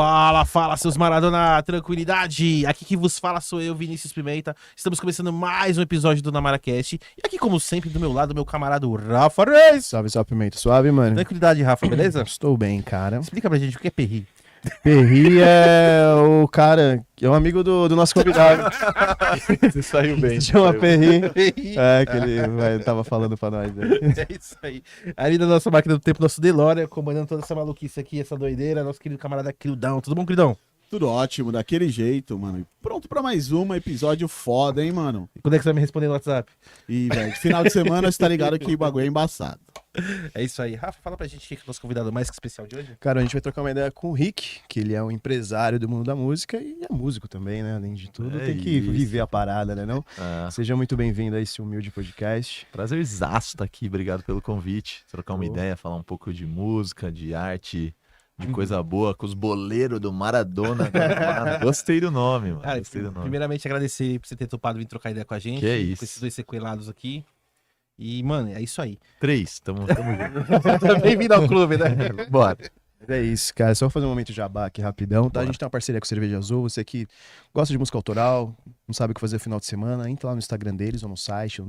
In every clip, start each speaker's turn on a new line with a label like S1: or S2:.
S1: Fala, fala, seus Maradona, tranquilidade! Aqui que vos fala sou eu, Vinícius Pimenta. Estamos começando mais um episódio do NamaraCast. E aqui, como sempre, do meu lado, meu camarada Rafa Reis.
S2: Salve, salve, Pimenta. Suave, mano?
S1: Tranquilidade, Rafa, beleza?
S2: Estou bem, cara.
S1: Explica pra gente o que é perri.
S2: Perri é o cara, que é um amigo do nosso convidado.
S3: Você saiu bem.
S2: Se chama
S3: saiu.
S2: Perri.
S1: Perri.
S2: É, que ele tava falando pra nós. Né?
S1: É isso aí. Ali na nossa máquina do tempo, nosso DeLorean, comandando toda essa maluquice aqui, essa doideira, nosso querido camarada Crildão. Tudo bom, Crildão?
S3: Tudo ótimo, daquele jeito, mano. Pronto pra mais um episódio foda, hein, mano?
S1: E quando é que você vai me responder no WhatsApp?
S3: E, velho, final de semana você tá ligado que o bagulho é embaçado.
S1: É isso aí. Rafa, fala pra gente quem é o nosso convidado mais especial de hoje.
S2: Cara, a gente vai trocar uma ideia com o Rick, que ele é um empresário do mundo da música e é músico também, né? Além de tudo,
S4: É
S2: tem que
S4: isso.
S2: viver a parada, né? Não? Seja muito bem-vindo a esse humilde podcast.
S4: Prazerzaço estar aqui, obrigado pelo convite. Trocar uma
S2: Show.
S4: ideia, falar um pouco de música, de arte, de coisa boa, com os boleiros do Maradona. Mano, gostei do nome, mano.
S1: Cara,
S4: Gostei do nome.
S1: primeiramente agradecer por você ter topado vir trocar ideia com a gente.
S4: Que é isso.
S1: Com esses dois sequelados aqui. E, mano, é isso aí.
S4: 3, tamo junto.
S1: Bem-vindo ao clube, né?
S4: Bora.
S2: Mas é isso, cara. Só vou fazer um momento de jabá aqui rapidão, tá?
S4: Bora.
S2: A gente tem uma parceria com a Cerveja Azul. Você que gosta de música autoral, não sabe o que fazer no final de semana, entra lá no Instagram deles ou no site, no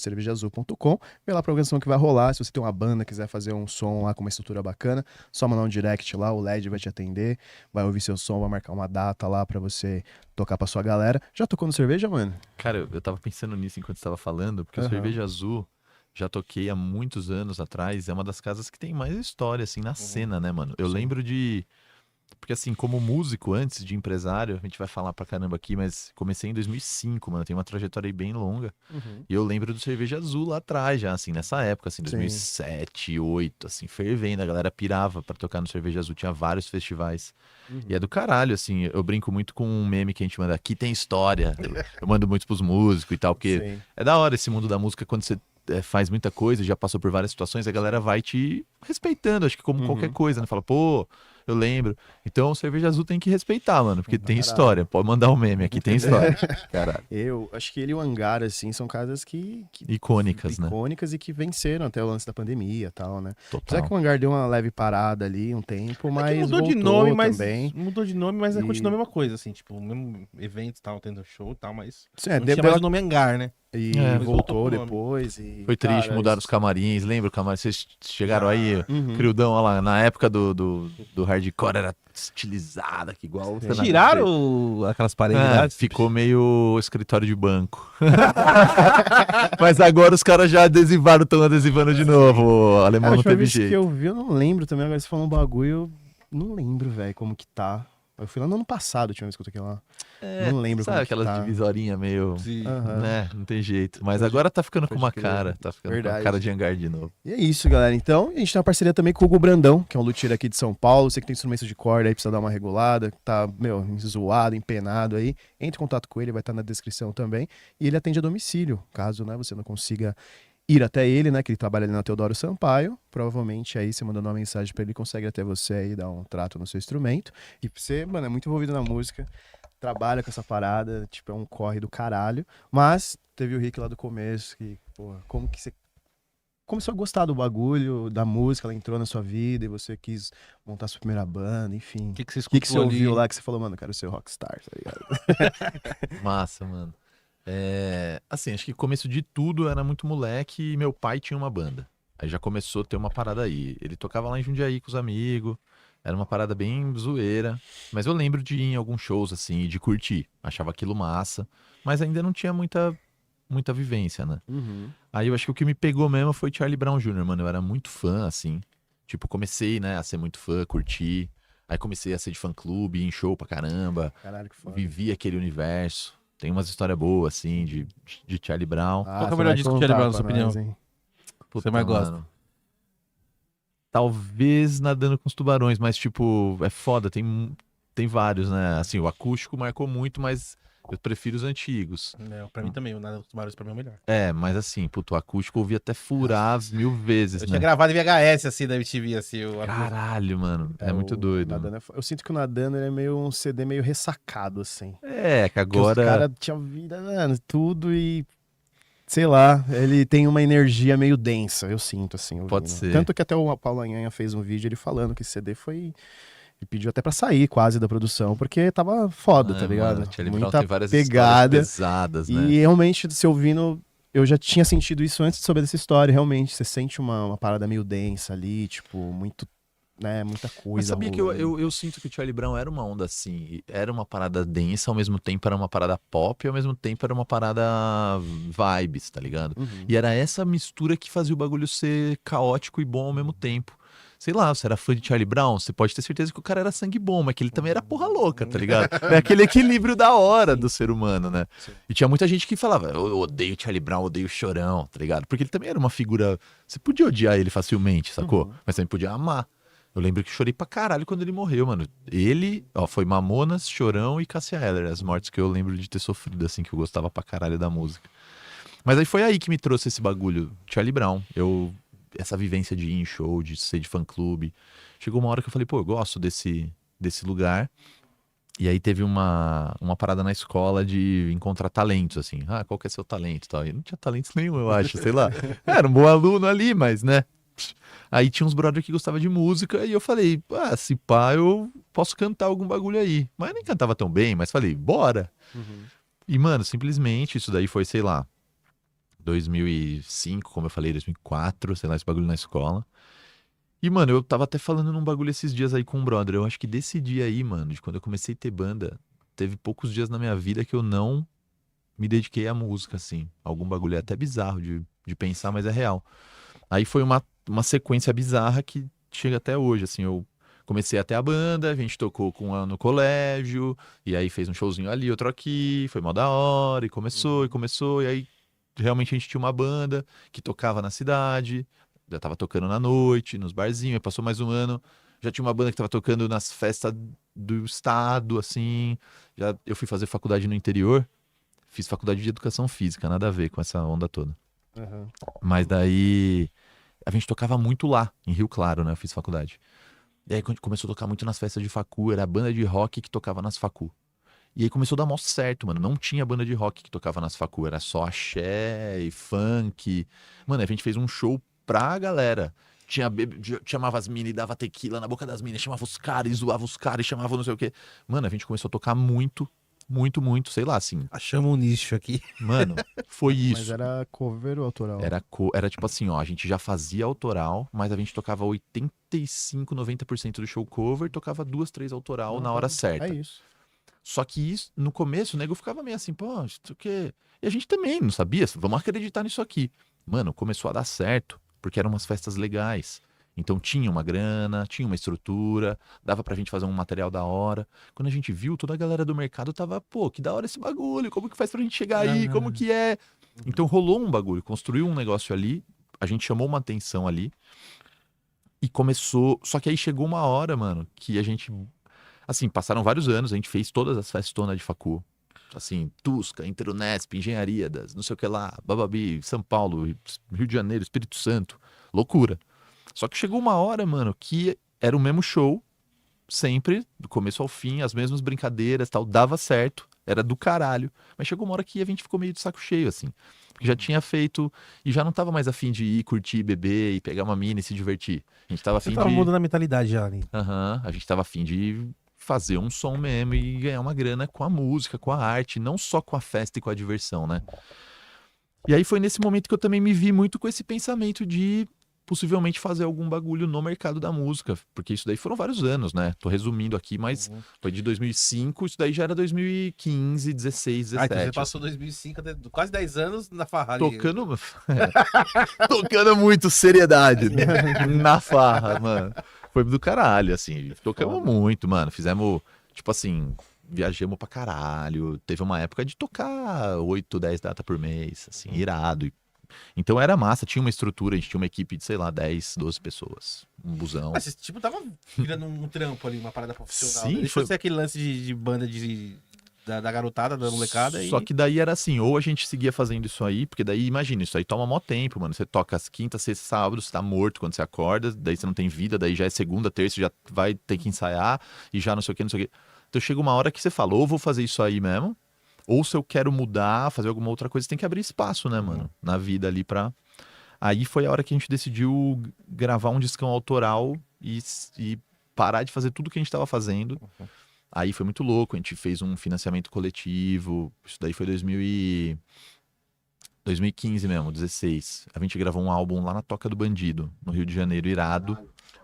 S2: www.cervejaazul.com. Vê lá a programação que vai rolar. Se você tem uma banda, quiser fazer um som lá com uma estrutura bacana, só mandar um direct lá, o LED vai te atender, vai ouvir seu som, vai marcar uma data lá pra você tocar pra sua galera. Já tocou no cerveja, mano?
S4: Cara, eu tava pensando nisso enquanto você tava falando, porque o
S2: Aham.
S4: Cerveja Azul já toquei há muitos anos atrás. É uma das casas que tem mais história, assim, na cena, né, mano? Eu
S2: Sim.
S4: lembro de... Porque, assim, como músico, antes de empresário, a gente vai falar pra caramba aqui, mas comecei em 2005, mano. Tem uma trajetória aí bem longa. E eu lembro do Cerveja Azul lá atrás, já, assim, nessa época, assim,
S2: Sim.
S4: 2007, 2008, assim, fervendo. A galera pirava pra tocar no Cerveja Azul. Tinha vários festivais. E é do caralho, assim. Eu brinco muito com um meme que a gente manda aqui, tem história. Eu mando muito pros músicos e tal, porque
S2: Sim.
S4: é da hora esse mundo da música quando você faz muita coisa, já passou por várias situações, a galera vai te respeitando, acho que como qualquer coisa, né? Fala, pô, eu lembro. Então, Cerveja Azul tem que respeitar, mano, porque tem
S2: Caralho.
S4: história. Pode mandar um meme aqui, tem história. Caralho.
S2: Eu acho que ele e o Hangar, assim, são casas que
S4: Icônicas, né?
S2: icônicas e que venceram até o lance da pandemia e tal, né? Apesar
S4: Total.
S2: que o Hangar deu uma leve parada ali um tempo,
S1: É que
S2: mas
S1: mudou de
S2: voltou
S1: nome, mas
S2: também.
S1: mudou de nome, mas
S2: E-
S1: continua a mesma coisa, assim, tipo, o mesmo evento e tal, tendo show e tal, mas
S2: Sim,
S1: não tinha mais o nome Hangar, né?
S2: E
S4: É,
S1: mas
S2: voltou
S1: voltou pro nome.
S2: depois. E,
S4: Foi triste,
S2: cara,
S4: mudaram os
S2: isso-
S4: camarins, lembra o camarim? Vocês chegaram aí,
S2: Uhum.
S4: Crildão, olha lá, na época do hardcore era estilizada, que igual o cenário.
S1: Tiraram aquelas paredes lá?
S4: Ficou meio escritório de banco. Mas agora os caras já adesivaram, estão adesivando de novo. O alemão
S2: Cara, a
S4: não
S2: última
S4: teve
S2: vez que
S4: jeito.
S2: eu vi, eu não lembro também. Agora você falou um bagulho, eu não lembro, velho, como que tá. Eu fui lá no ano passado, a última vez que eu toquei lá. Não lembro
S4: Sabe
S2: como
S4: aquelas
S2: que tá.
S4: divisorinhas meio...
S1: Sim.
S2: Aham.
S4: Né? Não tem jeito. Mas agora tá ficando com
S2: Pode
S4: uma
S2: crer.
S4: cara. Tá ficando com
S2: Verdade.
S4: uma cara de hangar de novo.
S2: E é isso, galera. Então, a gente tem uma parceria também com o Hugo Brandão, que é um luthier aqui de São Paulo. Você que tem instrumentos de corda aí, precisa dar uma regulada, tá, zoado, empenado aí. Entre em contato com ele, vai estar na descrição também. E ele atende a domicílio, caso, né, você não consiga ir até ele, né, que ele trabalha ali na Teodoro Sampaio. Provavelmente aí, você mandando uma mensagem pra ele, consegue ir até você aí, dar um trato no seu instrumento. E você, mano, é muito envolvido na música, trabalha com essa parada, tipo, é um corre do caralho. Mas teve o Rick lá do começo, que, pô, como que você começou a gostar do bagulho, da música, ela entrou na sua vida e você quis montar sua primeira banda, enfim.
S1: O que você
S2: O
S1: escutou
S2: que você
S1: ali?
S2: ouviu lá que você falou, mano, eu quero ser rockstar, tá ligado?
S4: Massa, mano. Assim, acho que começo de tudo era muito moleque e meu pai tinha uma banda. Aí já começou a ter uma parada aí. Ele tocava lá em Jundiaí com os amigos. Era uma parada bem zoeira. Mas eu lembro de ir em alguns shows, assim, e de curtir. Achava aquilo massa. Mas ainda não tinha muita vivência, né? Aí eu acho que o que me pegou mesmo foi Charlie Brown Jr., mano. Eu era muito fã, assim. Tipo, comecei, né, a ser muito fã, curtir. Aí comecei a ser de fã-clube, ir em show pra caramba.
S2: Caralho, que foda.
S4: Vivi aquele universo. Tem umas histórias boas, assim, de Charlie Brown.
S2: Ah,
S1: Qual que é o
S2: você
S1: melhor
S2: vai
S1: disco de
S2: contar
S1: Charlie Brown, na
S2: pra
S1: sua
S2: nós,
S1: opinião?
S2: hein?
S1: Você mais gosta?
S4: mano. Talvez Nadando com os Tubarões, mas, tipo, é foda. Tem vários, né? Assim, o acústico marcou muito, mas eu prefiro os antigos.
S1: Pra mim também, o Nada dos Tubarões pra mim é o melhor.
S4: Mas assim, puto, o acústico eu ouvi até furar 1000 vezes,
S1: Eu
S4: né?
S1: tinha gravado em VHS, assim, da MTV, assim, o
S4: Caralho, mano. É muito
S2: o
S4: doido.
S2: Nadando eu sinto que o Nadando ele é meio um CD meio ressacado, assim.
S4: Que
S2: Que
S4: agora...
S2: os caras tinham vida, mano, tudo e... Sei lá, ele tem uma energia meio densa, eu sinto, assim.
S4: Pode
S2: ouvindo.
S4: ser.
S2: Tanto que até o Paulo Anhanha fez um vídeo ele falando que esse CD foi E pediu até pra sair quase da produção, porque tava foda, tá ligado?
S4: Mano, Charlie Brown
S2: Muita
S4: tem várias
S2: pegada.
S4: histórias pesadas, né?
S2: E realmente, se ouvindo, eu já tinha sentido isso antes de saber dessa história, realmente. Você sente uma parada meio densa ali, tipo, muito, né, muita coisa.
S4: Mas sabia que
S2: rolando.
S4: eu sinto que o Charlie Brown era uma onda assim, era uma parada densa, ao mesmo tempo era uma parada pop, e ao mesmo tempo era uma parada vibes, tá ligado?
S2: Uhum.
S4: E era essa mistura que fazia o bagulho ser caótico e bom ao mesmo tempo. Sei lá, você era fã de Charlie Brown, você pode ter certeza que o cara era sangue bom, mas que ele também era porra louca, tá ligado? É aquele equilíbrio da hora do ser humano, né?
S2: Sim.
S4: E tinha muita gente que falava, eu odeio Charlie Brown, odeio Chorão, tá ligado? Porque ele também era uma figura, você podia odiar ele facilmente, sacou?
S2: Uhum.
S4: Mas também podia amar. Eu lembro que chorei pra caralho quando ele morreu, mano. Ele, ó, foi Mamonas, Chorão e Cássia Eller, as mortes que eu lembro de ter sofrido, assim, que eu gostava pra caralho da música. Mas aí foi aí que me trouxe esse bagulho, Charlie Brown. Essa vivência de ir em show, de ser de fã-clube. Chegou uma hora que eu falei, pô, eu gosto desse lugar. E aí teve uma parada na escola de encontrar talentos, assim. Ah, qual que é seu talento e tal. E não tinha talento nenhum, eu acho, sei lá. Era um bom aluno ali, mas, né? Aí tinha uns brother que gostava de música e eu falei, ah, se pá, eu posso cantar algum bagulho aí. Mas eu nem cantava tão bem, mas falei, bora.
S2: Uhum.
S4: E, mano, simplesmente isso daí foi, sei lá, 2005, como eu falei, 2004, sei lá, esse bagulho na escola. E, mano, eu tava até falando num bagulho esses dias aí com um brother. Eu acho que desse dia aí, mano, de quando eu comecei a ter banda, teve poucos dias na minha vida que eu não me dediquei à música, assim. Algum bagulho é até bizarro de pensar, mas é real. Aí foi uma sequência bizarra que chega até hoje, assim. Eu comecei até a banda, a gente tocou no colégio, e aí fez um showzinho ali, outro aqui, foi mó da hora, e começou, e aí realmente a gente tinha uma banda que tocava na cidade, já tava tocando na noite, nos barzinhos, aí passou mais um ano, já tinha uma banda que tava tocando nas festas do estado, assim. Eu fui fazer faculdade no interior, fiz faculdade de educação física, nada a ver com essa onda toda.
S2: Uhum.
S4: Mas daí a gente tocava muito lá, em Rio Claro, né? Eu fiz faculdade. E aí quando começou a tocar muito nas festas de facu, era a banda de rock que tocava nas facu. E aí começou a dar mó certo, mano. Não tinha banda de rock que tocava nas facu, era só axé e funk. Mano, a gente fez um show pra galera. Chamava as minas e dava tequila na boca das minas, chamava os caras e zoava os caras e chamava não sei o quê. Mano, a gente começou a tocar muito, muito, muito, sei lá, assim.
S1: Achamos um nicho aqui.
S4: Mano, foi
S2: Mas
S4: isso.
S2: era cover ou autoral?
S4: Era tipo assim, ó, a gente já fazia autoral, mas a gente tocava 85, 90% do show cover, tocava 2, 3 autoral na hora certa.
S2: É isso.
S4: Só que isso, no começo, o nego ficava meio assim, pô, isso o quê? E a gente também não sabia, vamos acreditar nisso aqui. Mano, começou a dar certo, porque eram umas festas legais. Então tinha uma grana, tinha uma estrutura, dava pra gente fazer um material da hora. Quando a gente viu, toda a galera do mercado tava, pô, que da hora esse bagulho, como que faz pra gente chegar aí, como que é? Então rolou um bagulho, construiu um negócio ali, a gente chamou uma atenção ali e começou. Só que aí chegou uma hora, mano, que a gente. Assim, passaram vários anos, a gente fez todas as festonas de facu. Assim, Tusca, Interunesp, Engenharia das, não sei o que lá, Bababi, São Paulo, Rio de Janeiro, Espírito Santo. Loucura. Só que chegou uma hora, mano, que era o mesmo show, sempre, do começo ao fim, as mesmas brincadeiras, tal, dava certo, era do caralho. Mas chegou uma hora que a gente ficou meio de saco cheio, assim. Porque já tinha feito e já não tava mais afim de ir curtir, beber e pegar uma mina e se divertir. A gente tava
S1: Você
S4: afim
S1: tava
S4: de...
S1: mudando a mentalidade já ali.
S4: Aham, a gente tava afim de fazer um som mesmo e ganhar uma grana com a música, com a arte, não só com a festa e com a diversão, né? E aí foi nesse momento que eu também me vi muito com esse pensamento de possivelmente fazer algum bagulho no mercado da música, porque isso daí foram vários anos, né? Tô resumindo aqui, mas foi de 2005, isso daí já era 2015, 16, 17.
S1: Então você passou 2005, quase 10 anos na farra.
S4: Tocando... Tocando muito seriedade na farra, mano. Foi do caralho, assim. Tocamos muito, mano. Fizemos, tipo assim, viajamos pra caralho. Teve uma época de tocar 8, 10 datas por mês, assim, irado. Então era massa, tinha uma estrutura, a gente tinha uma equipe de, sei lá, 10, 12 pessoas. Um busão.
S1: Mas você, tipo, tava virando um trampo ali, uma parada profissional.
S4: Sim,
S1: Deixou
S4: foi...
S1: ser aquele lance de banda da garotada, da molecada.
S4: Só que daí era assim, ou a gente seguia fazendo isso aí, porque daí, imagina, isso aí toma mó tempo, mano. Você toca as quintas, sextas, sábados, você tá morto quando você acorda, daí você não tem vida, daí já é segunda, terça, já vai ter que ensaiar, e já não sei o que, não sei o que. Então chega uma hora que você fala, ou vou fazer isso aí mesmo, ou se eu quero mudar, fazer alguma outra coisa, tem que abrir espaço, né, mano? Na vida ali pra... Aí foi a hora que a gente decidiu gravar um discão autoral e parar de fazer tudo que a gente tava fazendo.
S1: Uhum.
S4: Aí foi muito louco, a gente fez um financiamento coletivo, isso daí foi 2015 mesmo, 16. A gente gravou um álbum lá na Toca do Bandido, no Rio de Janeiro, irado,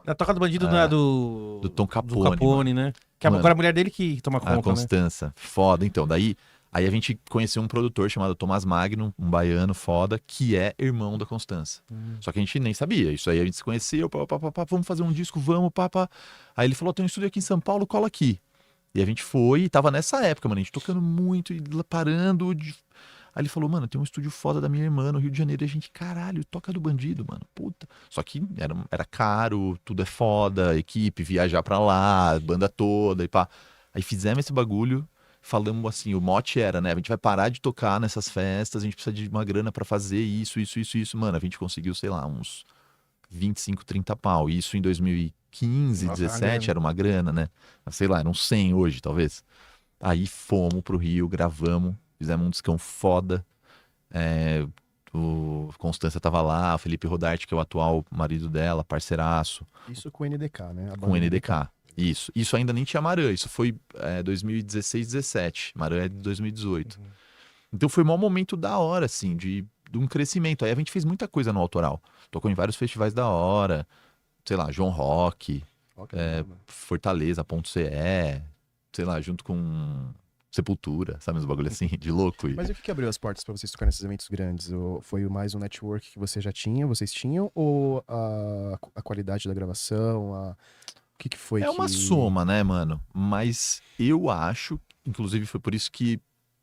S1: Na Toca do Bandido não é
S4: do Tom Capone,
S1: do Capone, né? Que
S4: Mano.
S1: agora a mulher dele que toma
S4: a
S1: conta, né?
S4: Constança, foda. Então, daí aí a gente conheceu um produtor chamado Tomás Magno, um baiano foda, que é irmão da Constança. Só que a gente nem sabia, isso aí a gente se conheceu, vamos fazer um disco, vamos, pá. Aí ele falou, tem um estúdio aqui em São Paulo, cola aqui. E a gente foi, e tava nessa época, mano, a gente tocando muito, e parando. Aí ele falou, mano, tem um estúdio foda da minha irmã no Rio de Janeiro. E a gente, caralho, Toca do Bandido, mano, puta. Só que era caro, tudo é foda, equipe, viajar pra lá, banda toda e pá. Aí fizemos esse bagulho, falamos assim, o mote era, né, a gente vai parar de tocar nessas festas, a gente precisa de uma grana pra fazer isso. Mano, a gente conseguiu, sei lá, uns 25, 30 pau. Isso em 2015,
S1: Nossa,
S4: 17, era uma grana, né? Sei lá, eram 100 hoje, talvez. Aí fomos pro Rio, gravamos, fizemos um discão foda. O Constância tava lá, o Felipe Rodarte, que é o atual marido dela, parceiraço,
S2: Isso com o NDK, né? A
S4: com o
S2: banda
S4: NDK. Isso ainda nem tinha Marã, isso foi 2016, 17. Marã é de 2018. Então foi um momento da hora, assim, de um crescimento. Aí a gente fez muita coisa no autoral. Tocou em vários festivais da hora, sei lá, João Rock,
S2: Ó, que legal, mano.
S4: Fortaleza, .ce, sei lá, junto com Sepultura, sabe, uns bagulho assim, de louco.
S2: Mas o que abriu as portas pra vocês tocarem nesses eventos grandes? Foi mais um network que você já tinha, vocês tinham? Ou a qualidade da gravação? O que foi
S4: É uma soma, né, mano? Mas eu acho, inclusive foi por isso que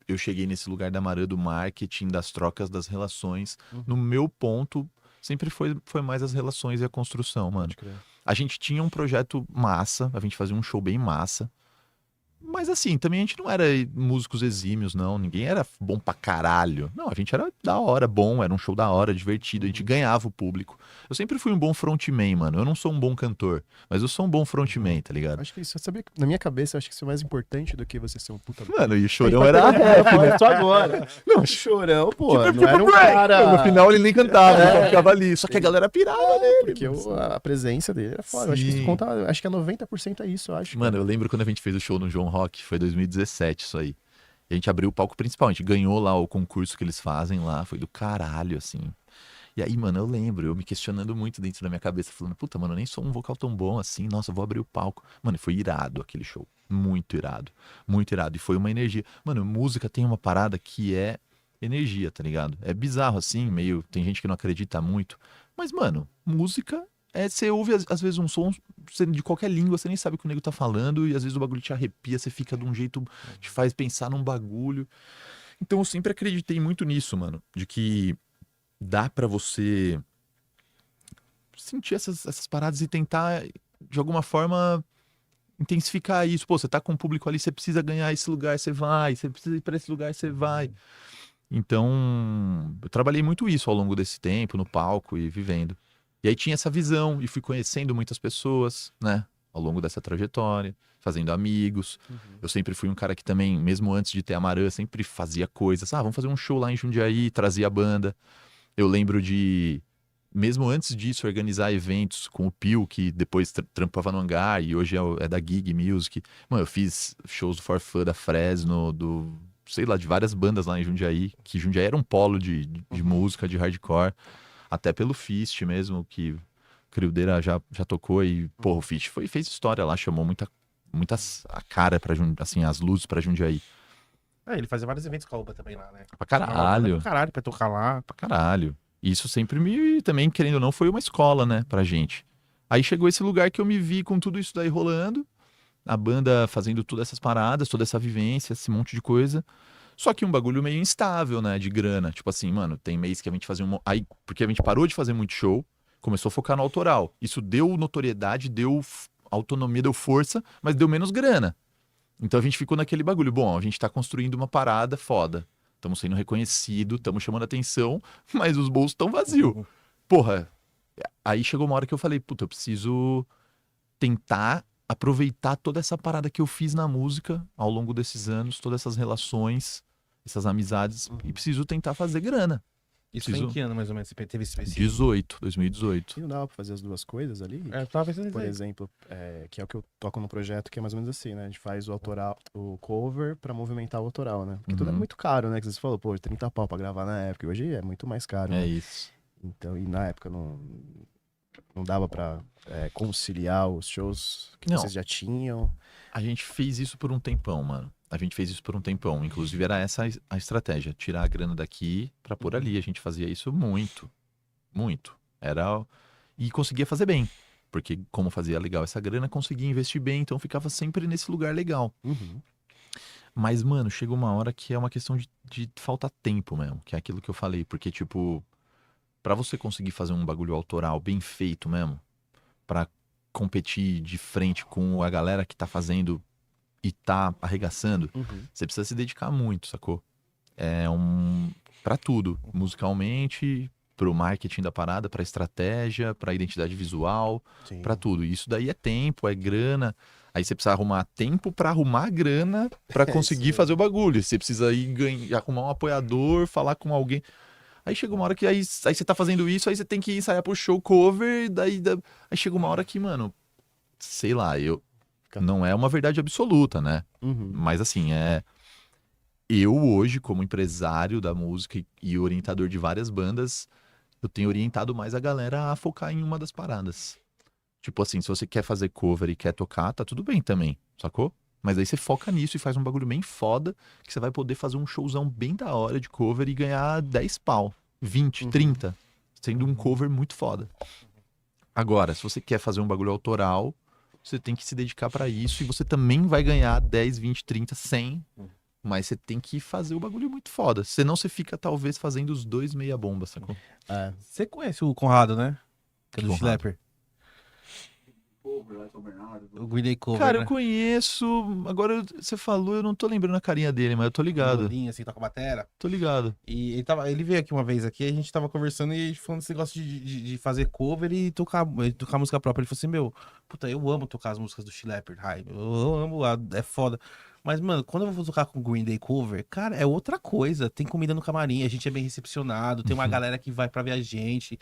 S4: eu cheguei nesse lugar da Marã do marketing, das trocas, das relações. No meu ponto, sempre foi mais as relações e a construção, mano.
S2: Pode crer.
S4: A gente tinha um projeto massa, a gente fazia um show bem massa. Mas assim, também a gente não era músicos exímios, não. Ninguém era bom pra caralho. Não, a gente era da hora, bom, era um show da hora, divertido, a gente ganhava o público. Eu sempre fui um bom frontman, mano. Eu não sou um bom cantor, mas eu sou um bom frontman, tá ligado?
S2: Acho que isso, sabia, na minha cabeça, eu acho que isso é mais importante do que você ser um puta.
S4: Mano, e o Chorão era
S2: rap, só agora. Não, Chorão, pô, não era um cara...
S4: No final ele nem cantava, ele só ficava ali. Só que a galera pirava nele.
S2: Porque a presença dele era foda. Eu acho que isso
S4: Sim.
S2: conta, acho que é 90% é isso, eu acho.
S4: Mano, eu lembro quando a gente fez o show no João Rock, foi 2017 isso aí. E a gente abriu o palco principal, a gente ganhou lá o concurso que eles fazem lá, foi do caralho, assim. E aí, mano, eu lembro, eu me questionando muito dentro da minha cabeça, falando, puta, mano, eu nem sou um vocal tão bom assim, nossa, eu vou abrir o palco. Mano, foi irado aquele show, muito irado, muito irado. E foi uma energia. Mano, música tem uma parada que é energia, tá ligado? É bizarro assim, meio, tem gente que não acredita muito, mas, mano, música... você ouve, às vezes, um som de qualquer língua, você nem sabe o que o nego tá falando, e às vezes o bagulho te arrepia, você fica de um jeito, te faz pensar num bagulho. Então eu sempre acreditei muito nisso, mano, de que dá pra você sentir essas paradas e tentar, de alguma forma, intensificar isso. Pô, você tá com o público ali, você precisa ganhar esse lugar, você vai, você precisa ir pra esse lugar, você vai. Então, eu trabalhei muito isso ao longo desse tempo, no palco e vivendo. E aí tinha essa visão e fui conhecendo muitas pessoas, né? Ao longo dessa trajetória, fazendo amigos. Eu sempre fui um cara que também, mesmo antes de ter a Marã, sempre fazia coisas. Vamos fazer um show lá em Jundiaí, trazia a banda. Eu lembro de, mesmo antes disso, organizar eventos com o Pio, que depois trampava no Hangar e hoje é da Gig Music. Mano, eu fiz shows do For Fun, da Fresno, sei lá, de várias bandas lá em Jundiaí, que Jundiaí era um polo de música, de hardcore. Até pelo Fist mesmo, que o Criodeira já tocou e, porra, o Fist fez história lá, chamou muitas a cara pra assim, as luzes pra Jundiaí.
S1: Ele fazia vários eventos com a Uba também lá, né?
S4: Pra caralho,
S1: Pra caralho, pra tocar lá.
S4: pra caralho. E isso sempre também, querendo ou não, foi uma escola, né, pra gente. Aí chegou esse lugar que eu me vi com tudo isso daí rolando, a banda fazendo todas essas paradas, toda essa vivência, esse monte de coisa. Só que um bagulho meio instável, né, de grana. Tipo assim, mano, tem mês que a gente fazia aí, porque a gente parou de fazer muito show, começou a focar no autoral. Isso deu notoriedade, deu autonomia, deu força, mas deu menos grana. Então a gente ficou naquele bagulho. Bom, a gente tá construindo uma parada foda. Estamos sendo reconhecidos, estamos chamando atenção, mas os bolsos estão vazios. Porra, aí chegou uma hora que eu falei, puta, eu preciso tentar aproveitar toda essa parada que eu fiz na música ao longo desses anos, todas essas relações, essas amizades, e preciso tentar fazer grana.
S1: Isso foi em
S4: Preciso-
S1: que ano, mais ou menos, você teve esse...
S4: 2018.
S2: E não dava pra fazer as duas coisas ali?
S1: É, eu tava pensando nisso
S2: Por
S1: aí.
S2: exemplo, que é o que eu toco no projeto, que é mais ou menos assim, né? A gente faz o autoral, o cover pra movimentar o autoral, né? Porque tudo é
S4: Uhum.
S2: muito caro, né? Que você falou, pô, 30 pau pra gravar na época. E hoje é muito mais caro,
S4: É
S2: né?
S4: isso.
S2: Então, e na época não dava pra conciliar os shows que
S4: Não.
S2: vocês já tinham.
S4: A gente fez isso por um tempão, mano. A gente fez isso por um tempão. Inclusive, era essa a estratégia. Tirar a grana daqui pra pôr ali. A gente fazia isso muito. Muito. Era... E conseguia fazer bem. Porque como fazia legal essa grana, conseguia investir bem. Então, ficava sempre nesse lugar legal.
S2: Uhum.
S4: Mas, mano, chega uma hora que é uma questão de faltar tempo mesmo. Que é aquilo que eu falei. Porque, tipo... Pra você conseguir fazer um bagulho autoral bem feito mesmo, pra competir de frente com a galera que tá fazendo e tá arregaçando,
S2: Uhum.
S4: você precisa se dedicar muito, sacou? Pra tudo, musicalmente, pro marketing da parada, pra estratégia, pra identidade visual,
S2: Sim.
S4: pra tudo. E isso daí é tempo, é grana. Aí você precisa arrumar tempo pra arrumar grana pra conseguir
S2: isso
S4: fazer o bagulho. Você precisa ir arrumar um apoiador, falar com alguém. Aí chega uma hora que aí você tá fazendo isso, aí você tem que ensaiar pro show cover, aí chega uma hora que, mano, sei lá, não é uma verdade absoluta, né?
S2: Uhum.
S4: Mas assim, eu hoje, como empresário da música e orientador de várias bandas, eu tenho orientado mais a galera a focar em uma das paradas. Tipo assim, se você quer fazer cover e quer tocar, tá tudo bem também, sacou? Mas aí você foca nisso e faz um bagulho bem foda, que você vai poder fazer um showzão bem da hora de cover e ganhar 10 pau, 20, 30, sendo um cover muito foda. Agora, se você quer fazer um bagulho autoral, você tem que se dedicar pra isso e você também vai ganhar 10, 20, 30, 100, mas você tem que fazer o bagulho muito foda. Senão você fica talvez fazendo os dois meia bomba, sacou?
S2: É.
S1: Você conhece o Conrado, né? Que é do
S4: Conrado?
S1: Schlepper. O Green Day Cover,
S4: Cara,
S1: né?
S4: eu conheço. Agora você falou, eu não tô lembrando a carinha dele, mas eu tô ligado.
S1: Lolinho, assim, toca batera.
S4: Tô ligado.
S1: E ele veio aqui uma vez aqui, a gente tava conversando e falando desse negócio de fazer cover e tocar música própria. Ele falou assim, meu, puta, eu amo tocar as músicas do Schlepper, eu amo, é foda. Mas, mano, quando eu vou tocar com Green Day cover, cara, é outra coisa. Tem comida no camarim, a gente é bem recepcionado, tem uma galera que vai pra ver a gente.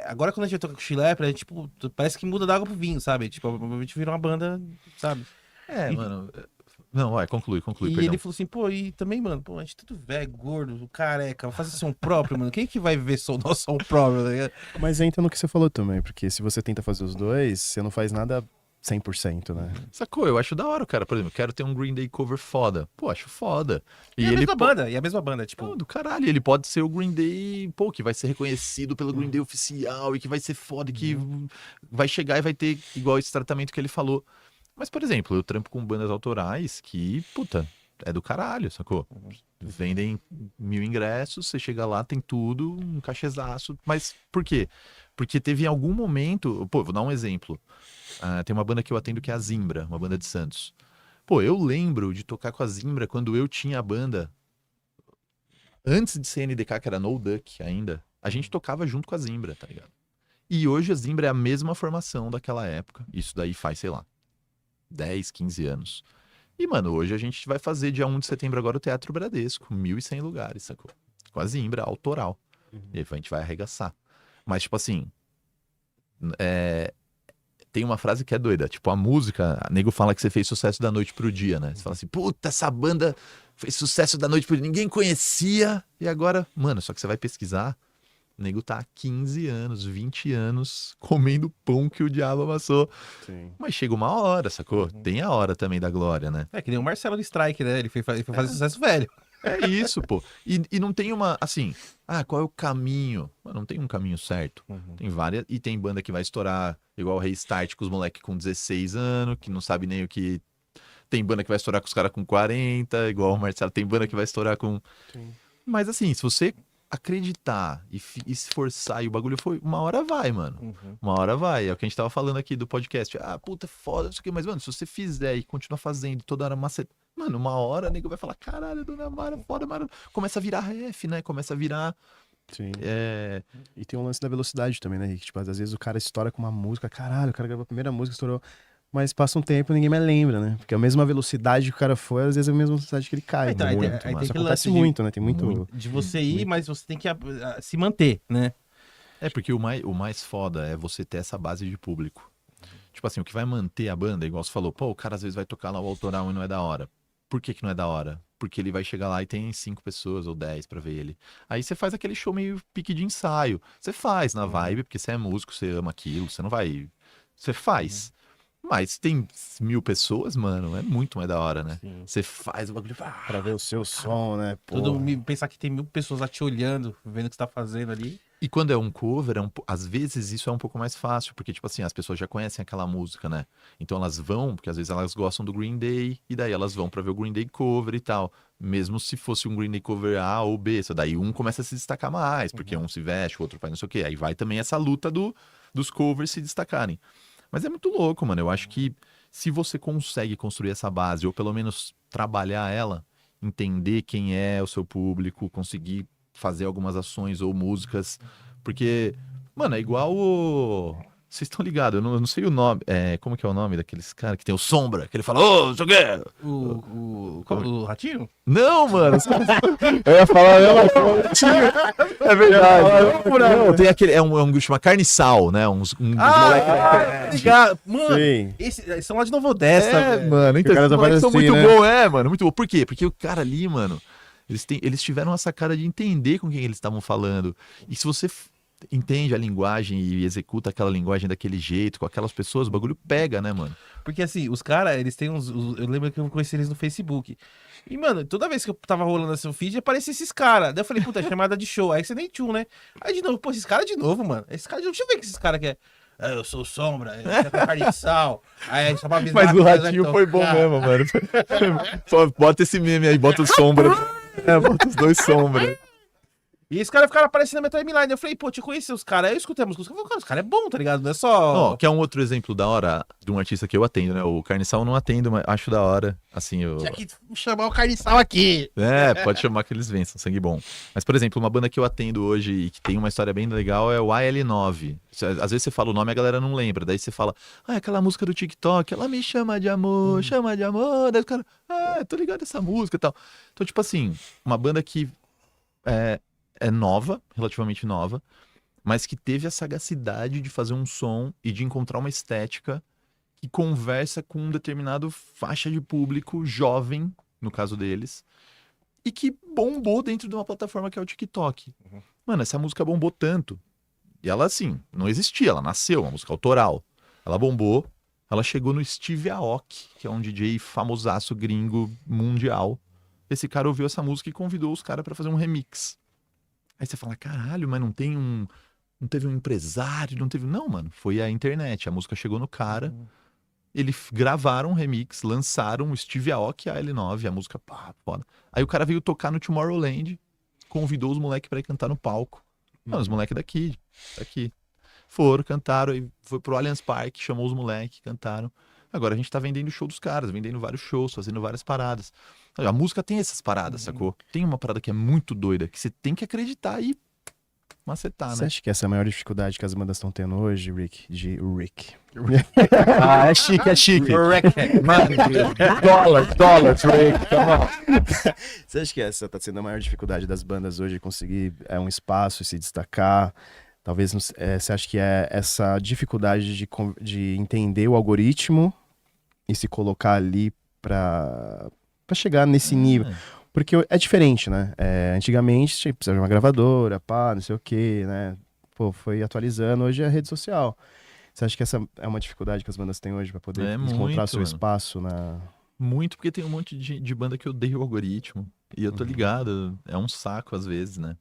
S1: Agora, quando a gente vai tocar com o Schlepper, a gente, tipo, parece que muda da água pro vinho, sabe? Tipo, a gente vira uma banda, sabe?
S4: É,
S1: E-
S4: mano. Não, vai, conclui,
S1: E
S4: perdão.
S1: ele falou assim, pô, e também, mano, pô, a gente é tudo velho, gordo, careca, fazer som próprio, mano. Quem que vai ver som nosso som próprio, tá ligado?
S2: Mas entra no que você falou também, porque se você tenta fazer os dois, você não faz nada 100%, né?
S4: Sacou? Eu acho da hora, cara. Por exemplo, quero ter um Green Day cover foda. Pô, acho foda.
S1: E a mesma banda, e a mesma banda, tipo...
S4: Pô, do caralho, ele pode ser o Green Day, pô, que vai ser reconhecido pelo Green Day oficial e que vai ser foda, e que vai chegar e vai ter igual esse tratamento que ele falou. Mas, por exemplo, eu trampo com bandas autorais que, puta, é do caralho, sacou? Vendem 1000 ingressos, você chega lá, tem tudo, um cachezaço. Mas por quê? Porque teve em algum momento. Pô, vou dar um exemplo. Tem uma banda que eu atendo que é a Zimbra, uma banda de Santos. Pô, eu lembro de tocar com a Zimbra quando eu tinha a banda. Antes de ser NDK, que era No Duck ainda, a gente tocava junto com a Zimbra, tá ligado? E hoje a Zimbra é a mesma formação daquela época. Isso daí faz, sei lá, 10, 15 anos. E, mano, hoje a gente vai fazer dia 1 de setembro agora o Teatro Bradesco, 1.100 lugares, sacou? Com a Zimbra, autoral. E aí a gente vai arregaçar. Mas, tipo assim, tem uma frase que é doida. Tipo, a música, a nego fala que você fez sucesso da noite pro dia, né? Você fala assim, puta, essa banda fez sucesso da noite pro dia, ninguém conhecia. E agora, mano, só que você vai pesquisar, o nego tá há 15 anos, 20 anos comendo pão que o diabo amassou.
S2: Sim.
S4: Mas chega uma hora, sacou? Tem a hora também da glória, né?
S1: É que nem o Marcelo do Strike, né? Ele foi fazer sucesso velho.
S4: É isso, pô. E não tem uma, assim, qual é o caminho? Não tem um caminho certo. Tem várias, e tem banda que vai estourar, igual o Restart com os moleques com 16 anos, que não sabe nem o que... Tem banda que vai estourar com os caras com 40, igual o Marcelo, tem banda que vai estourar com...
S2: Sim.
S4: Mas assim, se você acreditar e se esforçar e o bagulho foi, uma hora vai, mano. Uma hora vai. É o que a gente tava falando aqui do podcast. Puta, foda, isso aqui. Mas, mano, se você fizer e continuar fazendo toda hora massa... Mano, uma hora o nego vai falar, caralho, Dona Mara, foda, Mara. Começa a virar ref, né? Começa a virar...
S2: Sim. E tem um lance da velocidade também, né, Rick? Tipo, às vezes o cara estoura com uma música, caralho, o cara gravou a primeira música, estourou. mas passa um tempo e ninguém mais lembra, né? Porque a mesma velocidade que o cara foi, às vezes é a mesma velocidade que ele cai.
S1: Então, aí
S2: Muito,
S1: tem
S2: mas isso
S1: aquele
S2: acontece
S1: lance de-
S2: muito, né? Tem muito...
S1: De você ir, mas você tem que se manter, né?
S4: É porque o mais foda é você ter essa base de público. Tipo assim, o que vai manter a banda, igual você falou, pô, o cara às vezes vai tocar lá o autoral e não é da hora. Por que que não é da hora? Porque ele vai chegar lá e tem 5 pessoas ou 10 pra ver ele. Aí você faz aquele show meio pique de ensaio. Você faz na vibe, porque você é músico, você ama aquilo, você não vai... Você faz. Mas se tem 1000 pessoas, mano, é muito mais da hora, né?
S1: Sim.
S4: Você faz o bagulho...
S2: Pra ver o seu som, né? Pô.
S1: Pensar que tem 1000 pessoas lá te olhando, vendo o que você tá fazendo ali.
S4: E quando é um cover, às vezes isso é um pouco mais fácil, porque, tipo assim, as pessoas já conhecem aquela música, né? Então elas vão, porque às vezes elas gostam do Green Day, e daí elas vão pra ver o Green Day cover e tal. Mesmo se fosse um Green Day cover A ou B, só daí um começa a se destacar mais, porque um se veste, o outro faz não sei o quê. Aí vai também essa luta dos covers se destacarem. Mas é muito louco, mano. Eu acho que se você consegue construir essa base, ou pelo menos trabalhar ela, entender quem é o seu público, conseguir fazer algumas ações ou músicas, porque, mano, é igual o... Vocês estão ligados, eu não sei o nome, como que é o nome daqueles caras que tem o Sombra, que ele fala, ô, não sei o quê.
S1: O Ratinho?
S4: Não, mano,
S2: Eu ia falar, é verdade.
S4: não, tem aquele, é um grupo que chama Carne e Sal, né, uns moleque...
S1: Ligado. Mano,
S2: Sim.
S1: eles são lá de Nova Odessa, velho.
S4: mano, então
S2: Que o cara
S4: esses moleques são
S2: aparece
S4: muito
S2: assim, né?
S4: bons, mano, muito bom. Por quê? Porque o cara ali, mano, eles tiveram a sacada de entender com quem eles estavam falando. E se você entende a linguagem e executa aquela linguagem daquele jeito, com aquelas pessoas, o bagulho pega, né, mano?
S1: Porque assim, os caras, eles têm eu lembro que eu conheci eles no Facebook. E, mano, toda vez que eu tava rolando esse feed, aparecia esses caras. Daí eu falei, puta, é chamada de show. Aí você nem tchum, né? Aí de novo, pô, esses caras de novo, mano. Esses caras, deixa eu ver o que esses caras querem. Eu sou o Sombra, eu sou carne de sal. Aí só pra avisar
S4: Mas
S1: que
S4: o
S1: nós
S4: Ratinho
S1: vai
S4: foi bom
S1: tocar.
S4: mesmo, mano. Pô, bota esse meme aí, bota o Sombra. Bota os dois Sombra.
S1: E esses caras ficaram aparecendo na minha timeline. Eu falei, pô, te conheci os caras. Aí eu escutei a música. Eu falei, cara, os caras é bom, tá ligado? Não é só.
S4: Ó, que é um outro exemplo da hora de um artista que eu atendo, né? O Carniçal eu não atendo, mas acho da hora. Assim, eu...
S1: Tinha que chamar o carniçal aqui.
S4: Pode chamar que eles vençam, sangue bom. Mas, por exemplo, uma banda que eu atendo hoje e que tem uma história bem legal é o AL9. Às vezes você fala o nome e a galera não lembra. Daí você fala, aquela música do TikTok, ela me chama de amor, chama de amor. Daí o cara, tô ligado essa música e tal. Então, tipo assim, uma banda que é nova, relativamente nova, mas que teve a sagacidade de fazer um som e de encontrar uma estética que conversa com um determinado faixa de público jovem, no caso deles, e que bombou dentro de uma plataforma que é o TikTok. Mano, essa música bombou tanto. E ela, assim, não existia, ela nasceu, uma música autoral. Ela bombou, ela chegou no Steve Aoki, que é um DJ famosaço gringo mundial. Esse cara ouviu essa música e convidou os caras pra fazer um remix. Aí você fala, caralho, mas não teve um empresário, não teve... Não, mano, foi a internet, a música chegou no cara, eles gravaram um remix, lançaram o Steve Aoki AL9, a música, pá, foda. Aí o cara veio tocar no Tomorrowland, convidou os moleques pra ir cantar no palco. Mano, os moleques daqui. Foram, cantaram, aí foi pro Allianz Parque, chamou os moleques, cantaram. Agora a gente tá vendendo o show dos caras, vendendo vários shows, fazendo várias paradas. A música tem essas paradas, sacou? Tem uma parada que é muito doida, que você tem que acreditar e macetar,
S2: Você
S4: né?
S2: acha que essa é a maior dificuldade que as bandas estão tendo hoje, Rick? Rick.
S4: É chique.
S2: Dólares, Rick, come on. Você acha que essa tá sendo a maior dificuldade das bandas hoje, conseguir um espaço e se destacar? Talvez, você acha que é essa dificuldade de entender o algoritmo e se colocar ali pra chegar nesse nível? Porque é diferente, né? Antigamente, tipo, precisava de uma gravadora, pá, não sei o quê, né? Pô, foi atualizando, hoje é rede social. Você acha que essa é uma dificuldade que as bandas têm hoje pra poder encontrar
S4: muito,
S2: seu
S4: mano.
S2: espaço na...
S4: Muito, porque tem um monte de banda que odeia o algoritmo. E eu tô ligado, é um saco às vezes, né?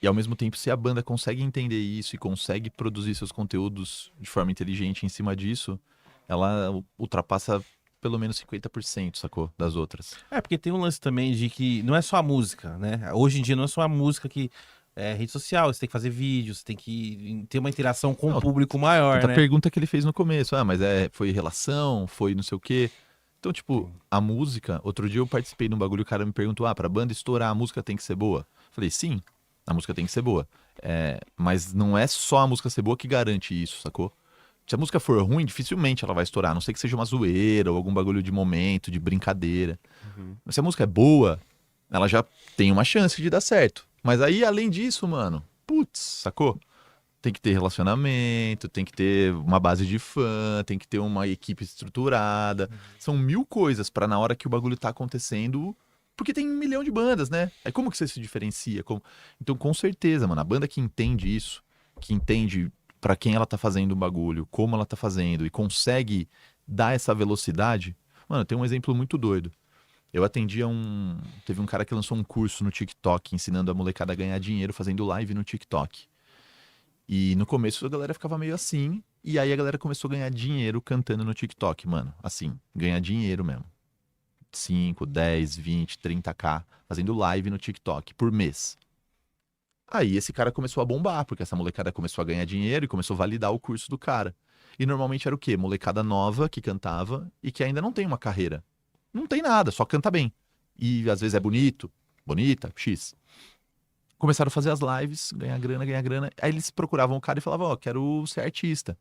S4: E ao mesmo tempo, se a banda consegue entender isso e consegue produzir seus conteúdos de forma inteligente em cima disso, ela ultrapassa pelo menos 50%, sacou? Das outras.
S1: Porque tem um lance também de que não é só a música, né? Hoje em dia não é só a música que é rede social, você tem que fazer vídeos, você tem que ter uma interação com o público maior,
S4: Outra
S1: né?
S4: pergunta que ele fez no começo, mas foi relação, foi não sei o quê. Então, tipo, a música, outro dia eu participei de um bagulho, o cara me perguntou, pra banda estourar, a música tem que ser boa? Falei, sim, a música tem que ser boa. Mas não é só a música ser boa que garante isso, sacou? Se a música for ruim, dificilmente ela vai estourar, a não sei que seja uma zoeira ou algum bagulho de momento, de brincadeira. Mas se a música é boa, ela já tem uma chance de dar certo. Mas aí, além disso, mano, putz, sacou? Tem que ter relacionamento, tem que ter uma base de fã, tem que ter uma equipe estruturada. São 1000 coisas pra na hora que o bagulho tá acontecendo. Porque tem 1 milhão de bandas, né? Aí como que você se diferencia? Então, com certeza, mano, a banda que entende isso, que entende pra quem ela tá fazendo o bagulho, como ela tá fazendo e consegue dar essa velocidade. Mano, tem um exemplo muito doido. Eu atendia Teve um cara que lançou um curso no TikTok ensinando a molecada a ganhar dinheiro fazendo live no TikTok. E no começo a galera ficava meio assim, e aí a galera começou a ganhar dinheiro cantando no TikTok, mano. Assim, ganhar dinheiro mesmo. 5, 10, 20, 30k fazendo live no TikTok por mês. Aí esse cara começou a bombar, porque essa molecada começou a ganhar dinheiro e começou a validar o curso do cara. E normalmente era o quê? Molecada nova que cantava e que ainda não tem uma carreira. Não tem nada, só canta bem. E às vezes é bonito, bonita, X. Começaram a fazer as lives, ganhar grana, ganhar grana. Aí eles procuravam o cara e falavam, ó, quero ser artista,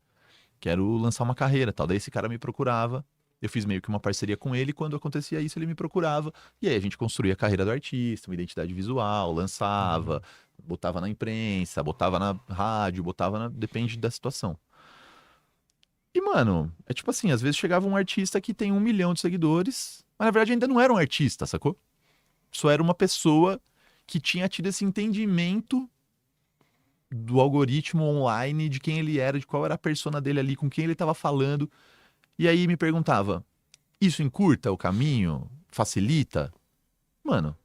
S4: quero lançar uma carreira, tal. Daí esse cara me procurava, eu fiz meio que uma parceria com ele, e quando acontecia isso ele me procurava. E aí a gente construía a carreira do artista, uma identidade visual, lançava, botava na imprensa, botava na rádio, depende da situação. E, mano, é tipo assim, às vezes chegava um artista que tem 1 milhão de seguidores, mas na verdade ainda não era um artista, sacou? Só era uma pessoa que tinha tido esse entendimento do algoritmo online, de quem ele era, de qual era a persona dele ali, com quem ele estava falando. E aí me perguntava, isso encurta o caminho? Facilita? Mano,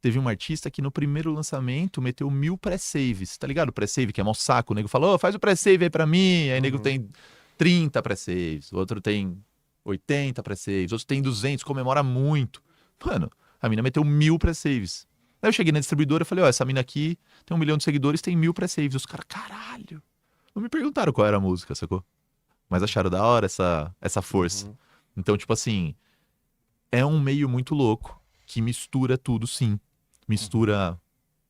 S4: teve um artista que no primeiro lançamento meteu 1000 pré-saves, tá ligado? Pré-save, que é mó saco. O nego falou, faz o pré-save aí pra mim. Aí o nego tem 30 pré-saves, o outro tem 80 pré-saves, outro tem 200, comemora muito. Mano, a mina meteu 1000 pré-saves. Aí eu cheguei na distribuidora e falei, ó, essa mina aqui tem 1 milhão de seguidores, tem 1000 pré-saves. Os caras, caralho. Não me perguntaram qual era a música, sacou? Mas acharam da hora essa força. Então, tipo assim, é um meio muito louco que mistura tudo, sim. Mistura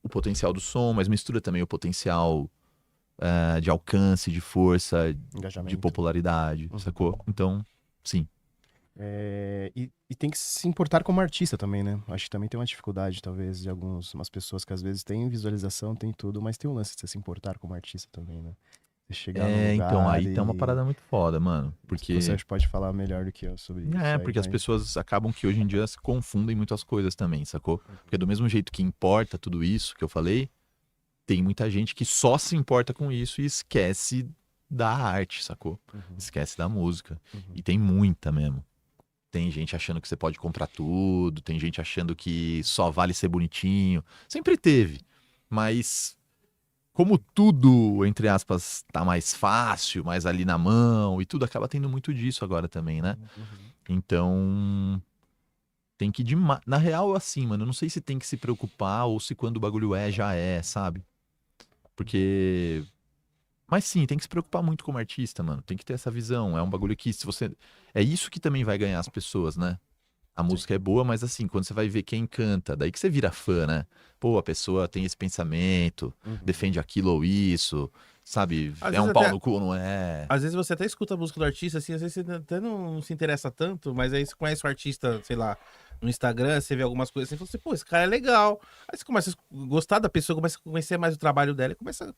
S4: o potencial do som, mas mistura também o potencial de alcance, de força,
S2: Engajamento.
S4: de popularidade, sacou? Então, sim.
S2: E tem que se importar como artista também, né? Acho que também tem uma dificuldade, talvez, de umas pessoas que às vezes têm visualização, tem tudo, mas tem o lance de você se importar como artista também, né? Você chegar no lugar
S4: Então, aí
S2: e...
S4: tá uma parada muito foda, mano. Porque...
S2: Você pode falar melhor do que eu sobre isso. aí,
S4: porque as
S2: mas-
S4: pessoas acabam que hoje em dia se confundem muitas coisas também, sacou? Porque do mesmo jeito que importa tudo isso que eu falei, tem muita gente que só se importa com isso e esquece da arte, sacou? Esquece da música. E tem muita mesmo. Tem gente achando que você pode comprar tudo, tem gente achando que só vale ser bonitinho. Sempre teve. Mas como tudo, entre aspas, tá mais fácil, mais ali na mão e tudo, acaba tendo muito disso agora também, né? Então, tem que demais. Na real, assim, mano, eu não sei se tem que se preocupar ou se quando o bagulho já é, sabe? Porque. Mas sim, tem que se preocupar muito como artista, mano. Tem que ter essa visão. É um bagulho que, se você. É isso que também vai ganhar as pessoas, né? A música é boa, mas assim, quando você vai ver quem canta, daí que você vira fã, né? Pô, a pessoa tem esse pensamento, defende aquilo ou isso, sabe?
S1: Às
S4: É um
S1: vezes
S4: pau
S1: até-
S4: no cu, não é?
S1: Às vezes você até escuta a música do artista, assim, às vezes você até não se interessa tanto, mas aí você conhece o artista, sei lá, no Instagram, você vê algumas coisas assim, e fala assim, pô, esse cara é legal. Aí você começa a gostar da pessoa, começa a conhecer mais o trabalho dela e começa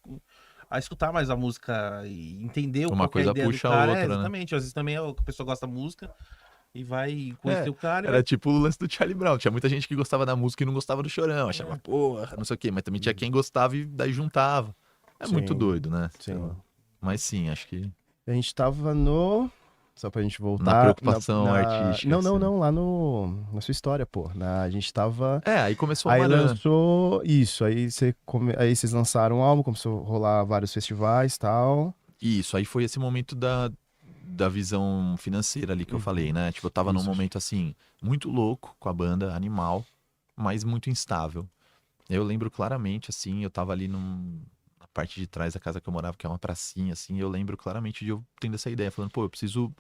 S1: a escutar mais a música e entender
S4: Uma
S1: qual que é a
S4: coisa
S1: ideia
S4: puxa
S1: do
S4: a
S1: cara.
S4: outra, né?
S1: Exatamente. Às vezes também a pessoa gosta da música e vai conhecer o cara. e
S4: Era
S1: vai...
S4: tipo o lance do Charlie Brown. Tinha muita gente que gostava da música e não gostava do Chorão. Achava, porra, não sei o quê. Mas também tinha quem gostava e daí juntava. É muito
S2: Sim,
S4: doido, né?
S2: sim.
S4: Sei lá. Mas sim, acho que
S2: A gente tava no... Só pra gente voltar...
S4: na preocupação artística.
S2: Não,
S4: assim.
S2: lá na sua história, pô. A gente tava...
S4: Aí começou a
S2: Aí
S4: Maran.
S2: lançou isso, aí vocês lançaram um álbum, começou a rolar vários festivais e tal.
S4: Isso, aí foi esse momento da visão financeira ali que eu falei, né? Tipo, eu tava num
S2: Isso.
S4: momento assim, muito louco com a banda, animal, mas muito instável. Eu lembro claramente, assim, eu tava ali na parte de trás da casa que eu morava, que é uma pracinha, assim, e eu lembro claramente de eu tendo essa ideia, falando, pô, eu preciso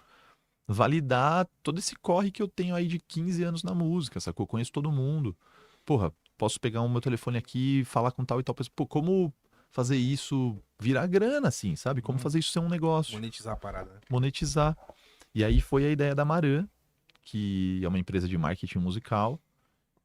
S4: validar todo esse corre que eu tenho aí de 15 anos na música, sacou? Eu conheço todo mundo. Porra, posso pegar o meu telefone aqui e falar com tal e tal pessoa. Pô, como fazer isso virar grana, assim, sabe? Como fazer isso ser um negócio,
S1: Monetizar a parada.
S4: monetizar. E aí foi a ideia da Maran, que é uma empresa de marketing musical.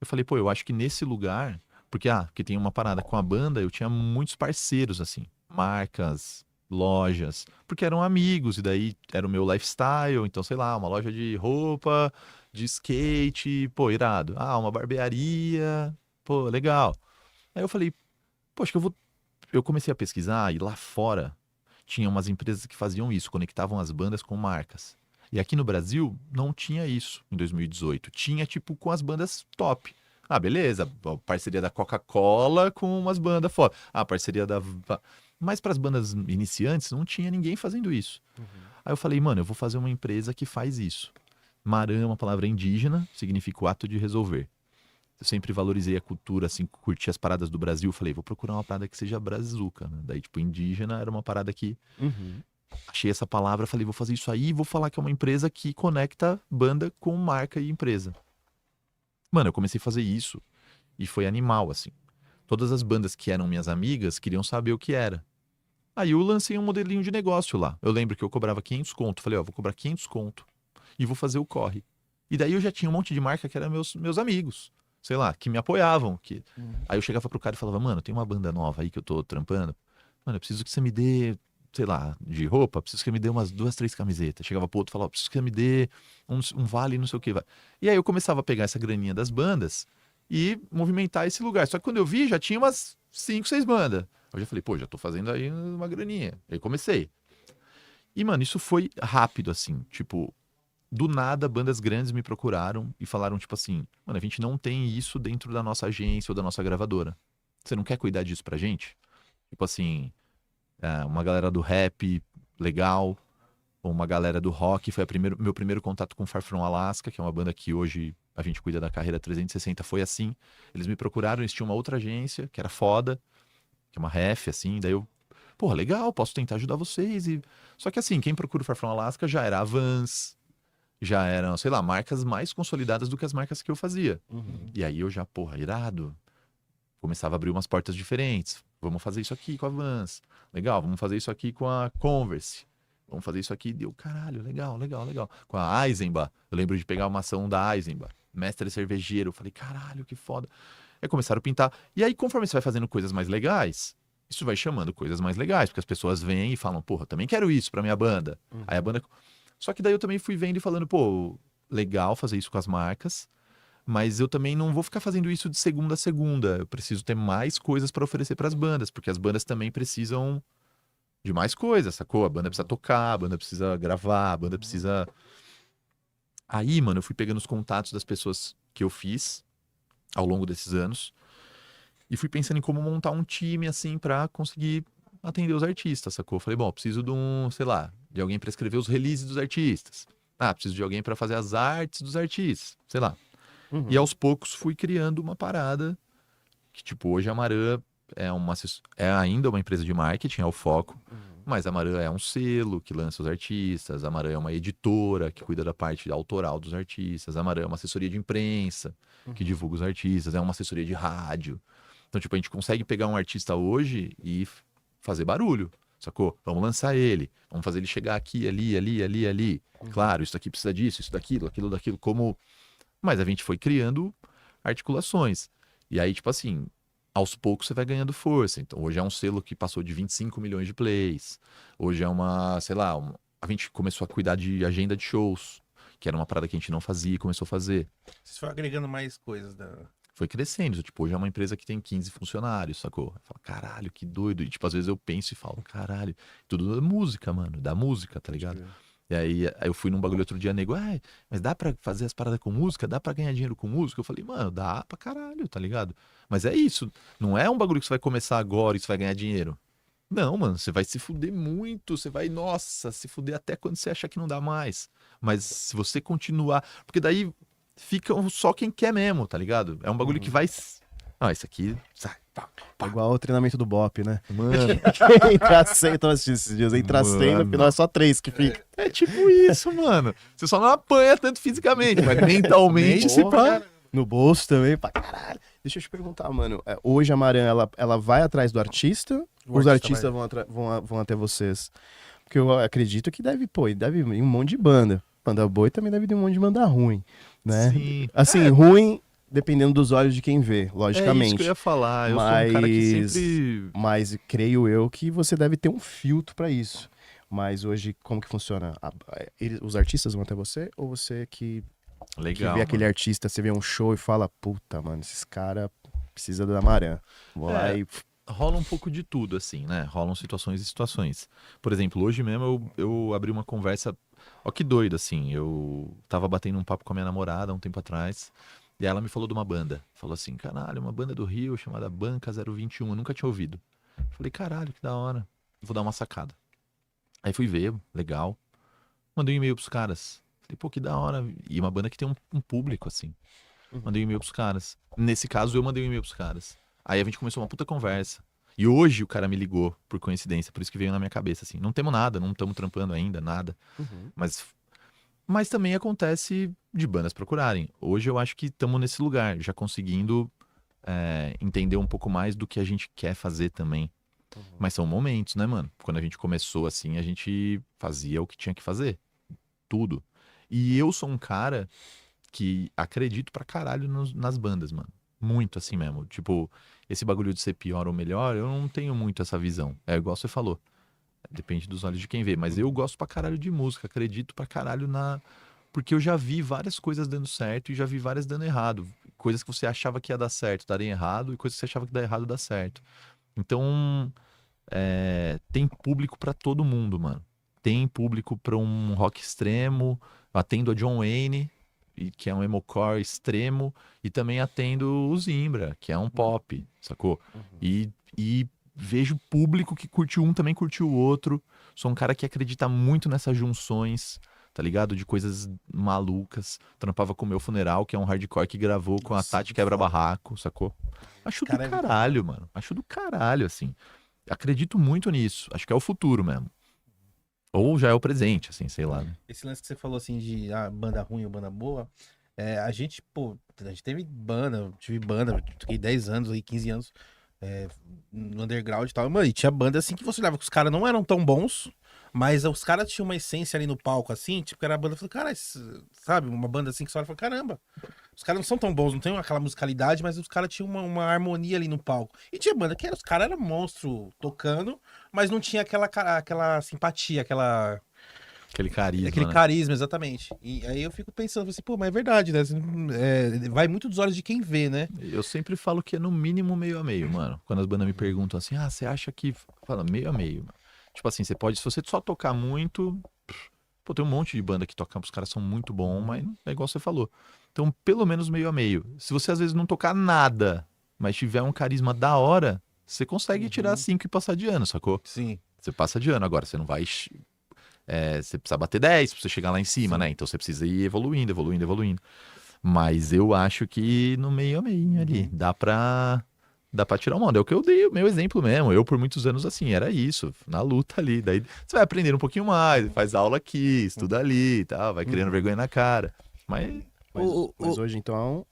S4: Eu falei, pô, eu acho que nesse lugar, porque tem uma parada com a banda, eu tinha muitos parceiros, assim, marcas, lojas, porque eram amigos, e daí era o meu lifestyle, então, sei lá, uma loja de roupa, de skate, pô, irado. Ah, uma barbearia, pô, legal. Aí eu falei, pô, acho que eu comecei a pesquisar, e lá fora tinha umas empresas que faziam isso, conectavam as bandas com marcas. E aqui no Brasil não tinha isso em 2018. Tinha, tipo, com as bandas top. Ah, beleza. A parceria da Coca-Cola com umas bandas foda. Ah, parceria da... Mas para as bandas iniciantes não tinha ninguém fazendo isso. Aí eu falei, mano, eu vou fazer uma empresa que faz isso. Maran é uma palavra indígena, significa o ato de resolver. Eu sempre valorizei a cultura, assim, curti as paradas do Brasil. Falei, vou procurar uma parada que seja brazuca, né? Daí, tipo, indígena era uma parada que... Achei essa palavra, falei, vou fazer isso aí e vou falar que é uma empresa que conecta banda com marca e empresa. Mano, eu comecei a fazer isso e foi animal, assim. Todas as bandas que eram minhas amigas queriam saber o que era. Aí eu lancei um modelinho de negócio lá. Eu lembro que eu cobrava 500 conto. Falei, ó, vou cobrar 500 conto e vou fazer o corre. E daí eu já tinha um monte de marca que eram meus amigos, sei lá, que me apoiavam. Aí eu chegava pro cara e falava, mano, tem uma banda nova aí que eu tô trampando. Mano, eu preciso que você me dê... sei lá, de roupa, preciso que você me dê umas 2, 3 camisetas. Chegava pro outro e falava, preciso que você me dê um vale, não sei o que. E aí eu começava a pegar essa graninha das bandas e movimentar esse lugar. Só que quando eu vi, já tinha umas 5, 6 bandas. Eu já falei, pô, já tô fazendo aí uma graninha. Aí comecei. E, mano, isso foi rápido, assim. Tipo, do nada, bandas grandes me procuraram e falaram, tipo assim, mano, a gente não tem isso dentro da nossa agência ou da nossa gravadora. Você não quer cuidar disso pra gente? Tipo assim... uma galera do rap legal, ou uma galera do rock. Foi meu primeiro contato com Far From Alaska, que é uma banda que hoje a gente cuida da carreira 360, foi assim. Eles me procuraram, eles tinham uma outra agência, que era foda, que é uma ref, assim, daí eu, porra, legal, posso tentar ajudar vocês. Só que assim, quem procura o Far From Alaska já era a Vans, já eram, sei lá, marcas mais consolidadas do que as marcas que eu fazia. E aí eu já, porra, irado, começava a abrir umas portas diferentes. Vamos fazer isso aqui com a Vans. Legal, vamos fazer isso aqui com a Converse. Vamos fazer isso aqui. Deu, caralho, legal, legal, legal. Com a Eisenbahn. Eu lembro de pegar uma ação da Eisenbahn. Mestre cervejeiro. Eu falei, caralho, que foda. Aí começaram a pintar. E aí, conforme você vai fazendo coisas mais legais, isso vai chamando coisas mais legais. Porque as pessoas vêm e falam, porra, também quero isso pra minha banda. Aí a banda... Só que daí eu também fui vendo e falando, pô, legal fazer isso com as marcas. Mas eu também não vou ficar fazendo isso de segunda a segunda. Eu preciso ter mais coisas para oferecer para as bandas, porque as bandas também precisam de mais coisas, sacou? A banda precisa tocar, a banda precisa gravar, a banda precisa... Aí, mano, eu fui pegando os contatos das pessoas que eu fiz ao longo desses anos e fui pensando em como montar um time, assim, para conseguir atender os artistas, sacou? Eu falei, bom, preciso de sei lá, de alguém para escrever os releases dos artistas. Ah, preciso de alguém para fazer as artes dos artistas, sei lá. E aos poucos fui criando uma parada que, tipo, hoje a Maran é ainda uma empresa de marketing, é o foco, mas a Maran é um selo que lança os artistas, a Maran é uma editora que cuida da parte autoral dos artistas, a Maran é uma assessoria de imprensa que divulga os artistas, é uma assessoria de rádio. Então, tipo, a gente consegue pegar um artista hoje e fazer barulho, sacou? Vamos lançar ele, vamos fazer ele chegar aqui, ali. Claro, isso aqui precisa disso, isso daquilo, aquilo daquilo, como... Mas a gente foi criando articulações. E aí, tipo assim, aos poucos você vai ganhando força. Então, hoje é um selo que passou de 25 milhões de plays. Hoje é sei lá, a gente começou a cuidar de agenda de shows, que era uma parada que a gente não fazia e começou a fazer.
S1: Vocês foram agregando mais coisas
S4: Foi crescendo. Tipo, hoje é uma empresa que tem 15 funcionários, sacou? Eu falo, caralho, que doido. E, tipo, às vezes eu penso e falo, caralho, tudo da música, mano. Da música, tá ligado? E aí eu fui num bagulho outro dia, nego, mas dá pra fazer as paradas com música? Dá pra ganhar dinheiro com música? Eu falei, mano, dá pra caralho, tá ligado? Mas é isso, não é um bagulho que você vai começar agora e você vai ganhar dinheiro. Não, mano, você vai se fuder muito, você vai, nossa, se fuder até quando você achar que não dá mais. Mas se você continuar, porque daí fica só quem quer mesmo, tá ligado? É um bagulho que vai... Ah, isso aqui, sai, pá.
S2: É igual o treinamento do Bop, né?
S4: Mano,
S2: Entra 100, então esses dias, entra 100, no final é só 3 que fica.
S4: é tipo isso, mano. Você só não apanha tanto fisicamente, mas mentalmente se pá.
S2: No bolso também, pra caralho. Deixa eu te perguntar, mano. Hoje a Maran, ela vai atrás do artista os artistas vão até vocês? Porque eu acredito que deve vir um monte de banda. Banda boa e também deve ter um monte de banda ruim, né?
S4: Sim.
S2: Assim, ruim dependendo dos olhos de quem vê,
S4: É
S2: logicamente.
S4: isso que eu ia falar. Eu sou um cara que sempre...
S2: Mas creio eu que você deve ter um filtro pra isso. Mas hoje, como que funciona? Os artistas vão até você ou você que
S4: Legal,
S2: vê aquele
S4: mano.
S2: artista, você vê um show e fala, puta, mano, esses caras precisam da Marã. Vou lá e...
S4: Rola um pouco de tudo, assim, né? Rolam situações e situações. Por exemplo, hoje mesmo eu abri uma conversa... Ó, que doido, assim. Eu tava batendo um papo com a minha namorada há um tempo atrás. E ela me falou de uma banda. Falou assim, caralho, uma banda do Rio chamada Banca 021. Eu nunca tinha ouvido. Falei, caralho, que da hora. Vou dar uma sacada. Aí fui ver, legal. Mandei um e-mail pros caras. Falei, pô, que da hora. E uma banda que tem um público, assim. Mandei um e-mail pros caras. Nesse caso, eu mandei um e-mail pros caras. Aí a gente começou uma puta conversa. E hoje o cara me ligou, por coincidência. Por isso que veio na minha cabeça, assim. Não temos nada, não estamos trampando ainda, nada. Mas também acontece de bandas procurarem. Hoje eu acho que estamos nesse lugar, já conseguindo entender um pouco mais do que a gente quer fazer também. Mas são momentos, né, mano? Quando a gente começou assim, a gente fazia o que tinha que fazer. Tudo. E eu sou um cara que acredito pra caralho nas bandas, mano. Muito assim mesmo. Tipo, esse bagulho de ser pior ou melhor, eu não tenho muito essa visão. É igual você falou. Depende dos olhos de quem vê. Mas eu gosto pra caralho de música. Acredito pra caralho na... Porque eu já vi várias coisas dando certo e já vi várias dando errado. Coisas que você achava que ia dar certo, darem errado. E coisas que você achava que dar errado, dá certo. Então, tem público pra todo mundo, mano. Tem público pra um rock extremo. Atendo a John Wayne, que é um emocore extremo. E também atendo o Zimbra, que é um pop, sacou? E vejo público que curtiu um, também curtiu o outro. Sou um cara que acredita muito nessas junções, tá ligado? De coisas malucas. Trampava com o Meu Funeral, que é um hardcore que gravou com a Tati Quebra-Barraco, sacou? Acho do caralho, mano. Acho do caralho, assim. Acredito muito nisso. Acho que é o futuro mesmo. Ou já é o presente, assim, sei lá. Né?
S1: Esse lance que você falou, assim, de banda ruim ou banda boa, a gente teve banda, tive banda, fiquei 10 anos aí, 15 anos no underground e tal. Mano, e tinha banda, assim, que você olhava que os caras não eram tão bons, mas os caras tinham uma essência ali no palco, assim, tipo, que era a banda, eu falei, cara, sabe, uma banda assim que você olha e fala, caramba, os caras não são tão bons, não tem aquela musicalidade, mas os caras tinham uma harmonia ali no palco. E tinha banda que os caras eram monstro tocando, mas não tinha aquela simpatia,
S4: Aquele carisma,
S1: aquele
S4: né?
S1: carisma, exatamente. E aí eu fico pensando assim, pô, mas é verdade, né? Vai muito dos olhos de quem vê, né?
S4: Eu sempre falo que é no mínimo meio a meio, mano. Quando as bandas me perguntam assim, você acha que... Fala, meio a meio, mano. Tipo assim, você pode, se você só tocar muito... Pô, tem um monte de banda que toca, os caras são muito bons, mas é igual você falou. Então, pelo menos meio a meio. Se você às vezes não tocar nada, mas tiver um carisma da hora, você consegue tirar 5 e passar de ano, sacou?
S1: Sim.
S4: Você passa de ano. Agora, você não vai... você precisa bater 10 pra você chegar lá em cima, né? Então você precisa ir evoluindo. Mas eu acho que no meio a meio ali, dá pra tirar uma onda. É o que eu dei o meu exemplo mesmo. Eu, por muitos anos, assim, era isso, na luta ali. Daí você vai aprendendo um pouquinho mais, faz aula aqui, estuda ali e tal, vai criando vergonha na cara. Mas
S2: hoje, então,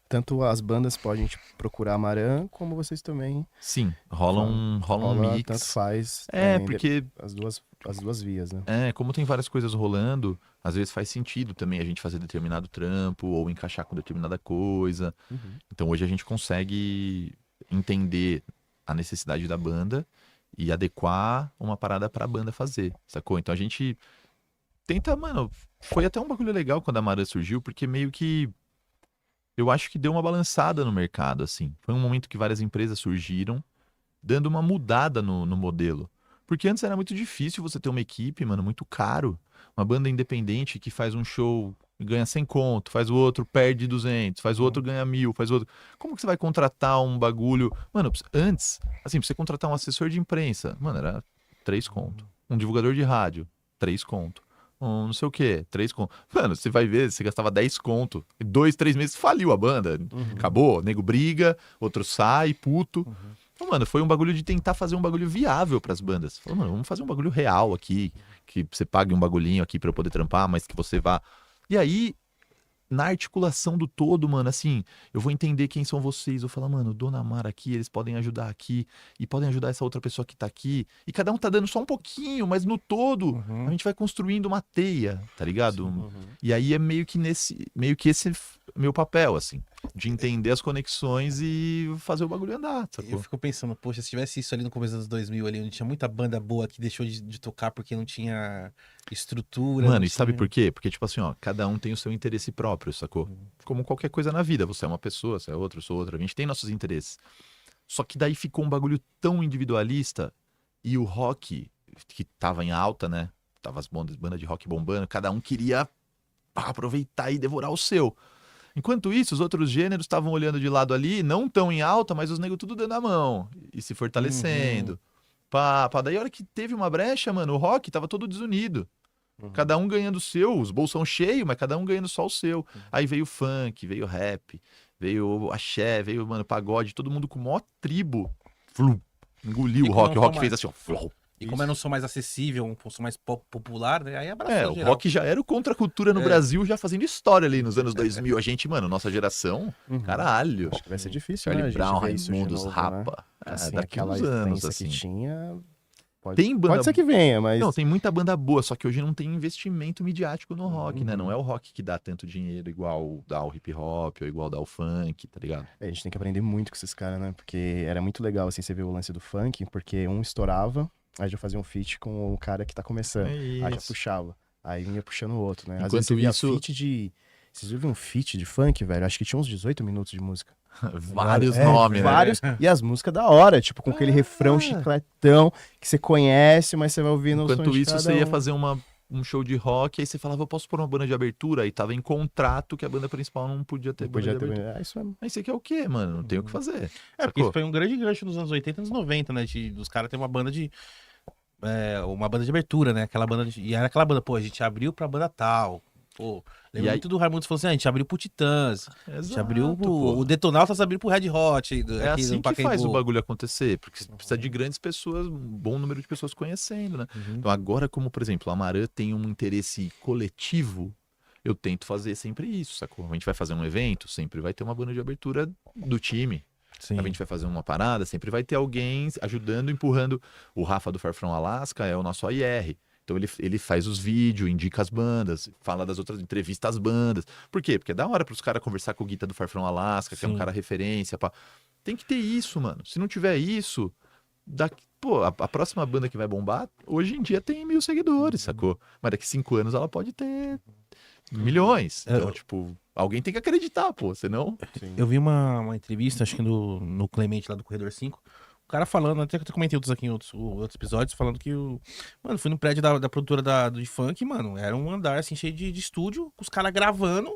S2: tanto as bandas podem te procurar a Marã, como vocês também.
S4: sim, rola um mix.
S2: Tanto faz.
S4: Porque
S2: as duas vias, né?
S4: como tem várias coisas rolando, às vezes faz sentido também a gente fazer determinado trampo ou encaixar com determinada coisa. Então hoje a gente consegue entender a necessidade da banda e adequar uma parada pra banda fazer, sacou? Então a gente tenta, mano, foi até um bagulho legal quando a Marã surgiu, porque meio que eu acho que deu uma balançada no mercado, assim. Foi um momento que várias empresas surgiram, dando uma mudada no modelo. Porque antes era muito difícil você ter uma equipe, mano, muito caro. Uma banda independente que faz um show e ganha 100 conto, faz o outro, perde 200, faz o outro, ganha 1.000, faz o outro. Como que você vai contratar um bagulho? Mano, antes, assim, pra você contratar um assessor de imprensa, mano, era 3 conto. Um divulgador de rádio, 3 conto. Não sei o que, 3 conto. Mano, você vai ver, você gastava 10 conto. 2, 3 meses, faliu a banda. Acabou, nego briga, outro sai, puto. Então, mano, foi um bagulho de tentar fazer um bagulho viável pras bandas. Falou, mano, vamos fazer um bagulho real aqui, que você pague um bagulhinho aqui pra eu poder trampar, mas que você vá... E aí, na articulação do todo, mano, assim, eu vou entender quem são vocês. Eu falo, mano, Dona Mara aqui, eles podem ajudar aqui, e podem ajudar essa outra pessoa que tá aqui. E cada um tá dando só um pouquinho, mas no todo, a gente vai construindo uma teia, tá ligado? E aí é meio que esse meu papel, assim, de entender as conexões e fazer o bagulho andar,
S1: Eu
S4: sacou?
S1: fico pensando, poxa, se tivesse isso ali no começo dos anos 2000, ali, onde tinha muita banda boa que deixou de tocar porque não tinha estrutura.
S4: Mano,
S1: não
S4: e sabe
S1: tinha-
S4: por quê? Porque, tipo assim, ó, cada um tem o seu interesse próprio, sacou? Como qualquer coisa na vida. Você é uma pessoa, você é outra, eu sou outra. A gente tem nossos interesses. Só que daí ficou um bagulho tão individualista e o rock, que tava em alta, né? Tava as bandas de rock bombando, cada um queria aproveitar e devorar o seu. Enquanto isso, os outros gêneros estavam olhando de lado ali, não tão em alta, mas os negros tudo dando a mão e se fortalecendo. Pá. Daí, a hora que teve uma brecha, mano, o rock tava todo desunido. Cada um ganhando o seu, os bolsão cheios, mas cada um ganhando só o seu. Aí veio o funk, veio o rap, veio o axé, veio, mano, pagode, todo mundo com maior tribo. Flu, engoliu
S1: E
S4: o
S1: como
S4: rock. O
S1: não
S4: rock
S1: toma-
S4: fez assim, ó. Flu.
S1: E como eu não sou mais acessível, um som mais popular, né? Aí abraçou
S4: É, o
S1: geral.
S4: rock já era o contracultura no
S1: É.
S4: Brasil, já fazendo história ali nos anos 2000. A gente, mano, nossa geração, caralho.
S2: Acho que vai ser difícil,
S4: Charlie
S2: né? a gente
S4: Brown,
S2: ver isso de
S4: Raimundos,
S2: novo, né?
S4: Rapa.
S2: Assim,
S4: daqui
S2: aquela
S4: uns anos,
S2: influência
S4: assim.
S2: que tinha... Pode,
S4: Tem banda-
S2: pode ser que venha, mas...
S4: Não, tem muita banda boa, só que hoje não tem investimento midiático no rock, né? Não é o rock que dá tanto dinheiro igual dá o hip hop ou igual dá o funk, tá ligado?
S2: A gente tem que aprender muito com esses caras, né? Porque era muito legal, assim, você ver o lance do funk, porque um estourava, aí já fazia um feat com o cara que tá começando. Aí já puxava. Aí vinha puxando o outro, né? Às
S4: Enquanto
S2: vezes você via
S4: isso-
S2: feat de... Vocês viram um feat de funk, velho? Acho que tinha uns 18 minutos de música.
S4: Vários
S2: É,
S4: nomes, né?
S2: vários. E as músicas da hora, tipo, com aquele refrão chicletão que você conhece, mas você vai ouvindo o som
S4: Enquanto
S2: de
S4: isso,
S2: cada
S4: você ia
S2: um.
S4: fazer um show de rock, aí você falava, eu posso pôr uma banda de abertura? Aí tava em contrato que a banda principal não podia ter
S2: Não
S4: banda de
S2: podia
S4: abertura.
S2: ter... isso mesmo.
S4: Aí você quer o quê, mano? Não tem o que fazer.
S1: É, porque isso
S4: sacou?
S1: foi um grande gancho nos anos 80 e anos 90, né? Os caras têm uma banda de. Uma banda de abertura, né? Aquela banda e era aquela banda, pô, a gente abriu pra banda tal. Pô,
S4: E
S1: lembro
S4: aí-
S1: muito do Raimundo falando assim: a gente abriu pro Titãs, a gente
S4: Exato,
S1: abriu
S4: pô.
S1: o Detonautas abriu pro Red Hot.
S4: É
S1: aqui
S4: assim
S1: no
S4: que faz
S1: Pacaembu.
S4: o bagulho acontecer, porque precisa de grandes pessoas, um bom número de pessoas conhecendo, né? Então agora, como por exemplo, a Amarã tem um interesse coletivo, eu tento fazer sempre isso, sacou? A gente vai fazer um evento, sempre vai ter uma banda de abertura do time.
S1: Sim.
S4: A gente vai fazer uma parada, sempre vai ter alguém ajudando, empurrando. O Rafa do Far From Alaska é o nosso AIR. Então ele faz os vídeos, indica as bandas, fala das outras, entrevista as bandas. Por quê? Porque é da hora pros caras conversar com o Guita do Far From Alaska, que é um
S1: Sim.
S4: cara referência. Pá. Tem que ter isso, mano. Se não tiver isso, pô, a próxima banda que vai bombar, hoje em dia tem 1.000 seguidores, sacou? Mas daqui 5 anos ela pode ter milhões. Então, tipo, alguém tem que acreditar, pô, senão...
S1: Eu vi uma entrevista, acho que no Clemente lá do Corredor 5. O cara falando, até que eu comentei outros aqui em outros episódios, falando que Mano, fui no prédio da produtora de funk, mano. Era um andar assim, cheio de estúdio, com os caras gravando.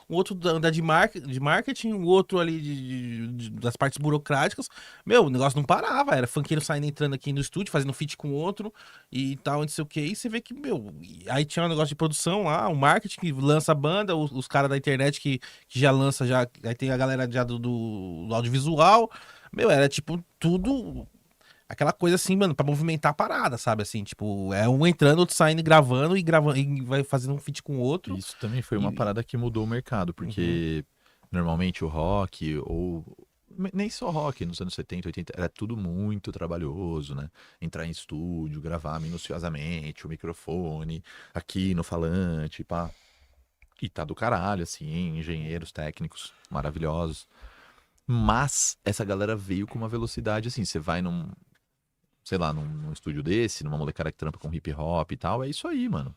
S1: Um outro andar de marketing, o outro ali das partes burocráticas. Meu, o negócio não parava. Era funkeiro saindo, entrando aqui no estúdio, fazendo feat com outro e tal, não sei o que. E você vê que, meu. Aí tinha um negócio de produção lá, o marketing que lança a banda, os caras da internet que já lança já. Aí tem a galera já do audiovisual. Meu, era tipo tudo. Aquela coisa assim, mano, pra movimentar a parada, sabe? Assim, tipo, é um entrando, outro saindo e gravando e vai fazendo um feat com o outro.
S4: Isso também foi uma parada que mudou o mercado, porque normalmente o rock, ou nem só rock, nos anos 70, 80, era tudo muito trabalhoso, né? Entrar em estúdio, gravar minuciosamente o microfone, aqui no falante, pá. E tá do caralho, assim, engenheiros técnicos maravilhosos. Mas essa galera veio com uma velocidade, assim, você vai num estúdio desse, numa molecada que trampa com hip hop e tal, é isso aí, mano.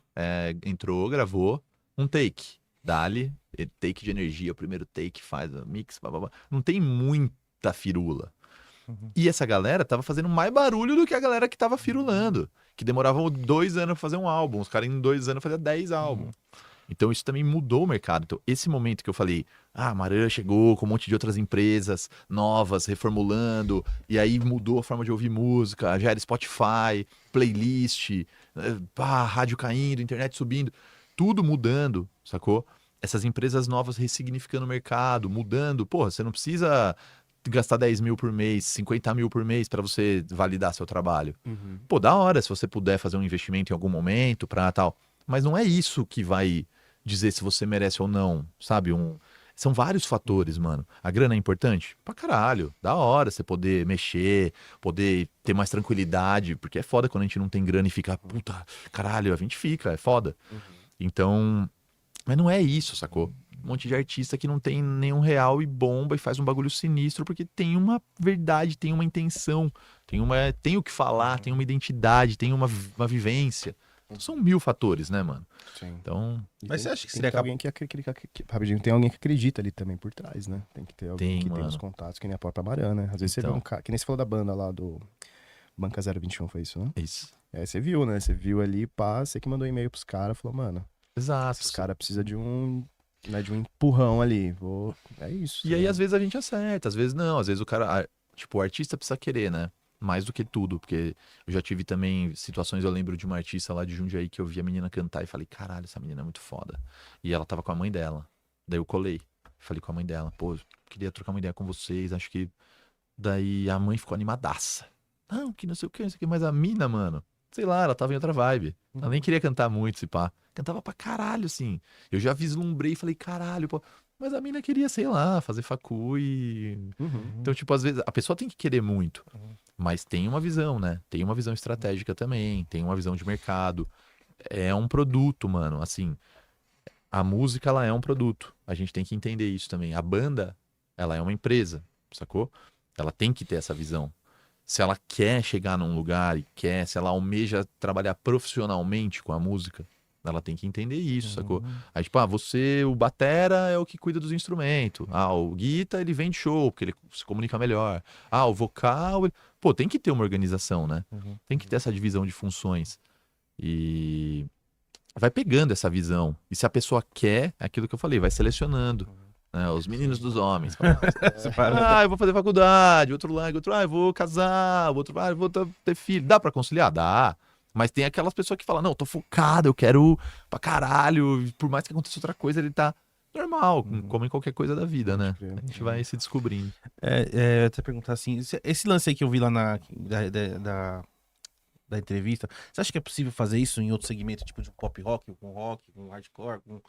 S4: Entrou, gravou, um take. Dali, take de energia, o primeiro take, faz a mix, blá, blá, blá. Não tem muita firula. E essa galera tava fazendo mais barulho do que a galera que tava firulando. Que demorava 2 anos pra fazer um álbum. Os caras em 2 anos faziam 10 álbuns. Então isso também mudou o mercado. Então esse momento que eu falei, a Amarã chegou com um monte de outras empresas novas, reformulando, e aí mudou a forma de ouvir música, já era Spotify, playlist, rádio caindo, internet subindo, tudo mudando, sacou? Essas empresas novas ressignificando o mercado, mudando. Porra, você não precisa gastar 10 mil por mês, 50 mil por mês para você validar seu trabalho. Pô, da hora se você puder fazer um investimento em algum momento pra tal. Mas não é isso que vai dizer se você merece ou não, sabe? São vários fatores, mano. A grana é importante? Pra caralho. Da hora você poder mexer, poder ter mais tranquilidade, porque é foda quando a gente não tem grana e fica, puta, caralho, a gente fica, é foda. Então, mas não é isso, sacou? Um monte de artista que não tem nenhum real e bomba e faz um bagulho sinistro porque tem uma verdade, tem uma intenção, tem o que falar, tem uma identidade, tem uma vivência. Então, são 1000 fatores, né, mano?
S2: Sim.
S4: Então,
S1: Mas você acha que
S2: tem
S1: seria
S2: ter alguém rapidinho, tem alguém que acredita ali também por trás, né? Tem que ter alguém
S4: Tem,
S2: que tem os
S4: mano.
S2: contatos, que nem a própria Maran, né? Às vezes você vê
S4: Então.
S2: um cara, que nem você falou da banda lá do Banca 021, foi isso, né?
S4: é isso.
S2: Aí você viu, né? Você viu ali, pá, você que mandou um e-mail pros caras, falou, mano,
S4: Exato.
S2: os caras precisam de um, né, de um empurrão ali. É isso.
S4: E aí,
S2: né?
S4: às vezes, a gente acerta, às vezes não. Às vezes o cara, tipo, o artista precisa querer, né? Mais do que tudo, porque eu já tive também situações, eu lembro de uma artista lá de Jundiaí que eu vi a menina cantar e falei, caralho, essa menina é muito foda. E ela tava com a mãe dela. Daí eu colei. Falei com a mãe dela, pô, queria trocar uma ideia com vocês, acho que... Daí a mãe ficou animadaça. Não, que não sei o que, não sei o que. Mas a mina, mano, sei lá, ela tava em outra vibe. Ela nem queria cantar muito, se pá. Cantava pra caralho, assim. Eu já vislumbrei e falei, caralho, pô. Mas a mina queria, sei lá, fazer facu e... Então, tipo, às vezes, a pessoa tem que querer muito. Mas tem uma visão, né? Tem uma visão estratégica também. Tem uma visão de mercado. É um produto, mano. Assim, a música, ela é um produto. A gente tem que entender isso também. A banda, ela é uma empresa, sacou? Ela tem que ter essa visão. Se ela quer chegar num lugar e quer, se ela almeja trabalhar profissionalmente com a música, ela tem que entender isso, sacou? Aí, tipo, você, o batera é o que cuida dos instrumentos. O guitar, ele vende show, porque ele se comunica melhor. O vocal... Pô, tem que ter uma organização, né? Tem que ter essa divisão de funções. E vai pegando essa visão. E se a pessoa quer, é aquilo que eu falei, vai selecionando. Né? Os meninos dos homens. Eu vou fazer faculdade. Outro lá, eu vou casar. Outro lá, eu vou ter filho. Dá pra conciliar? Dá. Mas tem aquelas pessoas que falam, não, eu tô focado, eu quero pra caralho. Por mais que aconteça outra coisa, ele tá normal, como em qualquer coisa da vida, né? A gente vai se descobrindo.
S1: Eu até perguntar assim, esse lance aí que eu vi lá da entrevista, você acha que é possível fazer isso em outro segmento, tipo de pop rock, com hardcore, com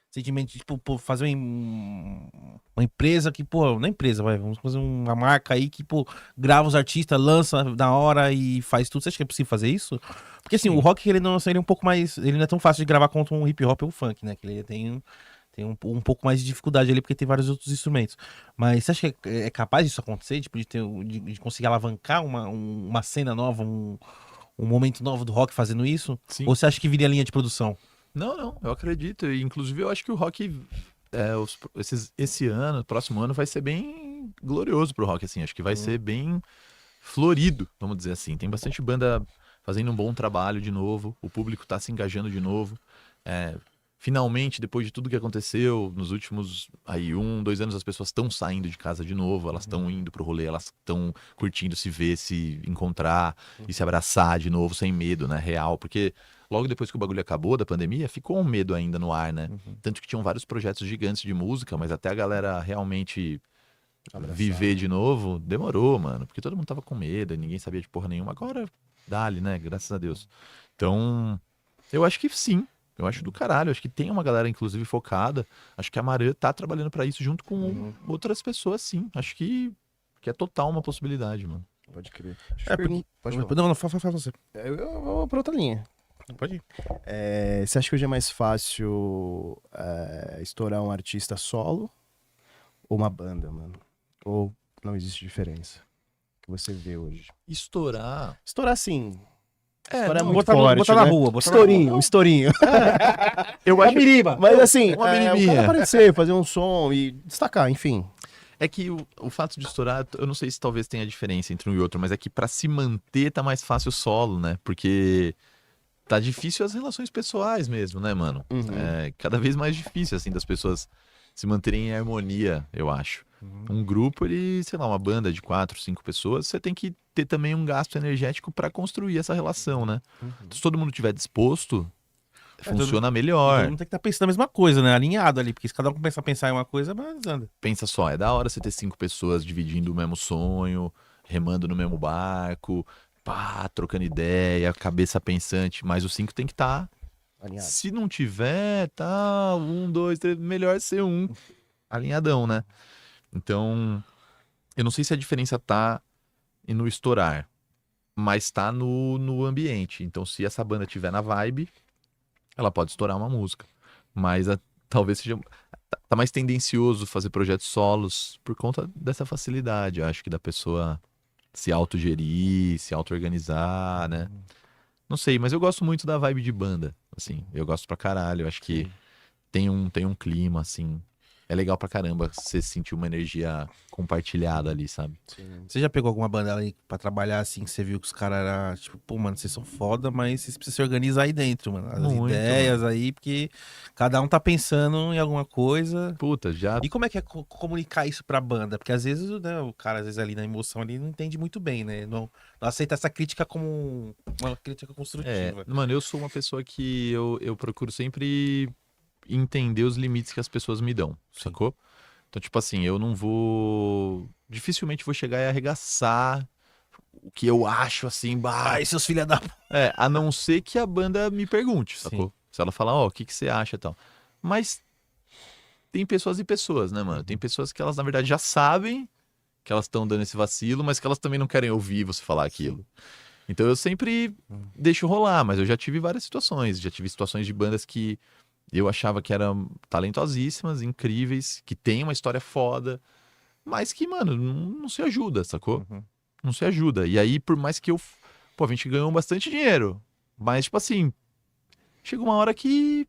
S1: sentimento de, tipo, pô, fazer uma empresa que, pô, não é empresa, vamos fazer uma marca aí que, pô, grava os artistas, lança na hora e faz tudo. Você acha que é possível fazer isso? Porque assim, o rock, ele é um pouco mais, ele não é tão fácil de gravar quanto um hip hop ou um funk, né? Que ele tem um pouco mais de dificuldade ali, porque tem vários outros instrumentos. Mas você acha que é capaz disso acontecer? Tipo, de conseguir alavancar uma cena nova, um momento novo do rock fazendo isso?
S4: Sim.
S1: Ou você acha que viria linha de produção?
S4: Não, eu acredito. E, inclusive, eu acho que o rock, esse ano, próximo ano, vai ser bem glorioso pro rock, assim. Acho que vai ser bem florido, vamos dizer assim. Tem bastante banda fazendo um bom trabalho de novo. O público tá se engajando de novo. Finalmente, depois de tudo que aconteceu, nos últimos 2 anos, as pessoas estão saindo de casa de novo, elas estão indo pro rolê, elas estão curtindo se ver, se encontrar e se abraçar de novo, sem medo, né? Real, porque logo depois que o bagulho acabou da pandemia, ficou um medo ainda no ar, né? Tanto que tinham vários projetos gigantes de música, mas até a galera realmente viver de novo, demorou, mano. Porque todo mundo tava com medo, e ninguém sabia de porra nenhuma. Agora, dá-lhe, né? Graças a Deus. Então, eu acho que sim. Eu acho do caralho. Acho que tem uma galera, inclusive, focada. Acho que a Maran tá trabalhando pra isso junto com outras pessoas, sim. Acho que é total uma possibilidade, mano.
S2: Pode crer.
S1: Pode falar. Não, fala você.
S2: Eu vou pra outra linha.
S1: Pode ir.
S2: Você acha que hoje é mais fácil estourar um artista solo ou uma banda, mano? Ou não existe diferença? O que você vê hoje?
S4: Estourar...
S2: Estourar sim.
S4: Estourar
S2: muito
S1: botar
S2: forte,
S1: na
S2: né?
S1: rua.
S2: Estourinho.
S4: Eu acho...
S2: Mas assim,
S4: Uma
S2: o
S4: menininha.
S2: cara aparecer, fazer um som e destacar, enfim.
S4: É que o fato de estourar, eu não sei se talvez tenha diferença entre um e outro, mas é que pra se manter tá mais fácil solo, né? Porque tá difícil as relações pessoais mesmo, né, mano? É cada vez mais difícil, assim, das pessoas se manterem em harmonia, eu acho. Um grupo, ele, sei lá, uma banda de 4, 5 pessoas, você tem que ter também um gasto energético pra construir essa relação, né? Se todo mundo estiver disposto, funciona melhor.
S1: Todo mundo tem que estar pensando a mesma coisa, né? Alinhado ali, porque se cada um começar a pensar em uma coisa, mas anda.
S4: Pensa só, é da hora você ter 5 pessoas dividindo o mesmo sonho, remando no mesmo barco, pá, trocando ideia, cabeça pensante, mas os 5 tem que estar
S2: Alinhado.
S4: Se não tiver, tá, 1, 2, 3, melhor ser um alinhadão, né? Então, eu não sei se a diferença tá no estourar, mas tá no ambiente. Então, se essa banda tiver na vibe, ela pode estourar uma música. Mas talvez seja. Tá mais tendencioso fazer projetos solos por conta dessa facilidade, eu acho que da pessoa se autogerir, se auto-organizar, né? Não sei, mas eu gosto muito da vibe de banda, assim. Eu gosto pra caralho, eu acho que tem um clima, assim. É legal pra caramba você sentir uma energia compartilhada ali, sabe?
S1: Você já pegou alguma banda aí pra trabalhar assim, que você viu que os caras eram, tipo, pô, mano, vocês são foda, mas vocês precisam se organizar aí dentro, mano. As
S4: Muito,
S1: ideias aí, porque cada um tá pensando em alguma coisa.
S4: Puta, já.
S1: E como é que é comunicar isso pra banda? Porque às vezes, né, o cara, às vezes ali na emoção, ali não entende muito bem, né? Não aceita essa crítica como uma crítica construtiva.
S4: Mano, eu sou uma pessoa que eu procuro sempre entender os limites que as pessoas me dão, sacou? Então, tipo assim, eu não vou. Dificilmente vou chegar e arregaçar o que eu acho assim, bah.
S1: Ai, seus filha da...
S4: A não ser que a banda me pergunte, sacou?
S1: Sim.
S4: Se ela falar, ó, o que que você acha e tal. Mas tem pessoas e pessoas, né, mano? Tem pessoas que elas, na verdade, já sabem que elas estão dando esse vacilo, mas que elas também não querem ouvir você falar aquilo. Então eu sempre deixo rolar, mas eu já tive várias situações. Já tive situações de bandas que eu achava que eram talentosíssimas, incríveis, que tem uma história foda, mas que, mano, não se ajuda, sacou?
S1: Uhum.
S4: Não se ajuda. E aí, por mais que eu. Pô, a gente ganhou bastante dinheiro. Mas, tipo assim, chega uma hora que.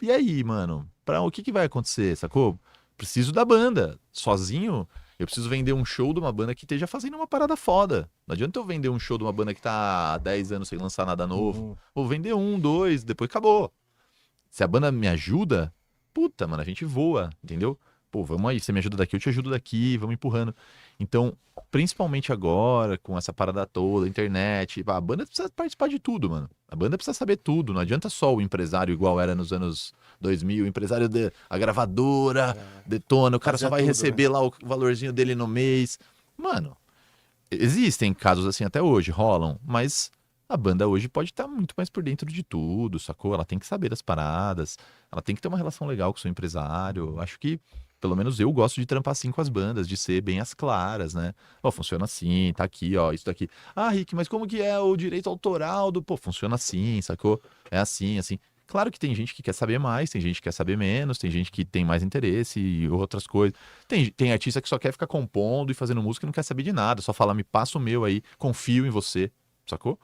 S4: E aí, mano? O que vai acontecer, sacou? Preciso da banda. Sozinho, eu preciso vender um show de uma banda que esteja fazendo uma parada foda. Não adianta eu vender um show de uma banda que tá há 10 anos sem lançar nada novo.
S1: Uhum.
S4: Vou vender 1, 2, depois acabou. Se a banda me ajuda, puta, mano, a gente voa, entendeu? Pô, vamos aí, você me ajuda daqui, eu te ajudo daqui, vamos empurrando. Então, principalmente agora, com essa parada toda, internet, a banda precisa participar de tudo, mano. A banda precisa saber tudo, não adianta só o empresário igual era nos anos 2000, o empresário a gravadora, detona, o cara só
S2: Fazia
S4: vai
S2: tudo,
S4: receber lá o valorzinho dele no mês. Mano, existem casos assim até hoje, rolam, mas a banda hoje pode estar muito mais por dentro de tudo, sacou? Ela tem que saber das paradas, ela tem que ter uma relação legal com o seu empresário. Acho que, pelo menos eu gosto de trampar assim com as bandas, de ser bem as claras, né? Ó, funciona assim, tá aqui, ó, isso daqui. Ah, Rick, mas como que é o direito autoral do... Pô, funciona assim, sacou? É assim, assim. Claro que tem gente que quer saber mais, tem gente que quer saber menos, tem gente que tem mais interesse e outras coisas. Tem artista que só quer ficar compondo e fazendo música e não quer saber de nada, só falar, me passa o meu aí, confio em você, sacou?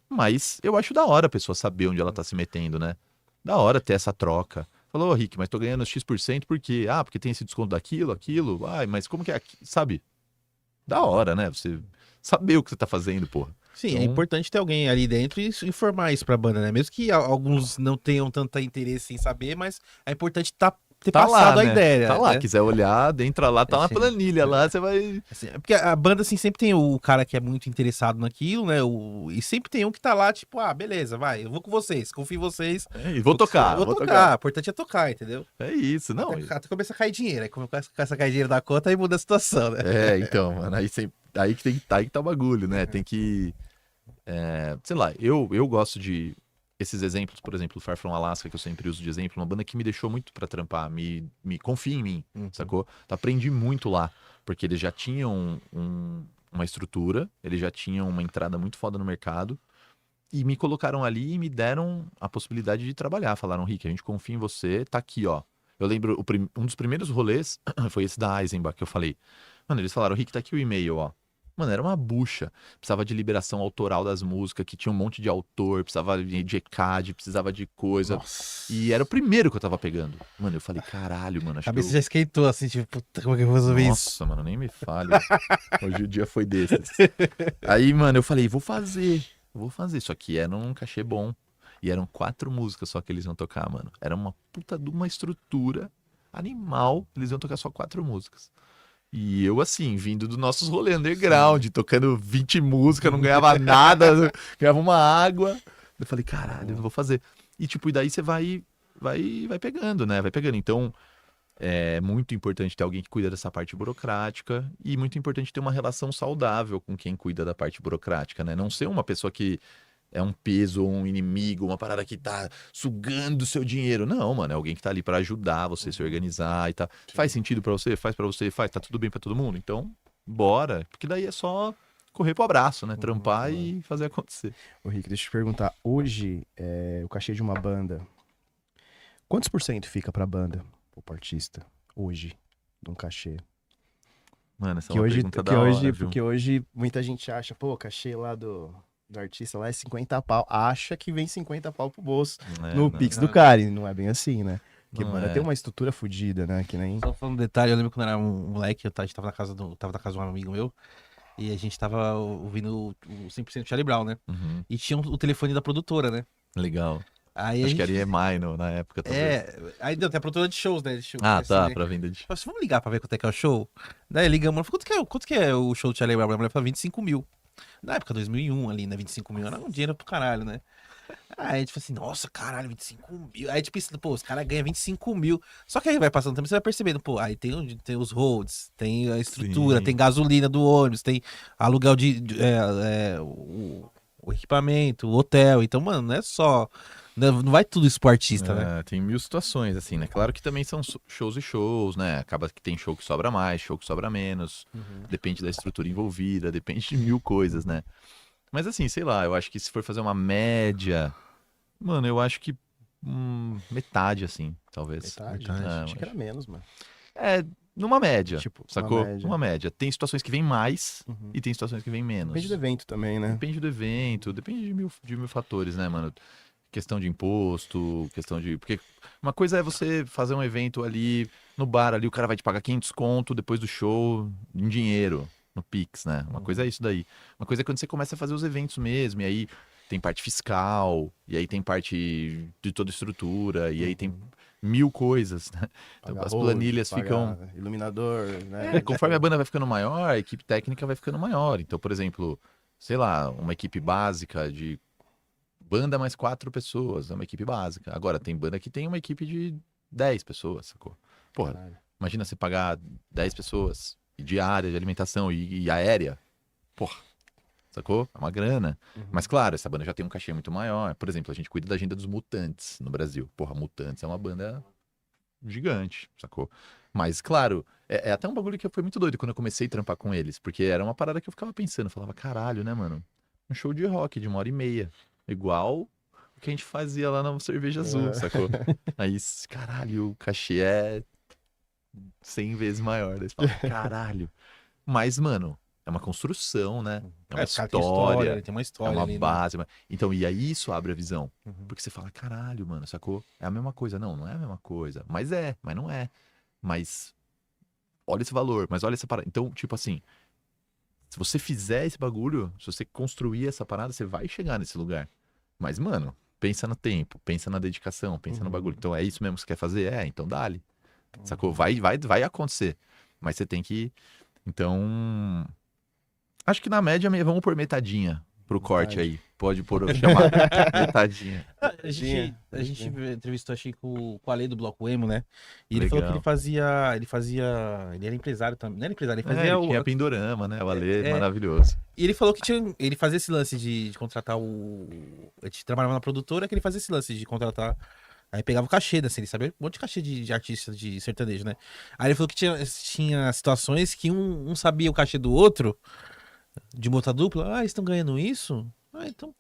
S4: Mas eu acho da hora a pessoa saber onde ela tá se metendo, né? Da hora ter essa troca. Falou, ô Rick, mas tô ganhando X% por quê? Ah, porque tem esse desconto daquilo, aquilo. Ai, mas como que é aqui? Sabe? Da hora, né? Você saber o que você tá fazendo, porra.
S1: Sim,
S4: Então-
S1: é importante ter alguém ali dentro e informar isso pra banda, né? Mesmo que alguns não tenham tanto interesse em saber, mas é importante ter
S4: Tá
S1: passado
S4: lá,
S1: a
S4: né?
S1: ideia.
S4: Tá lá,
S1: né?
S4: quiser olhar, entra lá, tá na
S1: Sim.
S4: planilha lá, você vai...
S1: Assim, é porque a banda, assim, sempre tem o cara que é muito interessado naquilo, né? E sempre tem um que tá lá, tipo, ah, beleza, vai, eu vou com vocês, confio em vocês.
S4: E vou tocar,
S1: Eu vou tocar. O importante é tocar, entendeu?
S4: É isso, não.
S1: Até começa a cair dinheiro. Aí começa a cair dinheiro da conta, aí muda a situação, né?
S4: Então, mano, aí que tá o bagulho, né? Tem que... sei lá, eu gosto de esses exemplos, por exemplo, Far From Alaska, que eu sempre uso de exemplo, uma banda que me deixou muito pra trampar, me confia em mim, sacou? Aprendi muito lá, porque eles já tinham uma estrutura, eles já tinham uma entrada muito foda no mercado, e me colocaram ali e me deram a possibilidade de trabalhar. Falaram, Rick, a gente confia em você, tá aqui, ó. Eu lembro, um dos primeiros rolês foi esse da Eisenbach, que eu falei. Mano, eles falaram, Rick, tá aqui o e-mail, ó. Mano, era uma bucha. Precisava de liberação autoral das músicas, que tinha um monte de autor, precisava de ECAD, precisava de coisa.
S1: Nossa.
S4: E era o primeiro que eu tava pegando. Mano, eu falei, caralho, mano,
S1: A
S4: acho que
S1: cabeça
S4: eu...
S1: já esquentou, assim, tipo, puta, como é que eu vou resolver isso?
S4: Nossa, mano, nem me fale. Hoje o dia foi desses. Aí, mano, eu falei, vou fazer. Só que era um cachê bom. E eram 4 músicas só que eles iam tocar, mano. Era uma puta de uma estrutura animal. Eles iam tocar só 4 músicas. E eu, assim, vindo dos nossos rolês underground, tocando 20 músicas, não ganhava nada, ganhava uma água. Eu falei, caralho, eu vou fazer. E, tipo, e daí você vai pegando, né? Vai pegando. Então, é muito importante ter alguém que cuida dessa parte burocrática e muito importante ter uma relação saudável com quem cuida da parte burocrática, né? Não ser uma pessoa que é um peso ou um inimigo, uma parada que tá sugando o seu dinheiro. Não, mano, é alguém que tá ali pra ajudar você a se organizar e tá. Faz sentido pra você? Faz pra você? Faz, tá tudo bem pra todo mundo? Então, bora. Porque daí é só correr pro abraço, né? Trampar e fazer acontecer.
S2: Ô, Rick, deixa eu te perguntar. Hoje, o cachê de uma banda, quantos por cento fica pra banda, ou pro artista, hoje, de um cachê?
S4: Mano, essa é
S2: Que
S4: uma
S2: hoje,
S4: pergunta
S2: que
S4: da hora,
S2: hoje,
S4: viu?
S2: porque hoje muita gente acha, pô, o cachê lá do artista lá é 50 pau. Acha que vem 50 pau pro bolso
S4: É,
S2: no
S4: não,
S2: Pix do cara. E não é bem assim, né? Porque
S4: não
S2: banda
S4: é.
S2: tem uma estrutura fodida, né? Que nem.
S1: Só falando um detalhe, eu lembro quando eu era um moleque, a gente tava na casa de um amigo meu, e a gente tava ouvindo o 100% Charlie Brown, né?
S4: Uhum,
S1: E tinha o telefone da produtora, né?
S4: legal.
S1: Aí a
S4: Acho que
S1: gente...
S4: era EMI na época, talvez.
S1: Aí não, tem a produtora de shows, né? De show,
S4: Ah,
S1: assim,
S4: tá,
S1: né?
S4: pra venda de...
S1: Falei assim, vamos ligar pra ver quanto é que é o show? Daí ligamos, ela falou, quanto que é o show do Charlie Brown? A mulher falou, 25 mil. Na época, 2001 ali, né? 25 mil era um dinheiro pro caralho, né? Aí a gente falou assim, nossa, caralho, 25 mil. Aí a gente pensa, pô, os caras ganham 25 mil. Só que aí vai passando o tempo, você vai percebendo, pô, aí tem os roads, tem a estrutura,
S4: Sim.
S1: tem gasolina do ônibus, tem aluguel o equipamento, o hotel. Então, mano, não é só... Não vai tudo isso pro artista, né?
S4: É, tem mil situações, assim, né? Claro que também são shows e shows, né? Acaba que tem show que sobra mais, show que sobra menos. Depende da estrutura envolvida, depende de mil coisas, né? Mas assim, sei lá, eu acho que se for fazer uma média, mano, eu acho que metade, assim, talvez.
S2: Metade?
S4: É,
S2: Achei que era menos, mano.
S4: é, numa média,
S2: Tipo, uma
S4: sacou?
S2: média.
S4: Numa média. Tem situações que vem mais
S2: Uhum.
S4: e tem situações que vem menos.
S2: Depende do evento também, né?
S4: Depende do evento, depende de mil fatores, né, mano? Questão de imposto, questão de... Porque uma coisa é você fazer um evento ali no bar, ali o cara vai te pagar 500 conto depois do show em dinheiro, no Pix, né? Uma coisa é isso daí. Uma coisa é quando você começa a fazer os eventos mesmo, e aí tem parte fiscal, e aí tem parte de toda a estrutura, e aí tem mil coisas, né? Então,
S2: Pagar
S4: as
S2: host,
S4: planilhas
S2: pagar
S4: ficam...
S2: iluminador, né?
S4: conforme a banda vai ficando maior, a equipe técnica vai ficando maior. Então, por exemplo, sei lá, uma equipe básica de banda mais 4 pessoas, é uma equipe básica. Agora, tem banda que tem uma equipe de 10 pessoas, sacou? Porra,
S2: Caralho.
S4: imagina você pagar 10 pessoas, e diária de alimentação e aérea. Porra, sacou? É uma grana. Mas claro, essa banda já tem um cachê muito maior. Por exemplo, a gente cuida da agenda dos Mutantes no Brasil. Porra, Mutantes é uma banda gigante, sacou? Mas, claro, é até um bagulho que foi muito doido quando eu comecei a trampar com eles, porque era uma parada que eu ficava pensando, eu falava, caralho, né, mano? Um show de rock de 1h30, igual o que a gente fazia lá na Cerveja Azul, sacou? Aí, caralho, o cachê é 100 vezes maior. Daí você fala, caralho. Mas, mano, é uma construção, né? É uma
S1: os caras têm
S4: história,
S1: tem uma
S4: é
S1: história
S4: uma
S1: ali, né?
S4: base. Então, e aí isso abre a visão.
S1: Uhum.
S4: Porque você fala, caralho, mano, sacou? É a mesma coisa. Não, não é a mesma coisa. Mas não é. Mas olha esse valor, mas olha essa parada. Então, tipo assim, se você fizer esse bagulho, se você construir essa parada, você vai chegar nesse lugar. Mas, mano, pensa no tempo, pensa na dedicação, pensa no bagulho. Então, é isso mesmo que você quer fazer? Então dá-lhe. Sacou? Vai acontecer. Mas você tem que... Então... Acho que na média vamos por metadinha pro corte aí. Pode chamar metadinha.
S1: A gente entrevistou, achei, com o Ale do Bloco Emo, né? E ele
S4: Legal.
S1: falou que ele era empresário também. Não era empresário, ele fazia
S4: Ele tinha Pindorama, né? O Ale, maravilhoso.
S1: E ele falou que ele fazia esse lance de contratar a gente trabalhava na produtora, que ele fazia esse lance de contratar. Aí pegava o cachê, né? Assim, ele sabia um monte de cachê de artista de sertanejo, né? Aí ele falou que tinha situações que um sabia o cachê do outro, de uma outra dupla. Ah, eles estão ganhando isso? Ah, então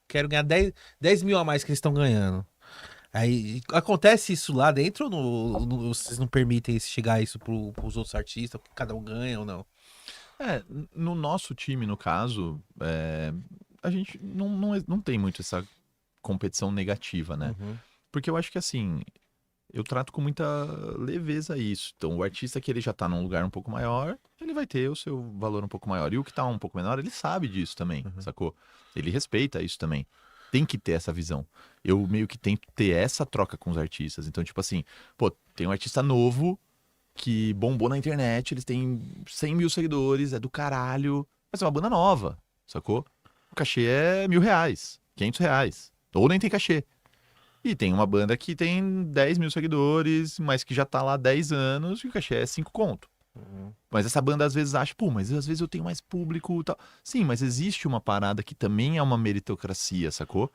S1: quero ganhar 10 mil a mais que eles estão ganhando. Aí acontece isso lá dentro ou vocês não permitem chegar isso pros outros artistas, que cada um ganha ou não?
S4: No nosso time, no caso, a gente não tem muito essa competição negativa, né?
S1: Uhum.
S4: Porque eu acho que, assim, eu trato com muita leveza isso. Então, o artista que ele já tá num lugar um pouco maior, ele vai ter o seu valor um pouco maior. E o que tá um pouco menor, ele sabe disso também, sacou? Ele respeita isso também. Tem que ter essa visão. Eu meio que tento ter essa troca com os artistas. Então, tipo assim, pô, tem um artista novo que bombou na internet, eles têm 100 mil seguidores, é do caralho, mas é uma banda nova, sacou? O cachê é R$1.000, R$500, ou nem tem cachê. E tem uma banda que tem 10 mil seguidores, mas que já tá lá há 10 anos e o cachê é 5 conto. Mas essa banda às vezes acha, pô, mas às vezes eu tenho mais público e tal. Sim, mas existe uma parada que também é uma meritocracia, sacou?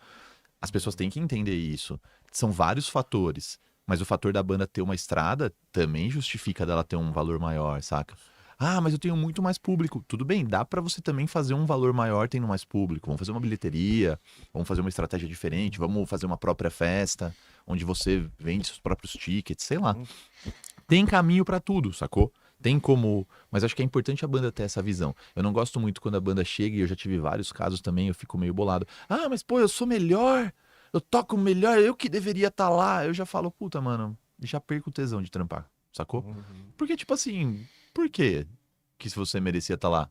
S4: As pessoas têm que entender isso. São vários fatores. Mas o fator da banda ter uma estrada também justifica dela ter um valor maior, saca? Ah, mas eu tenho muito mais público. Tudo bem, dá pra você também fazer um valor maior tendo mais público. Vamos fazer uma bilheteria, vamos fazer uma estratégia diferente, vamos fazer uma própria festa, onde você vende seus próprios tickets, sei lá. Tem caminho pra tudo, sacou? Tem como. Mas acho que é importante a banda ter essa visão. Eu não gosto muito quando a banda chega, e eu já tive vários casos também, eu fico meio bolado. Ah, mas pô, eu sou melhor, eu toco melhor, eu que deveria estar lá. Eu já falo, puta, mano, já perco o tesão de trampar, sacou? Porque, tipo assim, por quê que se você merecia estar lá?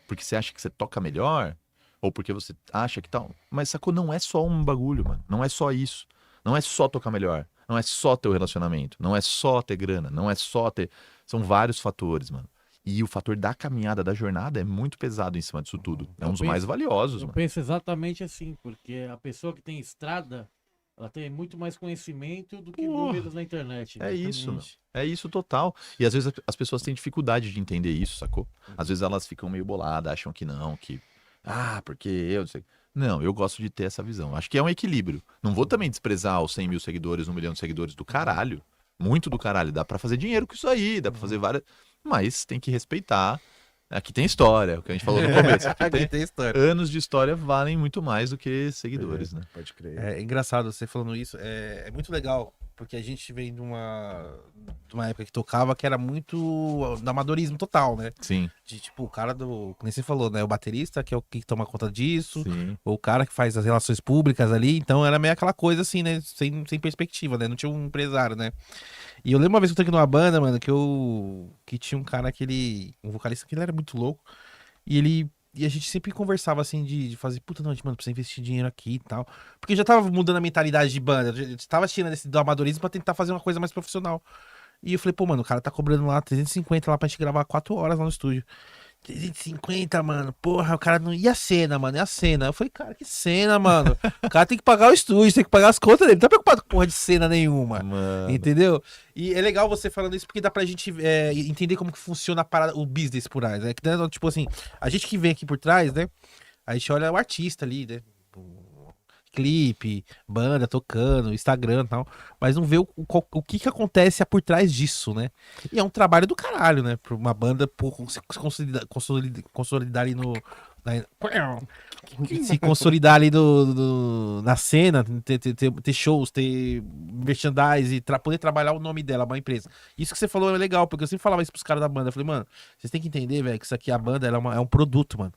S4: Porque você acha que você toca melhor? Ou porque você acha que tal? Mas, sacou, não é só um bagulho, mano. Não é só isso. Não é só tocar melhor. Não é só ter o relacionamento. Não é só ter grana. Não é só ter. São vários fatores, mano. E o fator da caminhada, da jornada, é muito pesado em cima disso tudo. É um dos mais valiosos,
S5: Eu
S4: mano.
S5: penso exatamente assim, porque a pessoa que tem estrada, ela tem muito mais conhecimento do que
S4: Porra,
S5: números na internet.
S4: É isso, mano.
S5: Exatamente.
S4: É isso total. E às vezes as pessoas têm dificuldade de entender isso, sacou? Às vezes elas ficam meio boladas, acham que não, que. Ah, porque eu não sei. Não, eu gosto de ter essa visão. Acho que é um equilíbrio. Não vou também desprezar os 100 mil seguidores, 1 milhão de seguidores do caralho. Muito do caralho. Dá pra fazer dinheiro com isso aí, dá pra fazer várias. Mas tem que respeitar. Aqui tem história, o que a gente falou no começo. Aqui
S1: Aqui
S4: tem...
S1: tem história.
S4: Anos de história valem muito mais do que seguidores, né?
S2: Pode crer.
S1: É engraçado você falando isso. É muito legal, porque a gente vem de uma época que tocava que era muito do amadorismo total, né?
S4: Sim,
S1: De tipo, o cara do. Como você falou, né? O baterista, que é o que toma conta disso,
S4: sim.
S1: ou o cara que faz as relações públicas ali. Então era meio aquela coisa assim, né? Sem perspectiva, né? Não tinha um empresário, né? E eu lembro uma vez que eu toquei numa banda, mano, que tinha um cara que ele. Um vocalista que ele era muito louco. E ele. E a gente sempre conversava assim de fazer, puta, não, mano, precisa investir dinheiro aqui e tal. Porque já tava mudando a mentalidade de banda. A gente tava tirando esse do amadorismo pra tentar fazer uma coisa mais profissional. E eu falei, pô, mano, o cara tá cobrando lá 350 lá pra gente gravar 4 horas lá no estúdio. 350, mano, porra, o cara não. E a cena, mano? E a cena? Eu falei, cara, que cena, mano? O cara tem que pagar o estúdio, tem que pagar as contas dele. Não tá preocupado com porra de cena nenhuma.
S4: Mano.
S1: Entendeu? E é legal você falando isso porque dá pra gente entender como que funciona a parada, o business por trás, né? Que, né, tipo assim, a gente que vem aqui por trás, né? A gente olha o artista ali, né? Clipe, banda tocando, Instagram e tal, mas não vê o que acontece por trás disso, né? E é um trabalho do caralho, né? Pra uma banda se consolidar ali no. Se consolidar ali na cena, ter shows, ter merchandise, poder trabalhar o nome dela, uma empresa. Isso que você falou é legal, porque eu sempre falava isso pros caras da banda. Eu falei, mano, vocês têm que entender, velho, que isso aqui, a banda, ela é um produto, mano.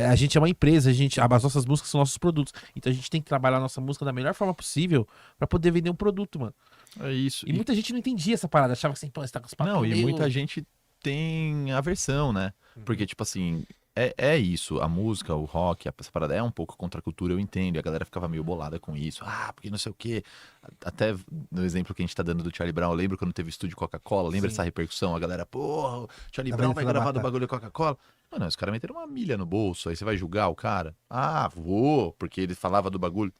S1: A gente é uma empresa, as nossas músicas são nossos produtos. Então a gente tem que trabalhar a nossa música da melhor forma possível pra poder vender um produto, mano.
S4: É isso.
S1: E muita gente não entendia essa parada, achava que assim, pô, você tá com os papos
S4: Não, e
S1: meio-
S4: muita gente tem aversão, né? Porque, tipo assim, é isso. A música, o rock, essa parada é um pouco contra a cultura, eu entendo. E a galera ficava meio bolada com isso. Ah, porque não sei o quê. Até no exemplo que a gente tá dando do Charlie Brown, eu lembro quando teve estúdio Coca-Cola, lembra
S1: Sim.
S4: essa repercussão? A galera, porra, o Charlie
S1: Tá
S4: Brown
S1: vendo,
S4: vai
S1: filha da
S4: gravar do
S1: batata?
S4: bagulho Coca-Cola. Mano, os caras meteram uma milha no bolso, aí você vai julgar o cara? Ah, vou, porque ele falava do bagulho.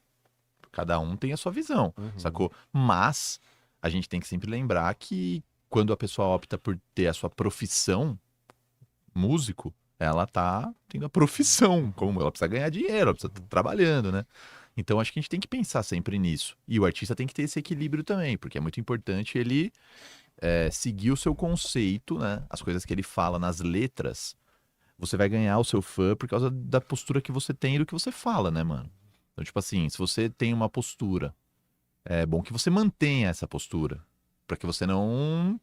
S4: Cada um tem a sua visão, sacou? Mas a gente tem que sempre lembrar que quando a pessoa opta por ter a sua profissão, músico, ela tá tendo a profissão, como ela precisa ganhar dinheiro, ela precisa estar trabalhando, né? Então acho que a gente tem que pensar sempre nisso. E o artista tem que ter esse equilíbrio também, porque é muito importante ele seguir o seu conceito, né? As coisas que ele fala nas letras, você vai ganhar o seu fã por causa da postura que você tem e do que você fala, né, mano? Então, tipo assim, se você tem uma postura, é bom que você mantenha essa postura, pra que você não,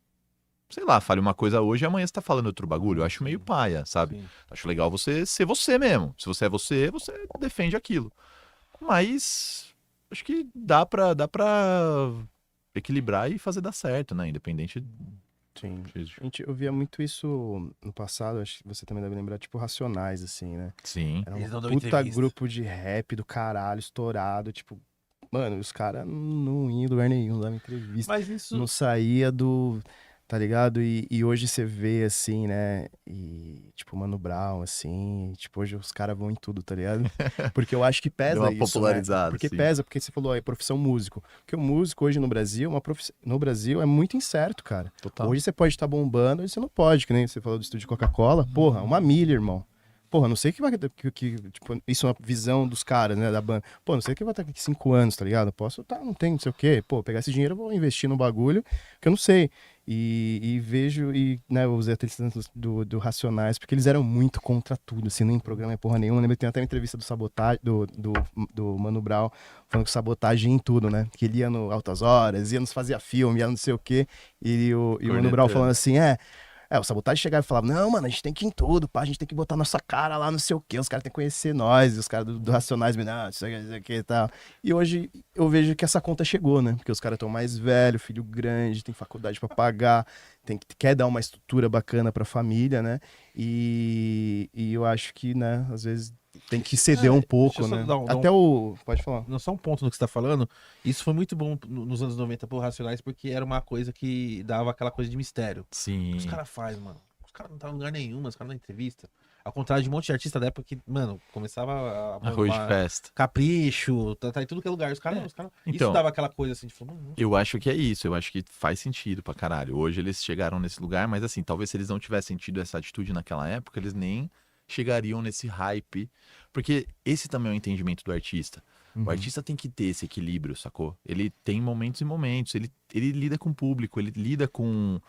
S4: sei lá, fale uma coisa hoje e amanhã você tá falando outro bagulho. Eu acho meio paia, sabe?
S1: Sim.
S4: Acho legal você ser você mesmo. Se você é você, você defende aquilo. Mas acho que dá pra equilibrar e fazer dar certo, né? Independente
S2: Sim.
S4: disso.
S2: Gente, eu via muito isso no passado, acho que você também deve lembrar, tipo, Racionais, assim, né?
S4: Sim.
S2: Era
S1: Eles não
S2: um
S1: dão
S2: puta
S1: entrevista.
S2: grupo de rap do caralho, estourado, tipo... Mano, os caras não iam em lugar nenhum, não dava entrevista.
S1: Mas isso.
S2: Não saía tá ligado? E hoje você vê, assim, né? E, tipo, Mano Brown, assim, tipo, hoje os caras vão em tudo, tá ligado? Porque eu acho que
S4: Deu
S2: pesa
S4: uma
S2: isso,
S4: popularizada,
S2: né? Porque
S4: sim.
S2: pesa, porque você falou aí, profissão músico. Porque o músico hoje no Brasil, no Brasil é muito incerto, cara.
S4: Total.
S2: Hoje você pode estar bombando, hoje você não pode, que nem você falou do estúdio Coca-Cola. Porra, 1 milha, irmão. Porra, não sei que vai. Tipo, isso é uma visão dos caras, né? Da banda. Pô, não sei que vai estar aqui 5 anos, tá ligado? Posso estar, não tem, não sei o quê. Pô, pegar esse dinheiro, eu vou investir no bagulho, que eu não sei. E vejo, né, eu usei até esse lance do Racionais, porque eles eram muito contra tudo, assim, nem em programa é porra nenhuma. Lembra, tem até uma entrevista do Sabotagem, do Mano Brown, falando que sabotagem em tudo, né? Que ele ia no Altas Horas, ia nos fazia filme, ia não sei o quê. E o Mano Brown falando assim, o Sabotagem chegava e falava, não, mano, a gente tem que ir em tudo, pá, a gente tem que botar nossa cara lá, não sei o quê, os caras têm que conhecer nós, e os caras do Racionais, não, isso aqui e tal. E hoje eu vejo que essa conta chegou, né? Porque os caras estão mais velhos, filho grande, tem faculdade pra pagar, quer dar uma estrutura bacana pra família, né? E eu acho que, né, às vezes tem que ceder um pouco,
S1: deixa eu
S2: né?
S1: só dar
S2: Até o... Pode falar.
S1: Não, só um ponto no que você tá falando. Isso foi muito bom nos anos 90 pro Racionais, porque era uma coisa que dava aquela coisa de mistério.
S4: Sim.
S1: Os caras fazem, mano. Os caram não estavam em lugar nenhum, os caras na entrevista. Ao contrário de um monte de artista da época que, mano, começava a
S4: Arroz de
S1: bombar
S4: festa.
S1: Capricho, tá em tudo que é lugar. Os caras,
S4: Então,
S1: isso dava aquela coisa assim, de falar,
S4: eu acho que é isso, eu acho que faz sentido pra caralho. Hoje eles chegaram nesse lugar, mas assim, talvez se eles não tivessem tido essa atitude naquela época, eles nem chegariam nesse hype. Porque esse também é o entendimento do artista. O artista tem que ter esse equilíbrio, sacou? Ele tem momentos e momentos, ele lida com o público, ele lida com...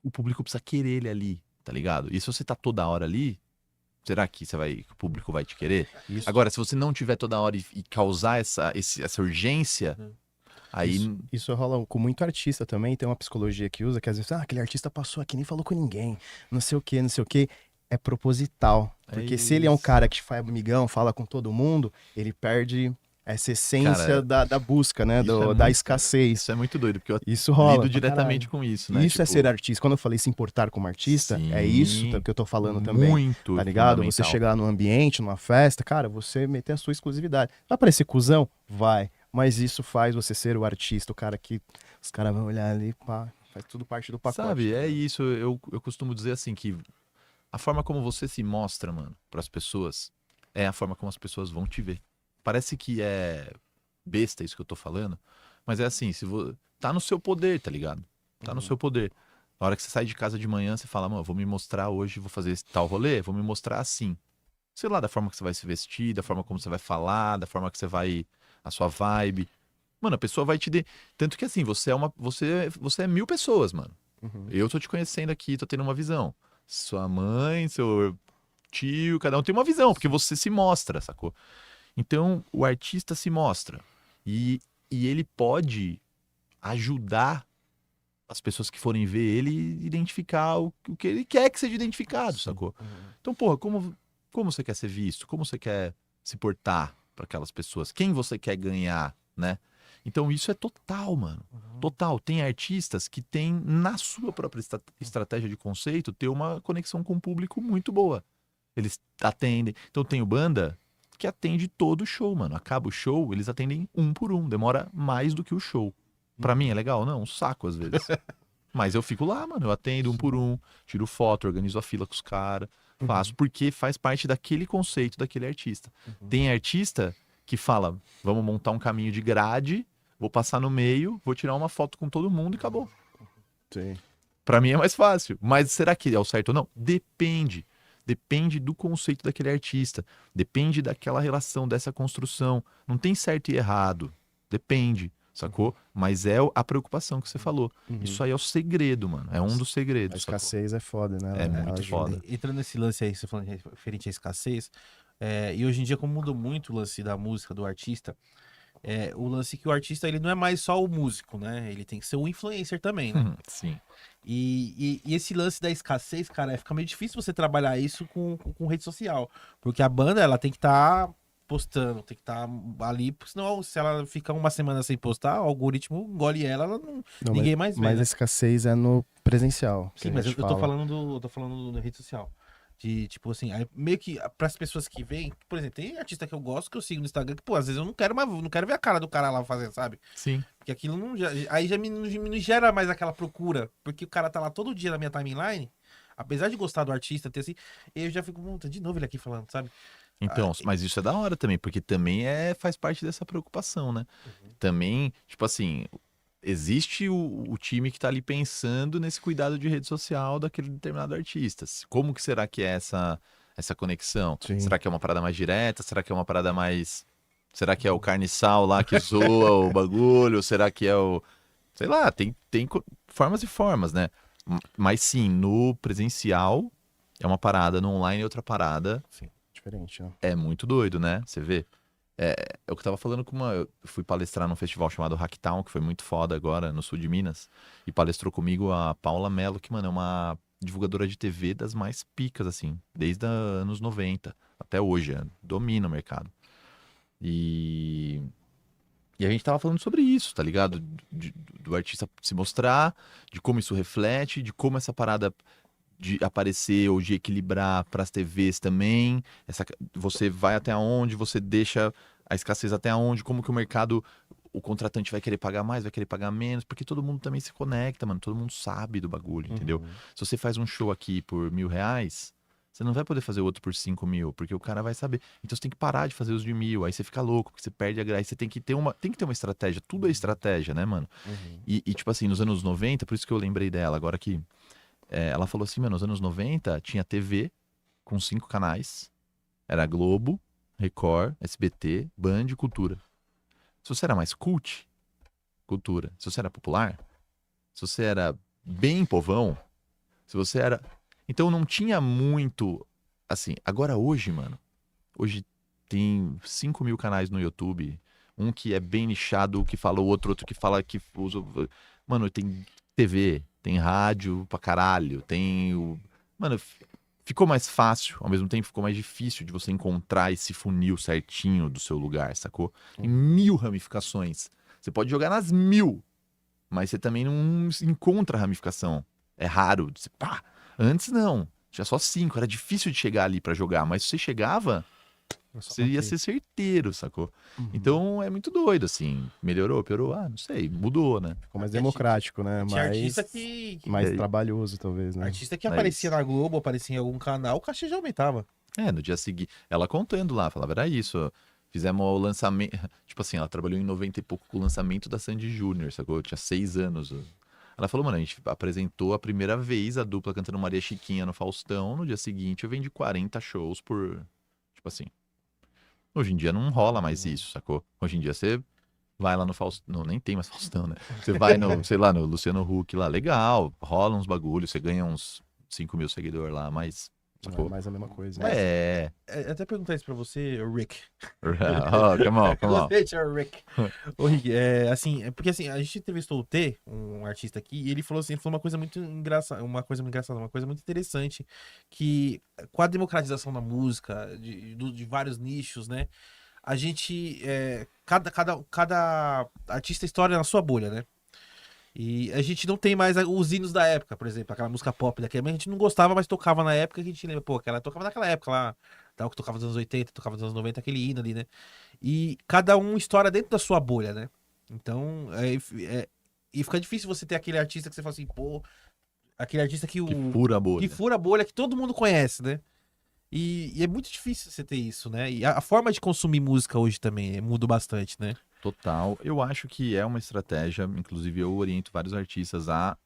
S4: O público precisa querer ele ali, tá ligado? E se você tá toda hora ali, será que o público vai te querer?
S2: Isso.
S4: Agora, se você não tiver toda hora e causar essa urgência, aí...
S2: Isso rola com muito artista também, tem uma psicologia que usa, que às vezes, aquele artista passou aqui, nem falou com ninguém, não sei o que, não sei o que. É proposital. Porque se ele é um
S4: isso.
S2: cara que faz amigão, fala com todo mundo, ele perde essa essência
S4: Cara,
S2: da busca, né?
S4: isso é
S2: Da
S4: muito-
S2: escassez.
S4: Isso é muito doido, porque eu
S2: Isso rola.
S4: lido
S2: pra
S4: diretamente
S2: caralho.
S4: com isso, né?
S2: Isso é
S4: Tipo,
S2: ser artista. Quando eu falei se importar como artista, é isso
S4: sim,
S2: que eu tô falando também.
S4: muito
S2: Tá ligado? Você
S4: fundamental.
S2: chegar num ambiente, numa festa, cara, você meter a sua exclusividade. Vai parecer cuzão? Vai. Mas isso faz você ser o artista, o cara que os caras vão olhar ali, pá, faz tudo parte do pacote.
S4: Sabe, é isso. Eu costumo dizer assim que a forma como você se mostra, mano, pras pessoas, é a forma como as pessoas vão te ver. Parece que é besta isso que eu tô falando, mas é assim, tá no seu poder, tá ligado? Tá no seu poder. Na hora que você sai de casa de manhã, você fala, mano, vou me mostrar hoje, vou fazer esse tal rolê, vou me mostrar assim. Sei lá, da forma que você vai se vestir, da forma como você vai falar, da forma que você vai, a sua vibe. Mano, a pessoa vai te dar. Tanto que assim, você é 1000 pessoas, mano.
S2: Uhum.
S4: Eu tô te conhecendo aqui, tô tendo uma visão. Sua mãe, seu tio, cada um tem uma visão, porque você se mostra, sacou? Então, o artista se mostra. E ele pode ajudar as pessoas que forem ver ele identificar o que ele quer que seja identificado, sacou? Então, porra, como você quer ser visto? Como você quer se portar para aquelas pessoas? Quem você quer ganhar, né? Então, isso é total, mano. Total. Tem artistas que têm, na sua própria estratégia de conceito, ter uma conexão com o público muito boa. Eles atendem. Então, tem banda que atende todo o show, mano. Acaba o show, eles atendem um por um. Demora mais do que o show. Pra mim é legal? Não, um saco às vezes. Mas eu fico lá, mano. Eu atendo um por um, tiro foto, organizo a fila com os caras, faço. Porque faz parte daquele conceito daquele artista. Tem artista que fala, vamos montar um caminho de grade, vou passar no meio, vou tirar uma foto com todo mundo e acabou.
S2: Sim.
S4: Pra mim é mais fácil. Mas será que é o certo ou não? Depende. Depende do conceito daquele artista. Depende daquela relação, dessa construção. Não tem certo e errado. Depende, sacou? Mas é a preocupação que você falou. Isso aí é o segredo, mano. É um dos
S2: A
S4: segredos, sacou?
S2: escassez é foda, né?
S4: É
S2: Ela
S4: muito
S2: ajuda.
S4: foda.
S1: Entrando nesse lance aí, você falando referente à escassez, e hoje em dia, como mudou muito o lance da música, do artista, o lance que o artista ele não é mais só o músico, né? Ele tem que ser um influencer também, né?
S4: Sim.
S1: E esse lance da escassez, cara, fica meio difícil você trabalhar isso com rede social. Porque a banda, ela tem que estar postando, tem que estar ali, porque senão se ela ficar uma semana sem postar, o algoritmo engole ela não,
S2: Não,
S1: ninguém mais vê,
S2: mas
S1: né?
S2: a escassez é no presencial. que
S1: Sim,
S2: a
S1: mas eu
S2: gente
S1: tô
S2: fala.
S1: falando da rede social. De, tipo assim, aí meio que pras pessoas que vêm, por exemplo, tem artista que eu gosto, que eu sigo no Instagram, que, pô, às vezes eu não quero ver a cara do cara lá fazendo, sabe?
S4: Sim.
S1: Porque aquilo não, aí já me gera mais aquela procura, porque o cara tá lá todo dia na minha timeline, apesar de gostar do artista, ter assim, eu já fico, puta, de novo ele aqui falando, sabe?
S4: Então, mas isso é da hora também, porque também faz parte dessa preocupação, né? Também, tipo assim, existe o time que tá ali pensando nesse cuidado de rede social daquele determinado artista. Como que será que é essa conexão?
S2: Sim.
S4: Será que é uma parada mais direta? Será que é uma parada mais... Será que é o carne e sal lá que zoa o bagulho? Será que é o... Sei lá, tem formas e formas, né? Mas sim, no presencial é uma parada, no online é outra parada.
S2: Diferente, né?
S4: É muito doido, né? Você vê. É o que eu tava falando com uma. Eu fui palestrar num festival chamado Hacktown, que foi muito foda agora, no sul de Minas. E palestrou comigo a Paula Mello, que, mano, é uma divulgadora de TV das mais picas, assim, desde os anos 90 até hoje. Domina o mercado. E. E a gente tava falando sobre isso, tá ligado? Do artista se mostrar, de como isso reflete, de como essa parada de aparecer ou de equilibrar para as TVs também. Você vai até onde, você deixa a escassez até onde, como que o mercado, o contratante vai querer pagar mais, vai querer pagar menos, porque todo mundo também se conecta, mano, todo mundo sabe do bagulho, entendeu? Se você faz um show aqui por R$ 1.000, você não vai poder fazer outro por 5.000, porque o cara vai saber. Então você tem que parar de fazer os de 1.000, aí você fica louco, porque você perde a graça. Você tem que ter uma estratégia, tudo é estratégia, né, mano? E tipo assim, nos anos 90, por isso que eu lembrei dela, agora que ela falou assim, mano, nos anos 90 tinha TV com 5 canais. Era Globo, Record, SBT, Band e Cultura. Se você era mais cult, cultura. Se você era popular, se você era bem povão, se você era... Então não tinha muito, assim... Agora hoje, mano, hoje tem 5.000 canais no YouTube, um que é bem nichado, que fala o outro que fala que usa... Mano, tem TV, tem rádio pra caralho, tem o... Mano, ficou mais fácil, ao mesmo tempo ficou mais difícil de você encontrar esse funil certinho do seu lugar, sacou? Tem 1.000 ramificações. Você pode jogar nas 1.000, mas você também não encontra ramificação. É raro. Pá. Antes não, tinha só 5, era difícil de chegar ali pra jogar, mas se você chegava... Você ia ser certeiro, sacou? Então é muito doido, assim. Melhorou, piorou? Ah, não sei, mudou, né?
S2: Ficou mais democrático, né?
S1: Tinha
S2: Mais,
S1: artista que.
S2: mais trabalhoso, talvez, né?
S1: Artista que
S4: Mas-
S1: aparecia na Globo, aparecia em algum canal, o cachê já aumentava.
S4: No dia seguinte, ela contando lá, falava, era isso, ó, fizemos o lançamento, tipo assim, ela trabalhou em 90 e pouco com o lançamento da Sandy Júnior, sacou? Tinha 6 anos. Ela falou, mano, a gente apresentou a primeira vez a dupla cantando Maria Chiquinha no Faustão, no dia seguinte eu vendi 40 shows por, tipo assim. Hoje em dia não rola mais isso, sacou? Hoje em dia você vai lá no Faustão, não, nem tem mais Faustão, né? Você vai no, sei lá, no Luciano Huck lá, legal, rola uns bagulhos, você ganha uns 5.000 seguidores lá, mas,
S2: Não é
S4: sacou?
S2: mais a mesma coisa. Né?
S1: Até perguntar isso pra você, Rick.
S4: Oh, come on, come on.
S1: Gostei de chamar Rick. Ô, Rick, assim, porque assim, a gente entrevistou o T, um artista aqui, e ele falou assim, uma coisa muito engraçada, uma coisa muito interessante, que com a democratização da música, de vários nichos, né, a gente, cada artista estoura na sua bolha, né? E a gente não tem mais os hinos da época, por exemplo, aquela música pop daquela, mas a gente não gostava, mas tocava na época que a gente lembra, pô, aquela tocava naquela época lá, tal, que tocava nos anos 80, tocava nos anos 90, aquele hino ali, né? E cada um estoura dentro da sua bolha, né? Então, e fica difícil você ter aquele artista que você fala assim, pô, aquele artista que
S4: Que fura a bolha.
S1: que fura a bolha, que todo mundo conhece, né? E é muito difícil você ter isso, né? E a forma de consumir música hoje também muda bastante, né?
S4: Total. Eu acho que é uma estratégia, inclusive eu oriento vários artistas a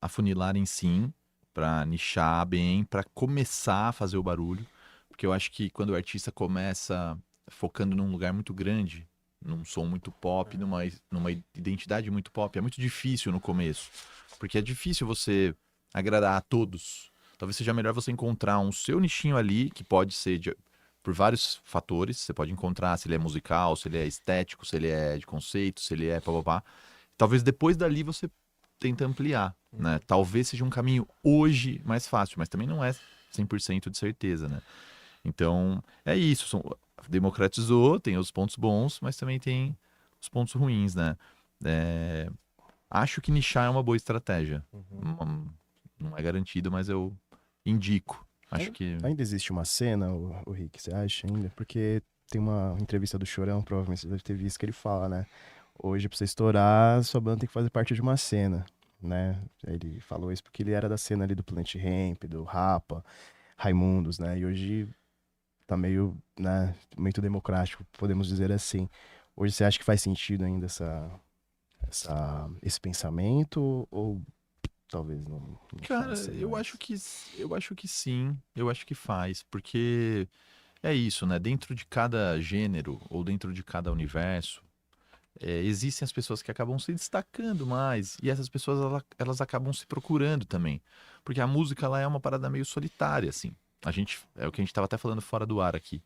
S4: afunilarem sim, pra nichar bem, pra começar a fazer o barulho, porque eu acho que quando o artista começa focando num lugar muito grande, num som muito pop, numa identidade muito pop, é muito difícil no começo, porque é difícil você agradar a todos. Talvez seja melhor você encontrar um seu nichinho ali, que pode ser por vários fatores. Você pode encontrar se ele é musical, se ele é estético, se ele é de conceito, se ele é papapá. Talvez depois dali você tenta ampliar, né? Talvez seja um caminho hoje mais fácil, mas também não é 100% de certeza, né? Então, é isso. Democratizou, tem os pontos bons, mas também tem os pontos ruins, né? Acho que nichar é uma boa estratégia. Não é garantido, mas eu indico. Acho que...
S2: Ainda existe uma cena, o Rick, você acha ainda? Porque tem uma entrevista do Chorão, provavelmente você deve ter visto, que ele fala, né? Hoje, pra você estourar, sua banda tem que fazer parte de uma cena, né? Ele falou isso porque ele era da cena ali do Planet Hemp, do Rapa, Raimundos, né? E hoje tá meio, né, muito democrático, podemos dizer assim. Hoje você acha que faz sentido ainda esse pensamento ou talvez não
S4: Cara,
S2: faça
S4: eu
S2: mais?
S4: acho que sim, eu acho que faz, porque é isso, né? Dentro de cada gênero ou dentro de cada universo, existem as pessoas que acabam se destacando mais e essas pessoas elas acabam se procurando também, porque a música ela é uma parada meio solitária, assim. É o que a gente tava até falando fora do ar aqui.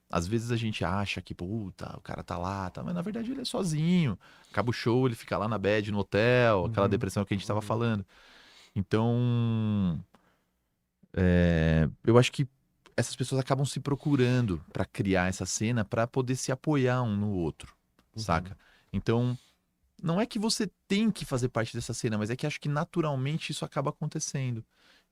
S4: Às vezes a gente acha que, puta, o cara tá lá, tá, mas na verdade ele é sozinho. Acaba o show, ele fica lá na bed, no hotel, aquela depressão que a gente tava falando. Então, eu acho que essas pessoas acabam se procurando pra criar essa cena pra poder se apoiar um no outro, saca? Então, não é que você tem que fazer parte dessa cena, mas é que acho que naturalmente isso acaba acontecendo.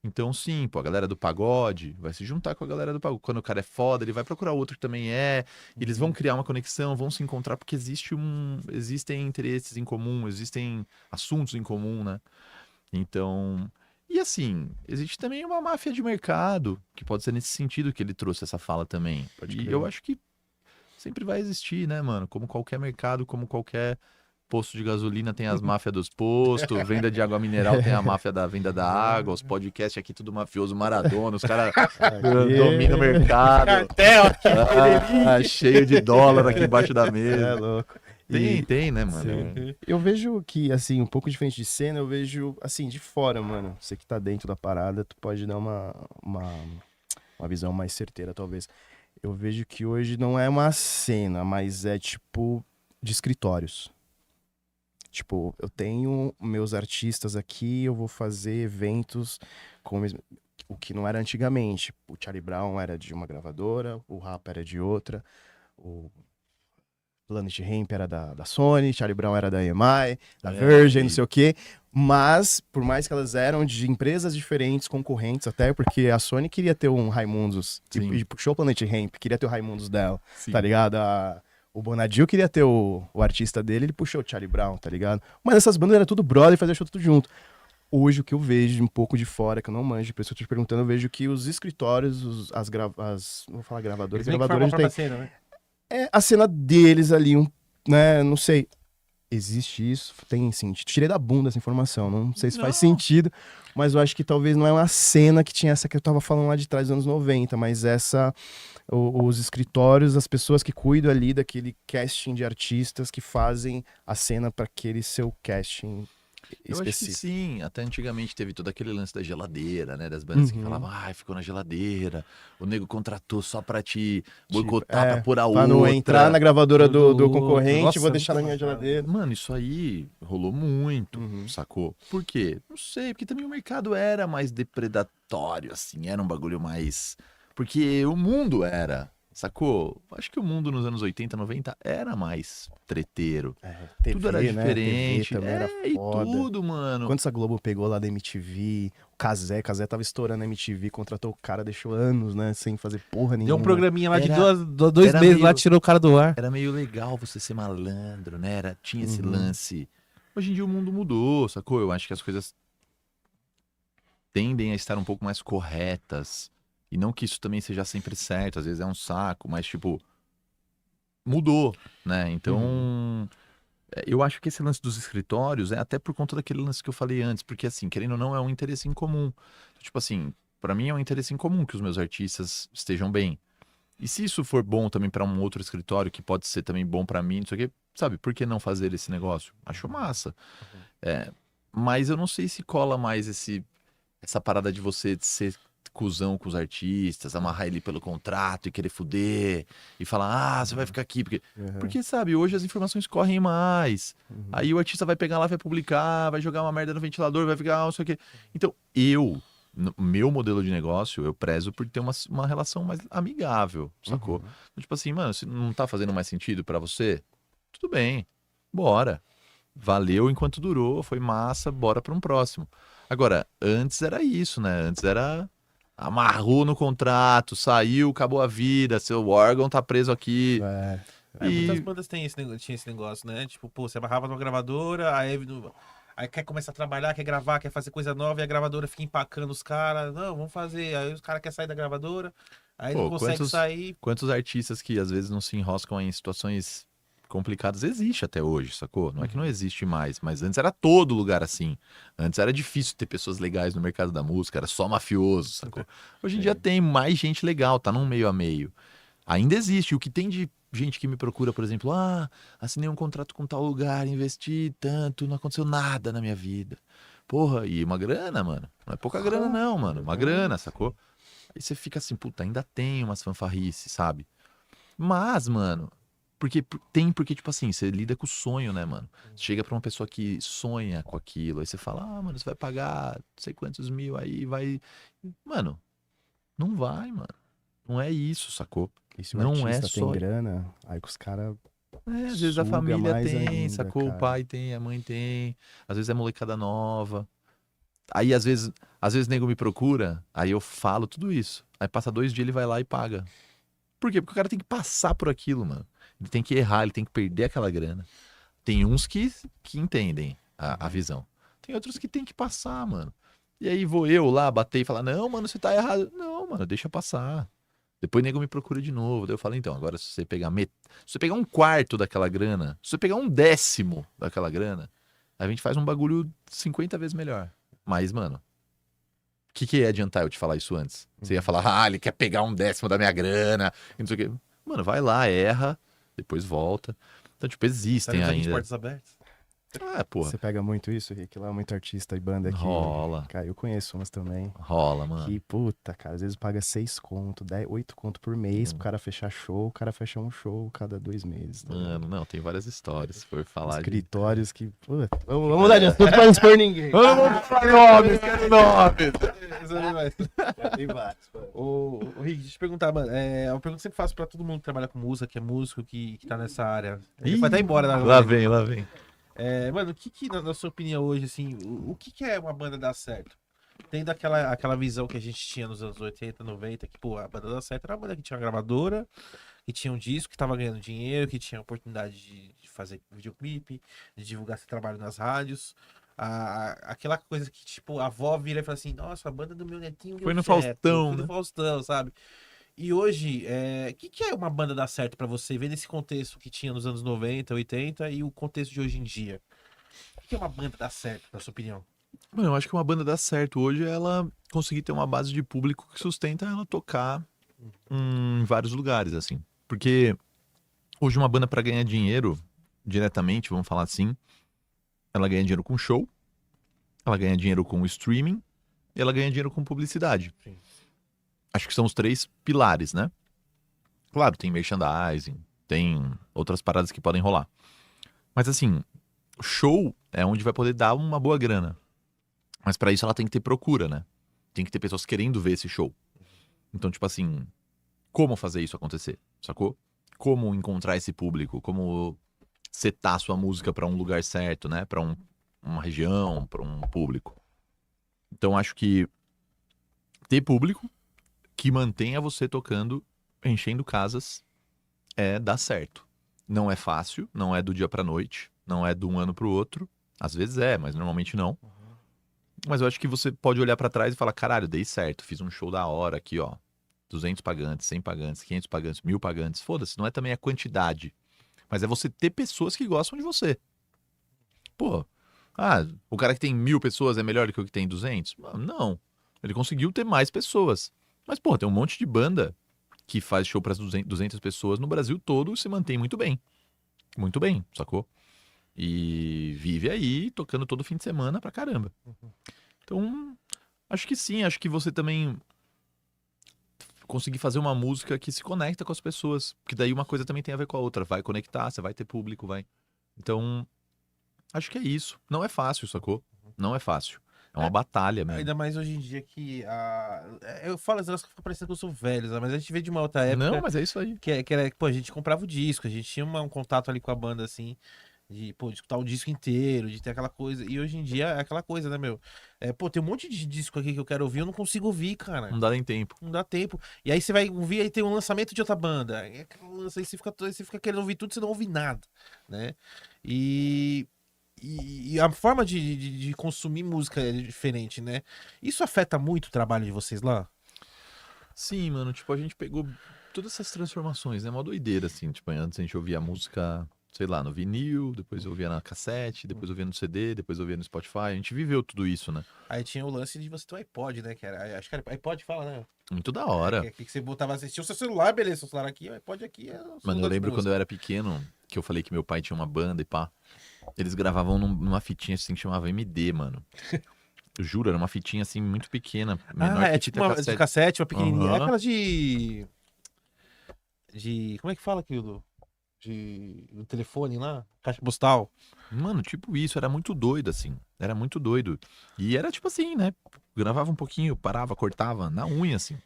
S4: Então, sim, pô, a galera do pagode vai se juntar com a galera do pagode. Quando o cara é foda, ele vai procurar outro que também é. Eles vão criar uma conexão, vão se encontrar, porque existem interesses em comum, existem assuntos em comum, né? Então. E assim, existe também uma máfia de mercado, que pode ser nesse sentido que ele trouxe essa fala também.
S2: Pode
S4: E
S2: crer.
S4: eu acho que sempre vai existir, né, mano? Como qualquer mercado, como qualquer posto de gasolina tem as máfias dos postos, venda de água mineral tem a máfia da venda da água, os podcasts aqui tudo mafioso, Maradona, os caras dominam o mercado.
S1: Cartel aqui.
S4: Cheio de dólar aqui embaixo da
S2: É
S4: mesa.
S2: louco.
S4: Tem, né, mano?
S2: Sim. Eu vejo que, assim, um pouco diferente de cena, eu vejo, assim, de fora, mano. Você que tá dentro da parada, tu pode dar uma visão mais certeira, talvez. Eu vejo que hoje não é uma cena, mas é, tipo, de escritórios. Tipo, eu tenho meus artistas aqui, eu vou fazer eventos com o que não era antigamente. O Charlie Brown era de uma gravadora, o Rap era de outra, o Planet Hemp era da Sony, Charlie Brown era da EMI, da Virgin, não sei o quê. Mas, por mais que elas eram de empresas diferentes, concorrentes até, porque a Sony queria ter um Raimundos,
S4: Sim.
S2: e puxou o Planet Hemp, queria ter o Raimundos dela,
S4: Sim.
S2: tá ligado? O Bonadil queria ter o artista dele, ele puxou o Charlie Brown, tá ligado? Mas essas bandas eram tudo brother e fazia show tudo junto. Hoje, o que eu vejo um pouco de fora, que eu não manjo, por isso que eu tô te perguntando, eu vejo que os escritórios, não vou falar gravadoras,
S1: Eles meio que formam a
S2: gravadoras
S1: própria
S2: têm...
S1: cena, né?
S2: É a cena deles ali, né? Não sei. Existe isso? Tem sentido. Tirei da bunda essa informação. Não sei se faz sentido, mas eu acho que talvez não é uma cena que tinha essa que eu tava falando lá de trás dos anos 90, mas os escritórios, as pessoas que cuidam ali daquele casting de artistas que fazem a cena para aquele seu casting
S4: Eu acho que
S2: específico.
S4: sim, até antigamente teve todo aquele lance da geladeira, né? Das bandas que
S2: Uhum.
S4: falavam, ficou na geladeira, o nego contratou só pra te boicotar, pra pôr a
S2: Pra
S4: outra.
S2: não entrar na gravadora do
S1: Do
S2: concorrente,
S1: outro.
S2: vou
S1: Nossa,
S2: deixar na minha
S1: muito
S2: geladeira.
S4: Mano, isso aí rolou muito,
S2: Uhum.
S4: sacou? Por quê? Não sei, porque também o mercado era mais depredatório, assim, era um bagulho mais... Porque o mundo era, sacou? Acho que o mundo nos anos 80, 90 era mais treteiro.
S2: TV,
S4: Tudo era
S2: né?
S4: diferente.
S2: TV também era
S4: E
S2: foda.
S4: tudo, mano.
S2: Quanto essa Globo pegou lá da MTV, o Cazé tava estourando na MTV, contratou o cara, deixou anos, né, sem fazer porra nenhuma.
S1: Deu um programinha lá de
S4: Era-
S1: 2
S4: era
S1: meses lá,
S4: meio-
S1: tirou o cara do ar.
S4: Era meio legal você ser malandro, né? Tinha esse
S2: Uhum.
S4: lance. Hoje em dia o mundo mudou, sacou? Eu acho que as coisas tendem a estar um pouco mais corretas. E não que isso também seja sempre certo, às vezes é um saco, mas tipo, mudou, né? Então, eu acho que esse lance dos escritórios é até por conta daquele lance que eu falei antes, porque assim, querendo ou não, é um interesse em comum. Tipo assim, pra mim é um interesse em comum que os meus artistas estejam bem. E se isso for bom também pra um outro escritório, que pode ser também bom pra mim, não sei o quê, sabe, por que não fazer esse negócio? Acho massa. Mas eu não sei se cola mais essa parada de você ser cuzão com os artistas, amarrar ele pelo contrato e querer fuder, e falar, você vai ficar aqui, porque, sabe, hoje as informações correm mais, aí o artista vai pegar lá, vai publicar, vai jogar uma merda no ventilador, vai ficar, não sei o quê. Então, no meu modelo de negócio, eu prezo por ter uma relação mais amigável, sacou? Então, tipo assim, mano, se não tá fazendo mais sentido pra você, tudo bem, bora. Valeu enquanto durou, foi massa, bora pra um próximo. Agora, antes era isso, né? Antes era Amarrou no contrato, saiu, acabou a vida, seu órgão tá preso aqui.
S1: Muitas
S4: E,
S1: bandas tinha esse negócio, né? Tipo, pô, você amarrava numa gravadora, aí quer começar a trabalhar, quer gravar, quer fazer coisa nova, e a gravadora fica empacando os caras. Não, vamos fazer. Aí os caras querem sair da gravadora, aí não
S4: pô,
S1: consegue sair.
S4: quantos artistas que às vezes não se enroscam em situações complicadas existe até hoje, sacou? Não é que não existe mais, mas antes era todo lugar assim. Antes era difícil ter pessoas legais no mercado da música, era só mafioso, sacou? Hoje em dia tem mais gente legal, tá num meio a meio. Ainda existe. O que tem de gente que me procura, por exemplo, assinei um contrato com tal lugar, investi tanto, não aconteceu nada na minha vida. Porra, e uma grana, mano. Não é pouca grana, não, mano. Uma grana, sacou? Aí você fica assim, puta, ainda tem umas fanfarrices, sabe? Mas, mano, porque, tipo assim, você lida com o sonho, né, mano? Você chega pra uma pessoa que sonha com aquilo, aí você fala, mano, você vai pagar não sei quantos mil aí, vai. Mano, não vai, mano. Não é isso, sacou?
S2: E se o
S4: Não é
S2: artista tem
S4: só.
S2: grana, aí que os caras
S4: Às vezes a
S2: suga
S4: família
S2: mais
S4: tem,
S2: ainda,
S4: sacou? O
S2: cara.
S4: pai tem, a mãe tem. Às vezes é molecada nova. Aí às vezes nego me procura, aí eu falo tudo isso. Aí passa 2 dias ele vai lá e paga. Por quê? Porque o cara tem que passar por aquilo, mano. Ele tem que errar, ele tem que perder aquela grana. Tem uns que entendem a visão. Tem outros que tem que passar, mano. E aí vou eu lá bater e falar: não, mano, você tá errado. Não, mano, deixa passar. Depois o nego me procura de novo. Daí eu falo: então, agora se você pegar se você pegar 1/4 daquela grana, se você pegar 1/10 daquela grana, a gente faz um bagulho 50 vezes melhor. Mas, mano, o que ia adiantar eu te falar isso antes? Você ia falar: ele quer pegar 1/10 da minha grana, e não sei o quê. Mano, vai lá, erra, depois volta. Então, tipo, existem
S1: Sabe, de
S4: ainda.
S1: portas abertas.
S4: Porra,
S2: Você pega muito isso, Rick? Lá muito artista e banda que...
S4: rola,
S2: Cara, eu conheço umas também.
S4: rola, mano.
S2: Que, puta, cara, às vezes paga 6 conto, 10, 8 conto por mês pro
S4: Hum.
S2: cara fechar show. O cara fecha um show cada 2 meses. Tá ligado?
S4: Mano, não, tem várias histórias, se for falar de...
S2: Escritórios que... Puta, vamos mudar de assunto pra não expor ninguém.
S4: Vamos falar nomes, quero nomes!
S2: Tem vários, mano.
S1: Ô, Rick, deixa eu te perguntar, mano. É uma pergunta que eu sempre faço pra todo mundo que trabalha com música, que é músico, que tá nessa área. Ele vai até embora, né?
S4: Lá vem, lá vem.
S1: Mano, o que na sua opinião hoje, assim, o que é uma banda dar certo? Tendo aquela visão que a gente tinha nos anos 80, 90, que, pô, a banda dar certo era uma banda que tinha uma gravadora, que tinha um disco, que tava ganhando dinheiro, que tinha a oportunidade de fazer videoclipe, de divulgar seu trabalho nas rádios. Aquela coisa que, tipo, a avó vira e fala assim, nossa, a banda do meu netinho deu
S4: Foi no
S1: certo,
S4: Faustão,
S1: foi
S4: né?
S1: no Faustão, sabe? E hoje, o que é uma banda dar certo pra você, vendo esse contexto que tinha nos anos 90, 80 e o contexto de hoje em dia? O que é uma banda dar certo, na sua opinião?
S4: Mano, eu acho que uma banda dá certo hoje é ela conseguir ter uma base de público que sustenta ela tocar em vários lugares, assim. Porque hoje uma banda pra ganhar dinheiro diretamente, vamos falar assim, ela ganha dinheiro com show, ela ganha dinheiro com streaming e ela ganha dinheiro com publicidade.
S1: Sim.
S4: Acho que são os 3 pilares, né? Claro, tem merchandising, tem outras paradas que podem rolar. Mas assim, show é onde vai poder dar uma boa grana. Mas pra isso ela tem que ter procura, né? Tem que ter pessoas querendo ver esse show. Então, tipo assim, como fazer isso acontecer, sacou? Como encontrar esse público, como setar sua música pra um lugar certo, né? Pra uma região, pra um público. Então, acho que ter público que mantenha você tocando, enchendo casas, dá certo. Não é fácil, não é do dia pra noite, não é de um ano pro outro. Às vezes mas normalmente não. Mas eu acho que você pode olhar pra trás e falar, caralho, dei certo, fiz um show da hora aqui, ó. 200 pagantes, 100 pagantes, 500 pagantes, 1000 pagantes. Foda-se, não é também a quantidade. Mas é você ter pessoas que gostam de você. Pô, o cara que tem 1000 pessoas é melhor do que o que tem 200? Não. Ele conseguiu ter mais pessoas. Mas, pô, tem um monte de banda que faz show para 200 pessoas no Brasil todo e se mantém muito bem. Muito bem, sacou? E vive aí tocando todo fim de semana pra caramba. Então, acho que sim. Acho que você também conseguir fazer uma música que se conecta com as pessoas. Porque daí uma coisa também tem a ver com a outra. Vai conectar, você vai ter público, vai. Então, acho que é isso. Não é fácil, sacou? Não é fácil. É uma batalha mesmo.
S1: Ainda mais hoje em dia que eu falo as negócios que ficam parecendo que eu sou velho, né? Mas a gente veio de uma outra época
S4: Não, mas é isso aí.
S1: que era, pô, a gente comprava o disco, a gente tinha um contato ali com a banda, assim, de escutar o disco inteiro, de ter aquela coisa. E hoje em dia é aquela coisa, né, meu? Tem um monte de disco aqui que eu quero ouvir, eu não consigo ouvir, cara.
S4: Não dá nem tempo.
S1: Não dá tempo. E aí você vai ouvir, aí tem um lançamento de outra banda. Aí você fica querendo ouvir tudo, você não ouve nada, né? E a forma de consumir música é diferente, né? Isso afeta muito o trabalho de vocês lá?
S4: Sim, mano, tipo, a gente pegou todas essas transformações, né? Uma doideira, assim. Tipo, antes a gente ouvia a música, sei lá, no vinil, depois ouvia na cassete, depois ouvia no CD, depois ouvia no Spotify. A gente viveu tudo isso, né?
S1: Aí tinha o lance de você ter o iPod, né? Acho que era iPod fala, né?
S4: Muito da hora.
S1: Que você botava assistir o seu celular, beleza, seu celular aqui, o iPod aqui é o
S4: Mano, eu lembro quando eu era pequeno, que eu falei que meu pai tinha uma banda e pá. Eles gravavam numa fitinha assim que chamava MD, mano. Eu juro, era uma fitinha assim muito pequena. Menor que
S1: tipo
S4: fita
S1: uma de cassete, uma pequenininha. É
S4: Aham.
S1: aquela de... Como é que fala aquilo? Do telefone lá? Caixa postal.
S4: Mano, tipo isso, era muito doido, assim. Era muito doido. E era tipo assim, né? Gravava um pouquinho, parava, cortava, na unha, assim.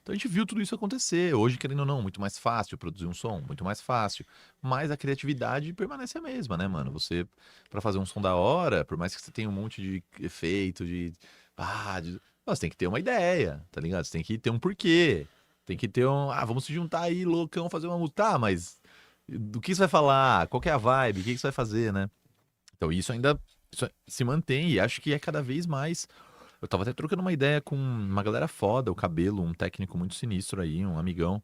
S4: Então a gente viu tudo isso acontecer. Hoje, querendo ou não, muito mais fácil produzir um som, muito mais fácil. Mas a criatividade permanece a mesma, né, mano? Você, pra fazer um som da hora, por mais que você tenha um monte de efeito, você tem que ter uma ideia, tá ligado? Você tem que ter um porquê. Tem que ter vamos se juntar aí, loucão, fazer uma música. Tá, mas do que você vai falar? Qual que é a vibe? O que você vai fazer, né? Então isso se mantém e acho que é cada vez mais. Eu tava até trocando uma ideia com uma galera foda, o Cabelo, um técnico muito sinistro aí, um amigão.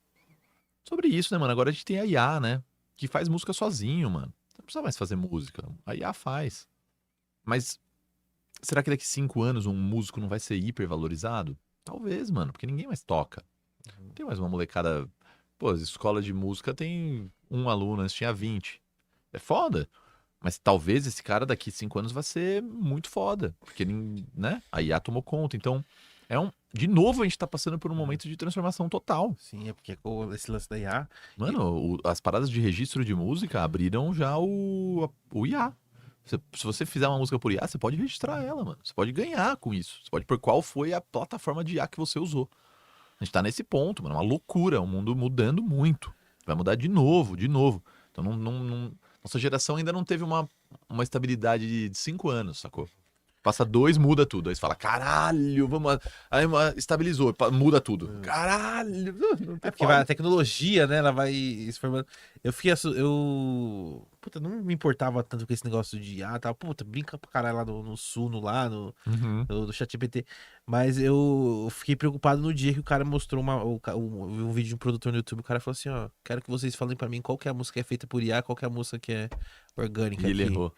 S4: Sobre isso, né, mano? Agora a gente tem a IA, né? Que faz música sozinho, mano. Você não precisa mais fazer música. A IA faz. Mas será que daqui 5 anos um músico não vai ser hipervalorizado? Talvez, mano, porque ninguém mais toca. Não tem mais uma molecada. Pô, as escolas de música tem um aluno, antes tinha 20. É foda. Mas talvez esse cara daqui 5 anos vai ser muito foda. Porque, né? A IA tomou conta. Então, de novo, a gente tá passando por um momento de transformação total.
S1: Sim, é porque com esse lance da IA...
S4: Mano, as paradas de registro de música abriram já o IA. Se você fizer uma música por IA, você pode registrar ela, mano. Você pode ganhar com isso. Você pode pôr qual foi a plataforma de IA que você usou. A gente tá nesse ponto, mano. Uma loucura. O mundo mudando muito. Vai mudar de novo, de novo. Então, nossa geração ainda não teve uma estabilidade de 5 anos, sacou? Passa 2, muda tudo. Aí você fala, caralho, vamos. Aí estabilizou, muda tudo. Caralho!
S1: É porque a tecnologia, né? Ela vai se formando. Puta, não me importava tanto com esse negócio de tá, puta, brinca pra caralho lá no Suno, lá
S4: Uhum.
S1: no ChatGPT. Mas eu fiquei preocupado no dia que o cara mostrou um vídeo de um produtor no YouTube. O cara falou assim: ó, quero que vocês falem pra mim qual que é a música que é feita por IA, qual que é a música que é orgânica.
S4: E ele
S1: aqui.
S4: errou.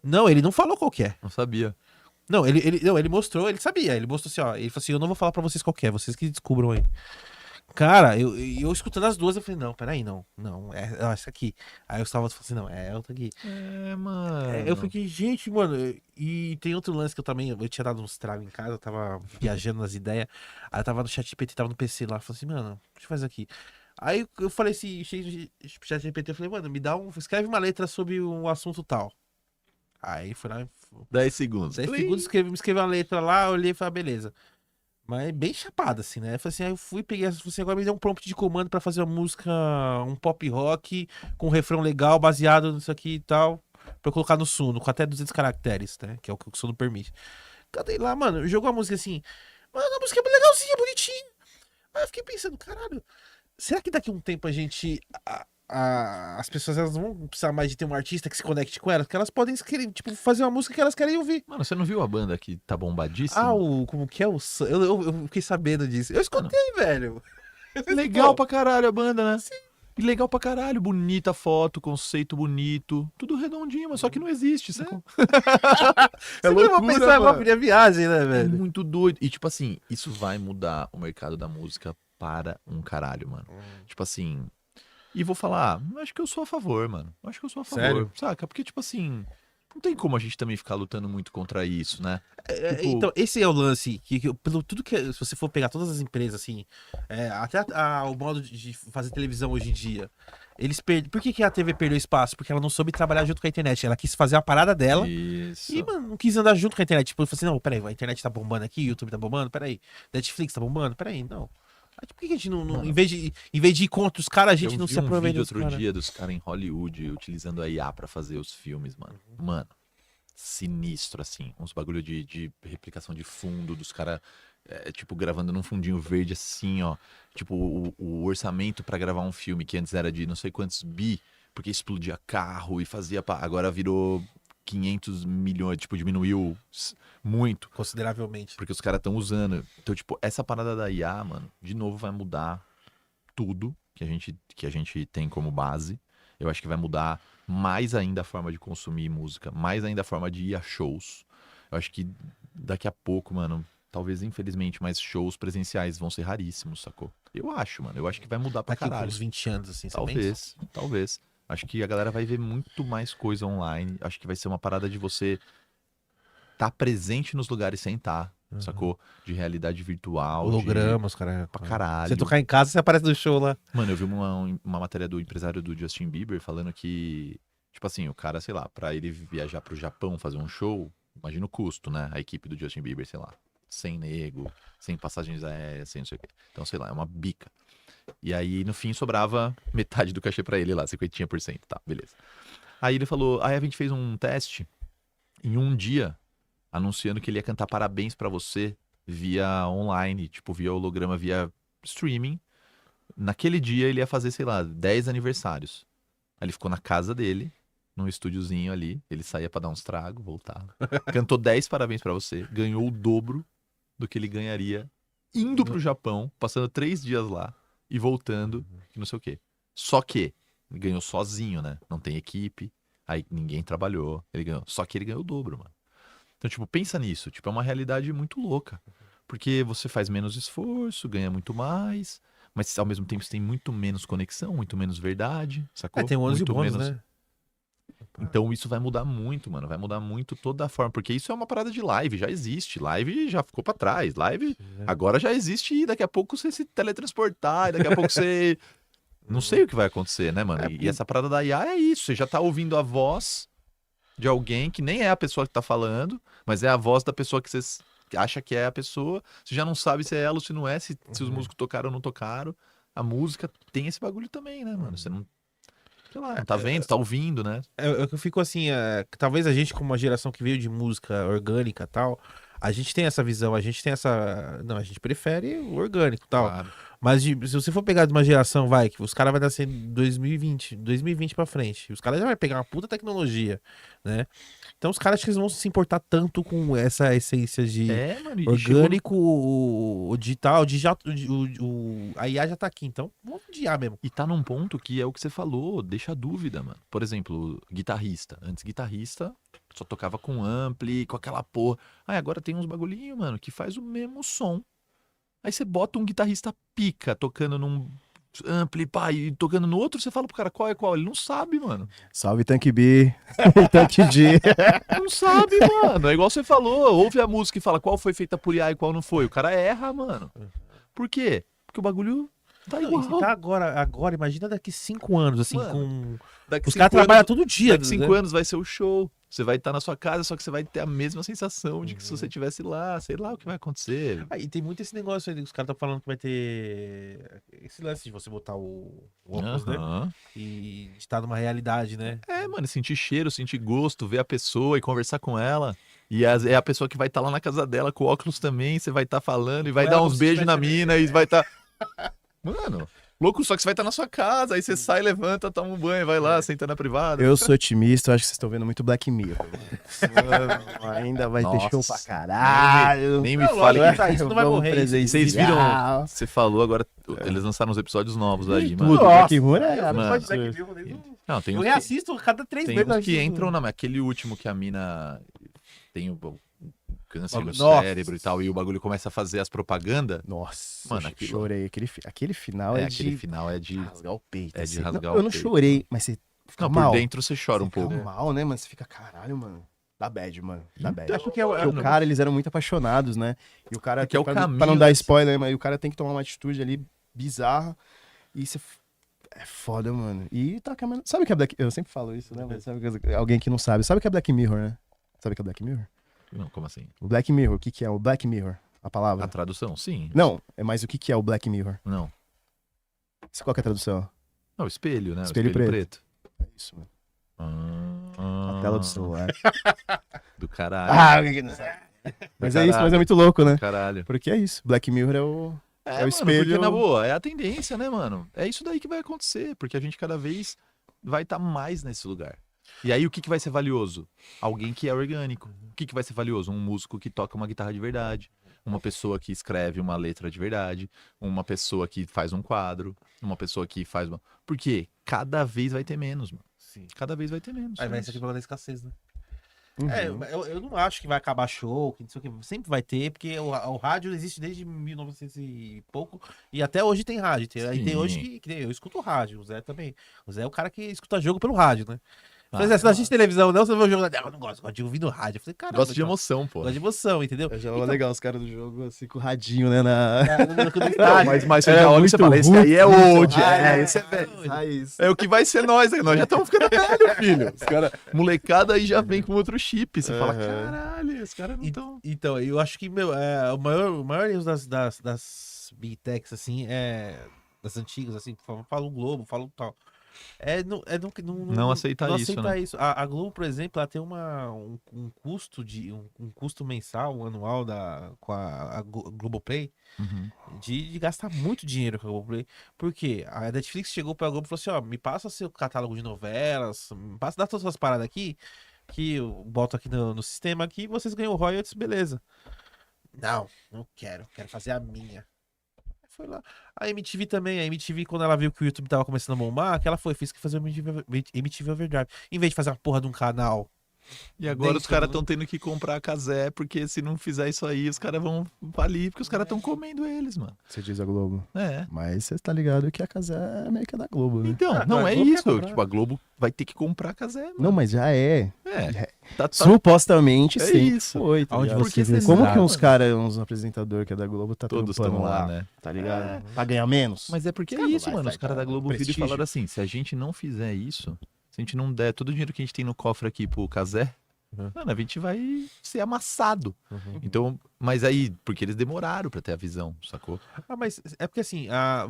S1: Não, ele não falou qual que é.
S4: Não sabia.
S1: Não, ele mostrou, ele sabia. Ele mostrou assim, ó. Ele falou assim: eu não vou falar pra vocês qual que é, vocês que descubram aí. Cara, eu escutando as duas, eu falei: não, peraí, não, essa aqui. Aí eu estava falando assim: não, é outra aqui.
S4: Mano.
S1: Eu fiquei, gente, mano. E tem outro lance que eu tinha dado uns tragos em casa, eu tava viajando nas ideias. Aí eu tava no ChatGPT, tava no PC lá, eu falei assim: mano, deixa eu fazer aqui. Aí eu falei assim, cheio de ChatGPT, eu falei: mano, escreve uma letra sobre um assunto tal. Aí foi lá.
S4: 10 segundos.
S1: 10 segundos, me escreveu uma letra lá, eu olhei e falei, beleza. Mas bem chapado, assim, né? Eu falei assim, aí eu fui, peguei, você agora me deu um prompt de comando pra fazer uma música, um pop rock, com um refrão legal, baseado nisso aqui e tal, pra eu colocar no Suno, com até 200 caracteres, né? Que é o que o Suno permite. Cadê lá, mano? Jogou a música assim, mano, a música é legalzinha, bonitinha. Aí eu fiquei pensando, caralho, será que daqui a um tempo a gente... as pessoas elas não vão precisar mais de ter um artista que se conecte com elas, porque elas podem tipo, fazer uma música que elas querem ouvir.
S4: Mano, você não viu a banda que tá bombadíssima?
S1: Como que é o... Eu fiquei sabendo disso. Eu escutei, velho.
S4: Legal pra caralho a banda, né? Sim. E legal pra caralho, bonita foto, conceito bonito, tudo redondinho, mas só que não existe, sacou?
S1: É loucura, mano. É viagem, né,
S4: É
S1: velho?
S4: muito doido. E tipo assim, isso vai mudar o mercado da música para um caralho, mano. Tipo assim... E vou falar, acho que eu sou a favor, mano. Acho que eu sou a favor,
S1: Sério?
S4: saca? Porque, tipo assim, não tem como a gente também ficar lutando muito contra isso, né? Tipo-
S1: Então, esse é o lance, pelo tudo que, se você for pegar todas as empresas, assim, até o modo de fazer televisão hoje em dia, por que a TV perdeu espaço? Porque ela não soube trabalhar junto com a internet, ela quis fazer a parada dela,
S4: Isso.
S1: e, mano, não quis andar junto com a internet, tipo, falou assim, não, peraí, a internet tá bombando aqui, o YouTube tá bombando, peraí, Netflix tá bombando, peraí, não. Mas por que a gente não.
S4: Mano.
S1: Em vez de ir contra os caras, a gente
S4: Eu
S1: não
S4: vi
S1: se
S4: um
S1: aproveita
S4: vídeo
S1: dos
S4: outro
S1: caras?
S4: dia dos caras em Hollywood utilizando a IA pra fazer os filmes, mano. Mano, sinistro, assim. Uns bagulho de replicação de fundo, dos caras, tipo, gravando num fundinho verde, assim, ó. Tipo, o orçamento pra gravar um filme que antes era de não sei quantos bi, porque explodia carro e fazia... Agora virou 500 milhões, tipo, diminuiu muito.
S1: Consideravelmente.
S4: Porque os caras estão usando. Então, tipo, essa parada da IA, mano, de novo vai mudar tudo que a gente tem como base. Eu acho que vai mudar mais ainda a forma de consumir música, mais ainda a forma de ir a shows. Eu acho que daqui a pouco, mano, talvez infelizmente, mas shows presenciais vão ser raríssimos, sacou? Eu acho, mano. Eu acho que vai mudar pra
S1: Daqui
S4: caralho.
S1: uns 20 anos, assim, você pensa?
S4: Talvez. Acho que a galera vai ver muito mais coisa online. Acho que vai ser uma parada de você estar presente nos lugares sem estar, sacou? De realidade virtual,
S1: Hologramas, cara.
S4: pra caralho.
S1: Você tocar em casa, você aparece no show lá.
S4: Mano, eu vi uma matéria do empresário do Justin Bieber falando que, tipo assim, o cara, sei lá, pra ele viajar pro Japão fazer um show, imagina o custo, né? A equipe do Justin Bieber, sei lá, sem nego, sem passagens aéreas, sem não sei o quê. Então, sei lá, é uma bica. E aí, no fim, sobrava metade do cachê pra ele lá, 50%, tá, beleza. Aí ele falou, aí a gente fez um teste em um dia, anunciando que ele ia cantar parabéns pra você via online, tipo, via holograma, via streaming. Naquele dia ele ia fazer, sei lá, 10 aniversários. Aí ele ficou na casa dele, num estúdiozinho ali, ele saía pra dar uns tragos, voltava. Cantou 10 parabéns pra você, ganhou o dobro do que ele ganharia indo pro Japão, passando 3 dias lá e voltando, e não sei o quê. Só que ele ganhou sozinho, né? Não tem equipe, aí ninguém trabalhou, ele ganhou. Só que ele ganhou o dobro, mano. Então, tipo, pensa nisso. Tipo, é uma realidade muito louca. Porque você faz menos esforço, ganha muito mais, mas ao mesmo tempo você tem muito menos conexão, muito menos verdade, sacou?
S1: Tem um ônus e
S4: Muito
S1: bônus,
S4: menos-
S1: né?
S4: Então isso vai mudar muito, mano. Vai mudar muito toda a forma. Porque isso é uma parada de live, já existe. Live já ficou pra trás. Live agora já existe e daqui a pouco você se teletransportar, e daqui a pouco você. Não sei o que vai acontecer, né, mano? E essa parada da IA é isso. Você já tá ouvindo a voz de alguém que nem é a pessoa que tá falando, mas é a voz da pessoa que você acha que é a pessoa. Você já não sabe se é ela ou se não é, se os músicos tocaram ou não tocaram. A música tem esse bagulho também, né, mano? Você não. Sei lá, não tá vendo, tá ouvindo, né?
S1: Eu fico assim, que talvez a gente, como uma geração que veio de música orgânica e tal, a gente tem essa visão, a gente tem essa. Não, a gente prefere o orgânico e tal.
S4: Claro.
S1: Mas se você for pegar de uma geração, vai, que os caras vão nascer em 2020 pra frente. Os caras já vão pegar uma puta tecnologia, né? Então os caras acho que eles vão se importar tanto com essa essência de
S4: Mano, e chegou
S1: orgânico, o digital, a IA já tá aqui, então vamos de IA mesmo.
S4: E tá num ponto que é o que você falou, deixa a dúvida, mano. Por exemplo, guitarrista. Antes, guitarrista só tocava com ampli, com aquela porra. Aí agora tem uns bagulhinho, mano, que faz o mesmo som. Aí você bota um guitarrista pica tocando num ampli, pá, e tocando no outro, você fala pro cara qual é qual. Ele não sabe, mano.
S2: Salve Tank B, Tank D.
S4: Não sabe, mano. É igual você falou. Ouve a música e fala qual foi feita por IA e qual não foi. O cara erra, mano. Por quê? Porque o bagulho tá
S1: Não,
S4: igual.
S1: e se tá agora, imagina daqui 5 anos, assim,
S4: Mano,
S1: com.
S4: Daqui
S1: Os
S4: 5
S1: caras trabalham
S4: anos-
S1: todo dia.
S4: Daqui 5 anos vai ser o show. Você vai estar na sua casa, só que você vai ter a mesma sensação de que se você estivesse lá, sei lá o que vai acontecer.
S1: E tem muito esse negócio aí, os caras estão falando que vai ter esse lance de você botar o óculos, né?
S4: Aham.
S1: E estar numa realidade, né?
S4: Mano, sentir cheiro, sentir gosto, ver a pessoa e conversar com ela. E é a pessoa que vai estar lá na casa dela com óculos também, você vai estar falando e vai
S1: Com
S4: dar
S1: ela
S4: uns
S1: como se
S4: beijos na
S1: tivesse-
S4: mina e vai estar. Mano, louco, só que você vai estar na sua casa, aí você sai, levanta, toma um banho, vai lá, senta na privada.
S2: Eu sou otimista, eu acho que vocês estão vendo muito Black Mirror. Mano, ainda vai ter show pra
S4: Nossa.
S2: caralho.
S4: Nem me
S1: Não,
S4: fale
S1: lógico,
S4: que.
S1: isso não vai
S2: Vamos
S1: morrer,
S2: presenciar.
S4: Vocês viram? Você falou agora, eles lançaram uns episódios novos aí, mano.
S2: Tudo, Black Mirror é
S1: Eu
S4: mano.
S1: gosto de Black Mirror,
S4: Não, tem
S1: eu
S4: uns que,
S1: reassisto a cada 3
S4: tem
S1: meses.
S4: uns
S1: eu
S4: que
S1: assisto.
S4: entram na. Aquele último que a mina tem o câncer no
S1: Nossa.
S4: cérebro e tal, e o bagulho começa a fazer as propagandas.
S2: Nossa,
S4: Mano,
S2: eu
S4: aquilo-
S2: chorei. Aquele final é,
S4: Aquele
S2: de
S4: final é de.
S2: rasgar o peito.
S4: é de
S2: assim.
S4: rasgar
S2: Não,
S4: o
S2: eu não
S4: peito.
S2: chorei, mas você fica
S4: Não,
S2: mal.
S4: por dentro você chora um
S2: Você fica
S4: pouco.
S2: mal, né, mano? Você fica, caralho, mano. Dá bad, mano. Dá bad.
S1: É porque
S2: Porque o cara, eles eram muito apaixonados, né? E o cara,
S4: Porque é o
S2: pra,
S4: caminho,
S2: pra não dar
S4: né?
S2: spoiler, mas o cara tem que tomar uma atitude ali bizarra. E você. É foda, mano. E tá caminhando. Sabe o que é Black Eu sempre falo isso, né? Mas sabe alguém que não sabe. Sabe o que é Black Mirror, né? Sabe o que é Black Mirror?
S4: Não, como assim?
S2: O Black Mirror, o que que é? O Black Mirror. A palavra?
S4: A tradução, sim.
S2: Não, é mais o que que é o Black Mirror.
S4: Não.
S2: Qual que é a tradução?
S4: Não, o espelho, né? O
S2: Espelho preto. É isso, mano.
S4: Ah,
S2: A tela do celular.
S4: do caralho.
S2: Ah, o que não sabe? Mas é isso, mas é muito louco, né?
S4: Caralho.
S2: Porque é isso. Black Mirror é o
S4: Mano,
S2: espelho.
S4: porque, na boa, é a tendência, né, mano? É isso daí que vai acontecer, porque a gente cada vez vai estar mais nesse lugar. E aí, o que vai ser valioso? Alguém que é orgânico. O que vai ser valioso? Um músico que toca uma guitarra de verdade, uma pessoa que escreve uma letra de verdade, uma pessoa que faz um quadro, uma pessoa que faz uma... Porque cada vez vai ter menos, mano.
S1: Sim.
S4: Cada vez vai ter menos.
S1: Aí
S4: só
S1: vai
S4: isso.
S1: ser aquele problema da escassez, né?
S2: Uhum.
S1: Eu não acho que vai acabar show, que não sei o que. Sempre vai ter, porque o rádio existe desde 1900 e pouco. E até hoje tem rádio. Aí tem
S4: Sim.
S1: hoje que eu escuto rádio. O Zé também. O Zé é o cara que escuta jogo pelo rádio, né?
S4: Ah,
S1: Falei, Zé, você não assiste televisão, não? Você vê o jogo. Não, eu não gosto de ouvir no rádio. Eu falei, cara,
S4: Gosto de emoção, pô.
S1: Gosto de emoção, entendeu?
S2: Eu já achava legal os caras do jogo assim com o radinho, né? Na...
S4: Mas você
S2: É
S4: já olha e
S2: muito
S4: você fala, esse
S2: ruim.
S4: aí é old,
S1: Ah,
S4: esse é velho.
S2: Raiz.
S4: É o que vai ser nós, né? Nós já estamos ficando velho, filho. Os cara, molecada aí já vem com outro chip. Você fala,
S2: Aham.
S4: caralho, os caras não estão...
S1: Então, eu acho que o maior erro das Big Techs, assim, das antigas, assim, fala o Globo, fala o tal.
S4: Não aceitar
S1: não
S4: isso,
S1: aceitar
S4: né?
S1: isso. A Globo, por exemplo, ela tem um custo um custo mensal, um anual com a Globoplay
S4: Uhum.
S1: de gastar muito dinheiro com a Globoplay. Por quê? A Netflix chegou pra Globo e falou assim, ó, me passa seu catálogo de novelas, me passa, dá todas essas paradas aqui, que eu boto aqui no sistema aqui e vocês ganham royalties, beleza. Não quero fazer a minha. Foi lá. A MTV também, a MTV, quando ela viu que o YouTube tava começando a bombar, que ela fez que fazer o MTV Overdrive. Em vez de fazer uma porra de um canal.
S4: E agora
S1: Dentro
S4: os caras
S1: do-
S4: estão tendo que comprar a casé, porque se não fizer isso aí, os caras vão falir, porque os caras estão comendo eles, mano.
S2: Você diz a Globo.
S4: É.
S2: Mas você tá ligado que a casa é meio que da Globo, né?
S4: Então,
S1: Ah,
S4: não
S1: a
S4: é
S1: Globo quer
S4: isso.
S1: comprar.
S4: Tipo, a Globo vai ter que comprar a casé, mano.
S2: Não, mas já é.
S4: Tá,
S2: Supostamente
S4: É
S2: sim.
S4: isso.
S2: Foi, tá
S1: Aonde
S2: ligado?
S1: você
S4: Porque
S1: vê
S2: Como
S1: essa-
S2: que uns caras, uns apresentadores que é da Globo, tá
S4: todos
S2: trampando
S4: estão lá, né?
S2: Tá ligado? Pra ganhar menos.
S4: Mas é porque é
S2: Os caras
S4: isso,
S2: não vai
S4: mano. Os
S2: sair
S4: caras da
S2: pra
S4: Globo viram e
S2: prestígio.
S4: falaram assim: se a gente não fizer isso, se a gente não der todo o dinheiro que a gente tem no cofre aqui pro casé,
S1: Uhum.
S4: mano, a gente vai ser amassado.
S1: Uhum.
S4: Então, mas aí, porque eles demoraram pra ter a visão, sacou?
S1: Mas é porque assim, a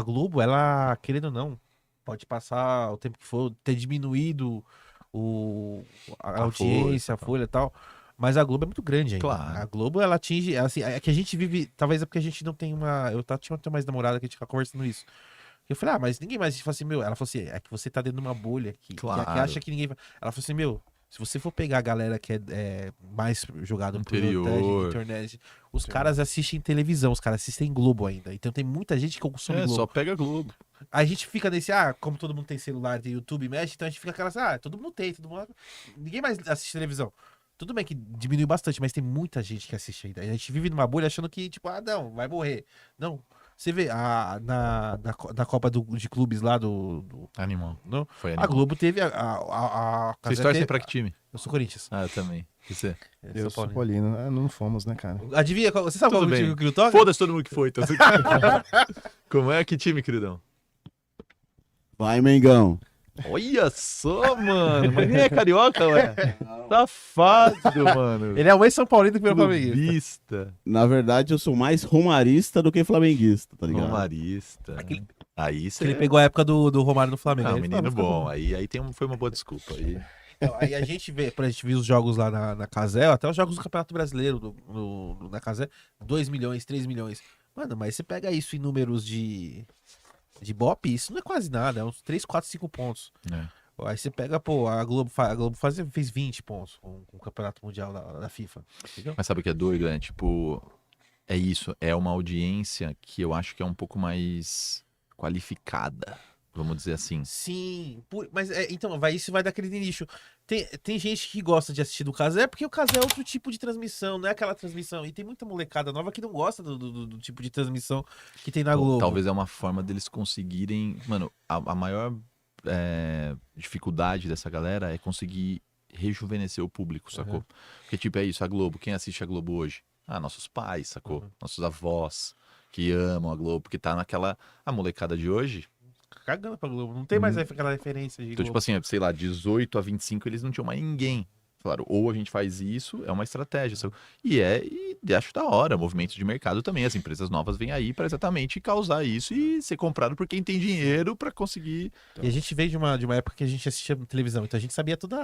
S1: Globo, ela, querendo ou não, pode passar o tempo que for, ter diminuído a audiência, a folha e tal. Mas a Globo é muito grande ainda.
S4: Claro.
S1: A Globo, ela atinge, assim, é que a gente vive, talvez é porque a gente não tem tinha até mais namorada que a gente fica conversando isso. Eu falei, mas ninguém mais, fala assim, ela falou assim, é que você tá dentro de uma bolha que
S4: Claro.
S1: acha que ninguém vai. Ela falou assim, se você for pegar a galera que é mais jogada por
S4: Interior.
S1: internet, os caras assistem televisão, os caras assistem Globo ainda. Então tem muita gente que consome Globo.
S4: Só pega Globo.
S1: Aí a gente fica nesse, como todo mundo tem celular, tem YouTube, mexe, então a gente fica aquelas, todo mundo tem, todo mundo... Ninguém mais assiste televisão. Tudo bem que diminuiu bastante, mas tem muita gente que assiste ainda. A gente vive numa bolha achando que, tipo, não, vai morrer. Não. Você vê, na Copa de Clubes lá
S4: Animal.
S1: não?
S4: Foi
S1: A
S4: animal.
S1: Globo teve
S4: Vocês torcem pra que time?
S1: Eu sou Corinthians.
S4: Ah, eu também. E você?
S2: Eu sou
S1: Paulino.
S2: Paulino. Ah, não fomos, né, cara?
S1: Adivinha, você sabe qual é
S4: Tudo
S1: o time
S4: bem.
S1: que eu toca?
S4: Foda-se todo mundo que foi. Então... Como é? Que time, queridão?
S3: Vai, Mengão.
S4: Olha só, mano. Mas nem é carioca, ué. Safado, mano.
S1: Ele é o ex-São Paulino que virou flamenguista.
S4: Clubista.
S3: Na verdade, eu sou mais romarista do que flamenguista, tá ligado?
S4: Romarista.
S1: Aquele-
S4: Aí você...
S1: Ele pegou a época do Romário no Flamengo.
S4: Ah,
S1: Aí ele falou,
S4: menino
S1: "Fica
S4: bom. Aí foi uma boa desculpa. Aí...
S1: Então, aí a gente vê, por exemplo, a gente viu os jogos lá na Casel, até os jogos do Campeonato Brasileiro na Casel, 2 milhões, 3 milhões. Mano, mas você pega isso em números de Bop, isso não é quase nada, é uns 3, 4, 5 pontos.
S4: É.
S1: Aí você pega, a Globo fez 20 pontos com o Campeonato Mundial da FIFA. Entendeu?
S4: Mas sabe o que é doido, né? Tipo, é isso. É uma audiência que eu acho que é um pouco mais qualificada. Vamos dizer assim.
S1: Sim, mas então, isso vai daquele nicho. Tem gente que gosta de assistir do Casé, porque o Casé é outro tipo de transmissão, não é aquela transmissão. E tem muita molecada nova que não gosta do tipo de transmissão que tem na Globo.
S4: Talvez é uma forma deles conseguirem. Mano, a maior dificuldade dessa galera é conseguir rejuvenescer o público, sacou?
S1: Uhum.
S4: Porque, tipo, é isso, a Globo. Quem assiste a Globo hoje? Ah, nossos pais, sacou?
S1: Uhum.
S4: Nossos avós que amam a Globo, porque tá naquela. A molecada de hoje.
S1: Cagando pra Globo. Não tem mais aquela referência de
S4: Então,
S1: Globo.
S4: tipo assim, sei lá, 18 a 25, eles não tinham mais ninguém Falaram, ou a gente faz isso, é uma estratégia. E acho da hora, movimento de mercado também. As empresas novas vêm aí para exatamente causar isso e ser comprado por quem tem dinheiro para conseguir.
S1: E a gente veio de uma época que a gente assistia televisão, então a gente sabia toda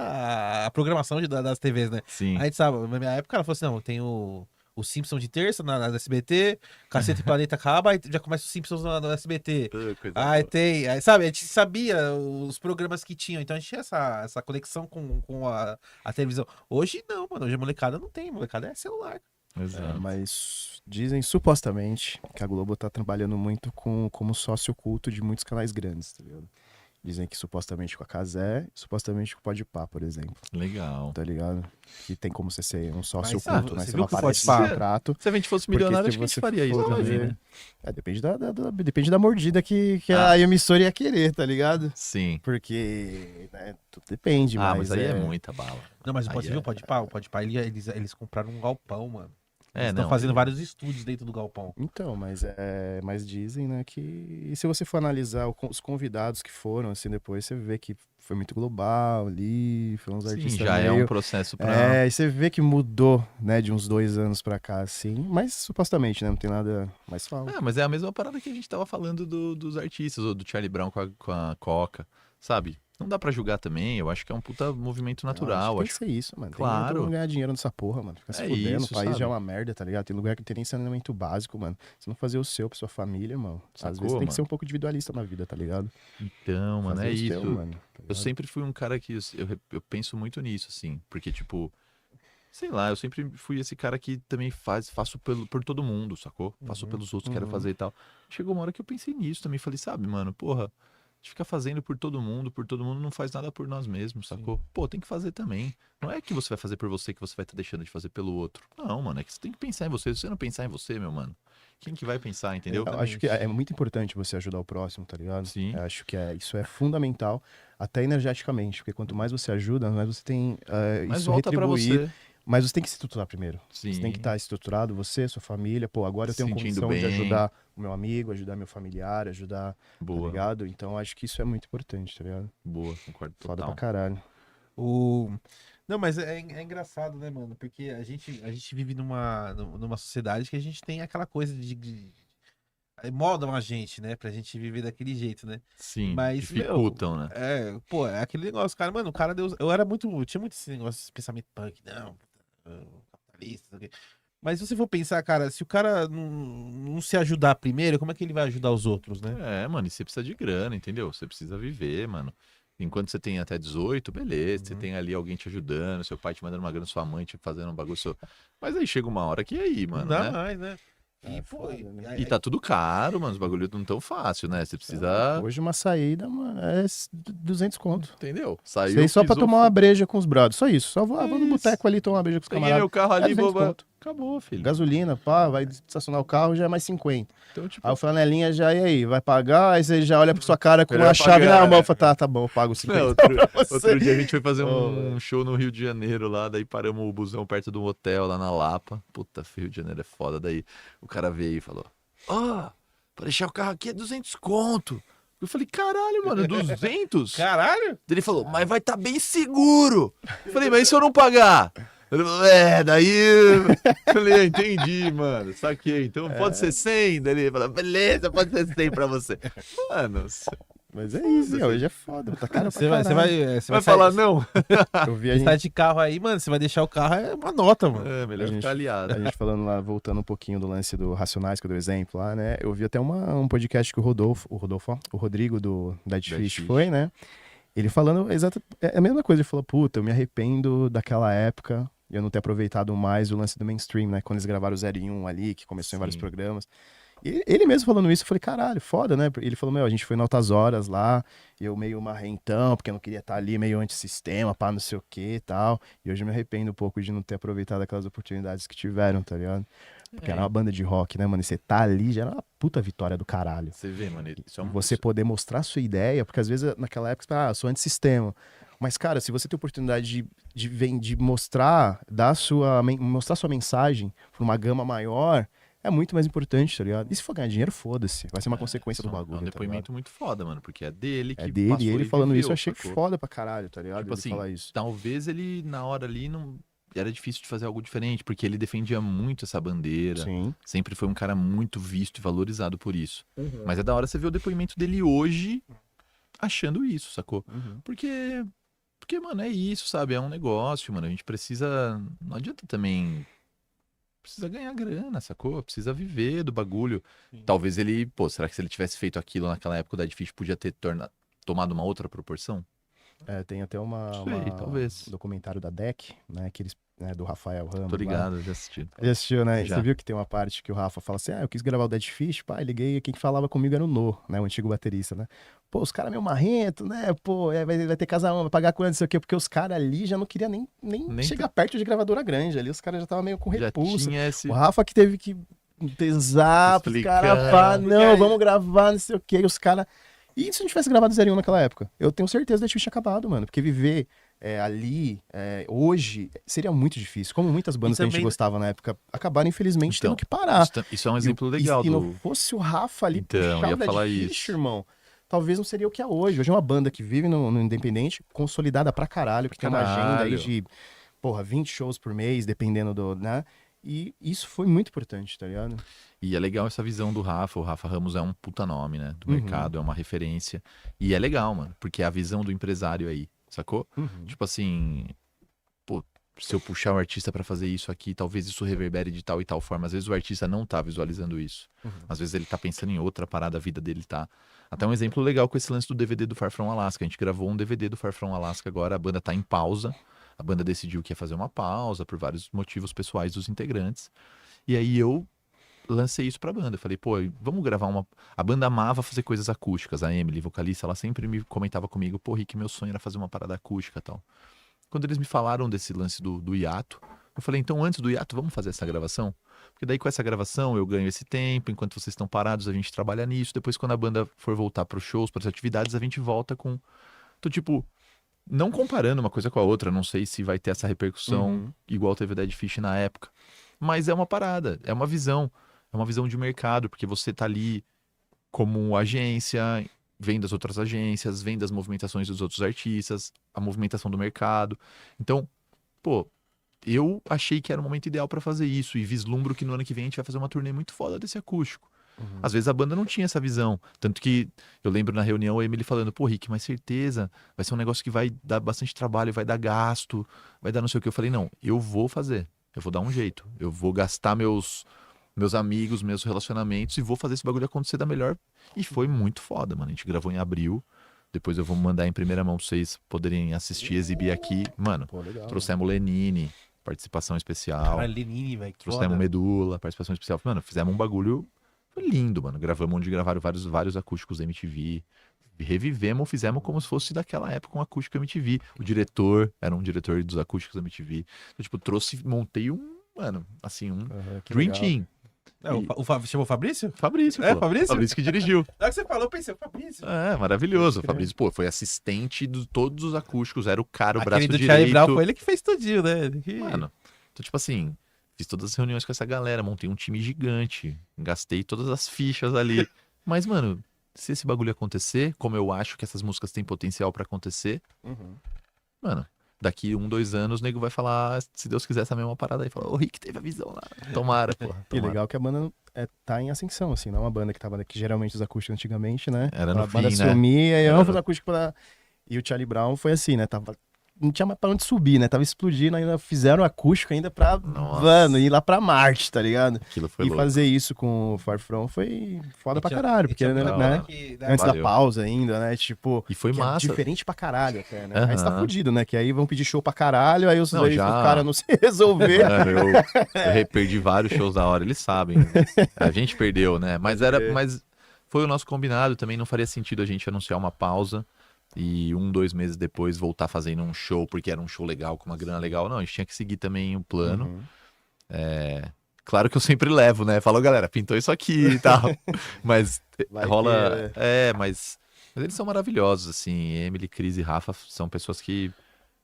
S1: a programação das TVs, né?
S4: Sim.
S1: Aí a gente sabe, na minha época ela falou assim: não, tem o Simpsons de terça na SBT, Cacete e Planeta acaba, aí já começa os Simpsons no SBT.
S4: Coisa
S1: Aí
S4: boa.
S1: tem, aí, sabe, a gente sabia os programas que tinham, então a gente tinha essa conexão com a televisão. Hoje não, mano, hoje a molecada não tem, molecada é celular.
S4: Exato.
S2: Mas dizem supostamente que a Globo tá trabalhando muito como sócio oculto de muitos canais grandes, tá ligado? Dizem que supostamente com a Cazé, supostamente com o Podpah, por exemplo,
S4: Legal.
S2: tá ligado? Que tem como você ser um sócio
S1: Mas,
S2: oculto,
S1: você
S2: mas você
S1: viu
S2: não
S1: que o
S2: aparece
S1: Podpah-
S2: no contrato.
S4: Se a gente fosse
S2: Porque
S4: milionário,
S2: se
S4: acho que a gente
S2: você
S4: faria isso
S2: for
S4: também,
S2: ver-
S4: né?
S2: Depende da mordida que
S4: Ah.
S2: a emissora ia querer, tá ligado?
S4: Sim.
S2: Porque, né, tudo depende,
S4: Mas aí é muita bala.
S1: Não, mas
S4: Aí
S1: você viu
S4: é-
S1: o Podpah? O Podpah, eles compraram um galpão, mano.
S4: É,
S1: Eles estão
S4: não.
S1: fazendo vários estúdios dentro do galpão.
S2: Então, mas dizem, né, que... E se você for analisar os convidados que foram, assim, depois você vê que foi muito global ali, foi uns
S4: Sim,
S2: artistas
S4: já é
S2: meio...
S4: um processo pra.
S2: É, e você vê que mudou, né, de uns 2 anos pra cá, assim, mas supostamente, né, não tem nada mais falso.
S4: Mas é a mesma parada que a gente tava falando dos artistas, ou do Charlie Brown com a Coca, sabe? Não dá pra julgar também, eu acho que é um puta movimento natural.
S2: Tem
S4: Acho
S2: que ser isso, mano.
S4: Claro.
S2: Tem todo mundo ganhar dinheiro nessa porra, mano. Fica se
S4: É
S2: fudendo,
S4: isso,
S2: o país
S4: sabe?
S2: já é uma merda, tá ligado? Tem lugar que não tem nem saneamento básico, mano. Você não fazer o seu pra sua família, mano. Às
S4: Sacou,
S2: vezes tem que
S4: mano?
S2: ser um pouco individualista na vida, tá ligado?
S4: Então, mano,
S2: Fazer
S4: é
S2: o
S4: isso.
S2: seu, mano, tá
S4: Eu
S2: ligado?
S4: sempre fui um cara que eu penso muito nisso, assim, porque, tipo, sei lá, eu sempre fui esse cara que também faço por todo mundo, sacou? Faço pelos outros, quero
S2: uhum.
S4: fazer e tal. Chegou uma hora que eu pensei nisso também, falei, sabe, mano, porra, a gente fica fazendo por todo mundo não faz nada por nós mesmos, sacou? Pô, tem que fazer também. Não é que você vai fazer por você que você vai estar deixando de fazer pelo outro. Não, mano, é que você tem que pensar em você. Se você não pensar em você, meu mano, quem que vai pensar, entendeu?
S2: Eu acho que é muito importante você ajudar o próximo, tá ligado?
S4: Sim.
S2: Eu acho que isso é fundamental, até energeticamente, porque quanto mais você ajuda, mais você tem
S4: Mas
S2: isso
S4: volta pra
S2: retribuir.
S4: você.
S2: Mas você tem que se estruturar primeiro.
S4: Sim.
S2: Você tem que estar estruturado, você, sua família. Pô, agora eu tenho
S4: Sentindo
S2: condição de
S4: bem.
S2: ajudar o meu amigo, ajudar meu familiar, ajudar, tá
S4: Boa,
S2: ligado? Então acho que isso é muito importante, tá ligado?
S4: boa, concordo
S2: Foda
S4: total.
S2: pra caralho.
S1: Não, mas é engraçado, né, mano? Porque a gente vive numa sociedade que a gente tem aquela coisa aí moldam a gente, né? Pra gente viver daquele jeito, né?
S4: Sim,
S1: Mas,
S4: dificultam, né?
S1: Pô, é aquele negócio, cara, mano, o cara deu. Eu tinha muito esse negócio, esse pensamento punk, não, capitalista, não sei o quê. Mas se você for pensar, cara, se o cara não se ajudar primeiro, como é que ele vai ajudar os outros, né?
S4: Mano, e você precisa de grana, entendeu? Você precisa viver, mano. Enquanto você tem até 18, beleza, você tem ali alguém te ajudando, seu pai te mandando uma grana, sua mãe te fazendo um bagulho. Mas aí chega uma hora que aí, mano,
S1: não dá
S4: né?
S1: mais, né? E, pô,
S2: foda, né?
S4: E tá tudo caro, mano, os bagulhos não tão fácil, né? Você precisa,
S2: Hoje uma saída, mano, é 200 conto.
S4: entendeu?
S2: Isso
S4: Saiu,
S2: aí só pra
S4: pisou,
S2: tomar uma breja com os brothers, só isso. Só vou no
S4: Isso.
S2: boteco ali tomar uma breja com os
S4: peguei
S2: camaradas.
S4: meu carro ali,
S2: 200
S4: boba.
S2: conto.
S4: Acabou, filho.
S2: Gasolina, pá, vai estacionar o carro, já é mais 50.
S4: Então, tipo,
S2: Aí o flanelinha já, e aí, vai pagar? Aí você já olha pra sua cara com
S4: Melhor
S2: a chave
S4: pagar,
S2: na mão
S4: né?
S2: e fala, tá bom, eu pago 50.
S4: não,
S2: você.
S4: outro dia a gente foi fazer um
S2: Oh,
S4: show no Rio de Janeiro lá, daí paramos o busão perto de um hotel lá na Lapa. Puta, Rio de Janeiro é foda. Daí o cara veio e falou: pra deixar o carro aqui é 200 conto. Eu falei: caralho, mano, 200?
S1: caralho!
S4: Ele falou: mas vai estar bem seguro. Eu falei: mas e se eu não pagar? Ele falou: daí. Eu falei: entendi, mano, saquei. Então pode ser 100? Daí ele falou: beleza, pode ser 100 pra você. Mano, você
S2: Mas é isso, hoje é foda, tá caro pra
S1: Você vai
S2: caralho.
S4: vai falar não?
S2: Eu vi a
S1: Você
S2: gente,
S1: tá de carro aí, mano, você vai deixar o carro, é uma nota, mano.
S4: É, melhor
S2: A gente-
S4: ficar aliado.
S2: a gente falando lá, voltando um pouquinho do lance do Racionais, que eu dei o exemplo lá, né? Eu vi até um podcast que o Rodrigo do Dead
S4: Dead
S2: Fish
S4: Fish.
S2: foi, né? Ele falando é a mesma coisa, ele falou, puta, eu me arrependo daquela época e eu não ter aproveitado mais o lance do mainstream, né? Quando eles gravaram o 0 e 1 ali, que começou em vários
S4: Sim.
S2: programas. E ele mesmo falando isso, eu falei, caralho, foda, né? Ele falou, meu, a gente foi em altas horas lá, e eu meio marrentão, porque eu não queria estar ali meio antissistema, pá, não sei o que e tal. E hoje eu me arrependo um pouco de não ter aproveitado aquelas oportunidades que tiveram, tá ligado? Porque era uma banda de rock, né, mano? E você tá ali já era uma puta vitória do caralho.
S4: Você vê, mano, isso é um...
S2: Você poder mostrar sua ideia, porque às vezes naquela época você fala, sou antissistema. Mas, cara, se você tem a oportunidade de mostrar, mostrar sua mensagem pra uma gama maior, é muito mais importante, tá ligado? E se for ganhar dinheiro, foda-se. Vai ser uma consequência do
S4: É
S2: bagulho,
S4: um
S2: tá
S4: depoimento muito foda, mano, porque é dele que
S2: ligado? É dele,
S4: passou
S2: e ele
S4: e
S2: falando
S4: viveu,
S2: isso, eu achei
S4: sacou?
S2: foda pra caralho, tá ligado?
S4: Tipo
S2: Ele
S4: assim,
S2: falar isso.
S4: talvez ele, na hora ali, não era difícil de fazer algo diferente, porque ele defendia muito essa bandeira.
S2: Sim.
S4: Sempre foi um cara muito visto e valorizado por isso. Mas é da hora você ver o depoimento dele hoje achando isso, sacou? Porque, mano, é isso, sabe? É um negócio, mano. A gente precisa. Não adianta também. Precisa ganhar grana, sacou? Precisa viver do bagulho. Talvez ele. Pô, será que se ele tivesse feito aquilo naquela época, o Dead Fish podia ter tomado uma outra proporção?
S2: É, tem até
S4: Não sei, talvez.
S2: um documentário da DEC, né? Que eles, né, do Rafael Ramos.
S4: Tô
S2: lá.
S4: ligado, já assisti.
S2: Já assistiu, né?
S4: Já.
S2: Você viu que tem uma parte que o Rafa fala assim: eu quis gravar o Dead Fish, pá, liguei e quem falava comigo era o No, né? O antigo baterista, né? Pô, os caras meio marrento, né? Pô, vai ter casal, vai pagar quanto, não sei o quê, porque os caras ali já não queriam nem chegar perto de gravadora grande. Ali os caras já estavam meio com
S4: Já
S2: repulso.
S4: tinha esse.
S2: O Rafa que teve que pesar pros caras,
S4: Explicando.
S2: pá, não, vamos gravar, não sei o quê. E os caras. E se não tivesse gravado 01 naquela época? Eu tenho certeza que o Dead Fish tinha acabado, mano. Porque viver ali, hoje, seria muito difícil. Como muitas bandas que a gente
S1: também-
S2: gostava na época acabaram, infelizmente,
S4: Então,
S2: tendo que parar.
S4: Isso é um exemplo legal
S2: E
S4: do.
S2: não fosse o Rafa ali
S4: Então,
S2: puxar
S4: ia
S2: o Dead
S4: falar
S2: Fish,
S4: isso.
S2: irmão, talvez não seria o que é hoje. Hoje é uma banda que vive no Independente, consolidada pra caralho, que tem uma agenda aí
S4: Caralho.
S2: de, 20 shows por mês, dependendo do, né? E isso foi muito importante, tá ligado?
S4: E é legal essa visão do Rafa. O Rafa Ramos é um puta nome, né? Do
S2: Uhum.
S4: mercado, é uma referência. E é legal, mano, porque é a visão do empresário aí, sacou? Tipo assim, pô, se eu puxar o artista pra fazer isso aqui, talvez isso reverbere de tal e tal forma. Às vezes o artista não tá visualizando isso. Às vezes ele tá pensando em outra parada, a vida dele tá. Até um exemplo legal com esse lance do DVD do Far From Alaska. A gente gravou um DVD do Far From Alaska agora, a banda tá em pausa. A banda decidiu que ia fazer uma pausa por vários motivos pessoais dos integrantes. E aí eu lancei isso pra banda. Eu falei, pô, vamos gravar uma. A banda amava fazer coisas acústicas. A Emily, vocalista, ela sempre me comentava comigo, pô, Rick, meu sonho era fazer uma parada acústica e tal. Quando eles me falaram desse lance do hiato, eu falei, então antes do hiato, vamos fazer essa gravação? Porque daí com essa gravação eu ganho esse tempo, enquanto vocês estão parados, a gente trabalha nisso. Depois, quando a banda for voltar pros shows, pras atividades, a gente volta com. Então, tipo, não comparando uma coisa com a outra, não sei se vai ter essa repercussão igual teve o Dead Fish na época. Mas é uma parada, é uma visão. É uma visão de mercado, porque você tá ali como agência, vem das outras agências, vem das movimentações dos outros artistas, a movimentação do mercado. Então, pô, eu achei que era o momento ideal pra fazer isso e vislumbro que no ano que vem a gente vai fazer uma turnê muito foda desse acústico. Às vezes a banda não tinha essa visão. Tanto que eu lembro na reunião a Emily falando, pô, Rick, mas certeza, vai ser um negócio que vai dar bastante trabalho, vai dar gasto, vai dar não sei o que. Eu falei, não, eu vou fazer, eu vou dar um jeito, eu vou gastar meus amigos, meus relacionamentos e vou fazer esse bagulho acontecer da melhor. E foi muito foda, mano. A gente gravou em abril. Depois eu vou mandar em primeira mão pra vocês poderem assistir, exibir aqui. Mano,
S2: Pô, legal.
S4: trouxemos o Lenine, participação especial.
S1: Cara, Lenine, velho. que
S4: Trouxemos
S1: foda.
S4: Medula, participação especial. Mano, fizemos um bagulho. Foi lindo, mano. Gravamos onde gravaram vários acústicos da MTV. Revivemos, fizemos como se fosse daquela época um acústico MTV. O diretor era um diretor dos acústicos da MTV. Então, tipo, montei mano, assim,
S2: Que
S4: Dream
S2: legal.
S4: Team.
S1: É, chamou o Fabrício?
S4: Fabrício,
S1: É,
S4: pô.
S1: Fabrício?
S4: Fabrício que dirigiu.
S1: Na hora que você falou, eu pensei, Fabrício.
S4: É, maravilhoso.
S2: Pode crer.
S4: Fabrício, pô, foi assistente de todos os acústicos. Era o cara, o
S1: Aquele
S4: braço
S1: do
S4: direito.
S1: Charlie Brown foi ele que fez tudinho, né?
S4: Mano, então, tipo assim, fiz todas as reuniões com essa galera, montei um time gigante, gastei todas as fichas ali. Mas, mano, se esse bagulho acontecer, como eu acho que essas músicas têm potencial pra acontecer, mano, daqui 1, 2 anos o nego vai falar, se Deus quiser, essa mesma parada aí. Falar, o Rick teve a visão lá. Tomara, porra.
S2: E
S4: Tomara.
S2: legal que a banda tá em ascensão, assim, não é uma banda que tava aqui, geralmente os acústicos antigamente, né?
S4: Era no
S2: a banda
S4: fim, né?
S2: sumia e
S4: Era-
S2: vamos fazer acústico pra... E o Charlie Brown foi assim, né? Não tinha mais pra onde subir, né? Tava explodindo, ainda fizeram acústico ainda pra,
S4: Nossa.
S2: mano, ir lá pra Marte, tá ligado?
S4: Aquilo foi
S2: E
S4: louco.
S2: fazer isso com o Far From foi foda pra caralho, porque, né?
S4: da
S2: né?
S4: hora.
S2: Antes
S4: Valeu.
S2: da pausa ainda, né? Tipo,
S4: E foi
S2: que é
S4: massa.
S2: diferente pra caralho até, né? Aí você tá
S4: Aham.
S2: fudido, né? Que aí vão pedir show pra caralho, aí os
S4: Não,
S2: aí,
S4: já-
S2: o cara não se resolver.
S4: Mano, eu perdi vários shows da hora, eles sabem. A gente perdeu, né? Mas foi o nosso combinado, também não faria sentido a gente anunciar uma pausa e 1, 2 meses depois voltar fazendo um show, porque era um show legal, com uma grana legal. Não, a gente tinha que seguir também o plano.
S2: Uhum.
S4: Claro que eu sempre levo, né? Falo, galera, pintou isso aqui e tal. Mas
S2: Vai
S4: rola.
S2: que, né?
S4: Mas eles são maravilhosos, assim. Emily, Cris e Rafa são pessoas que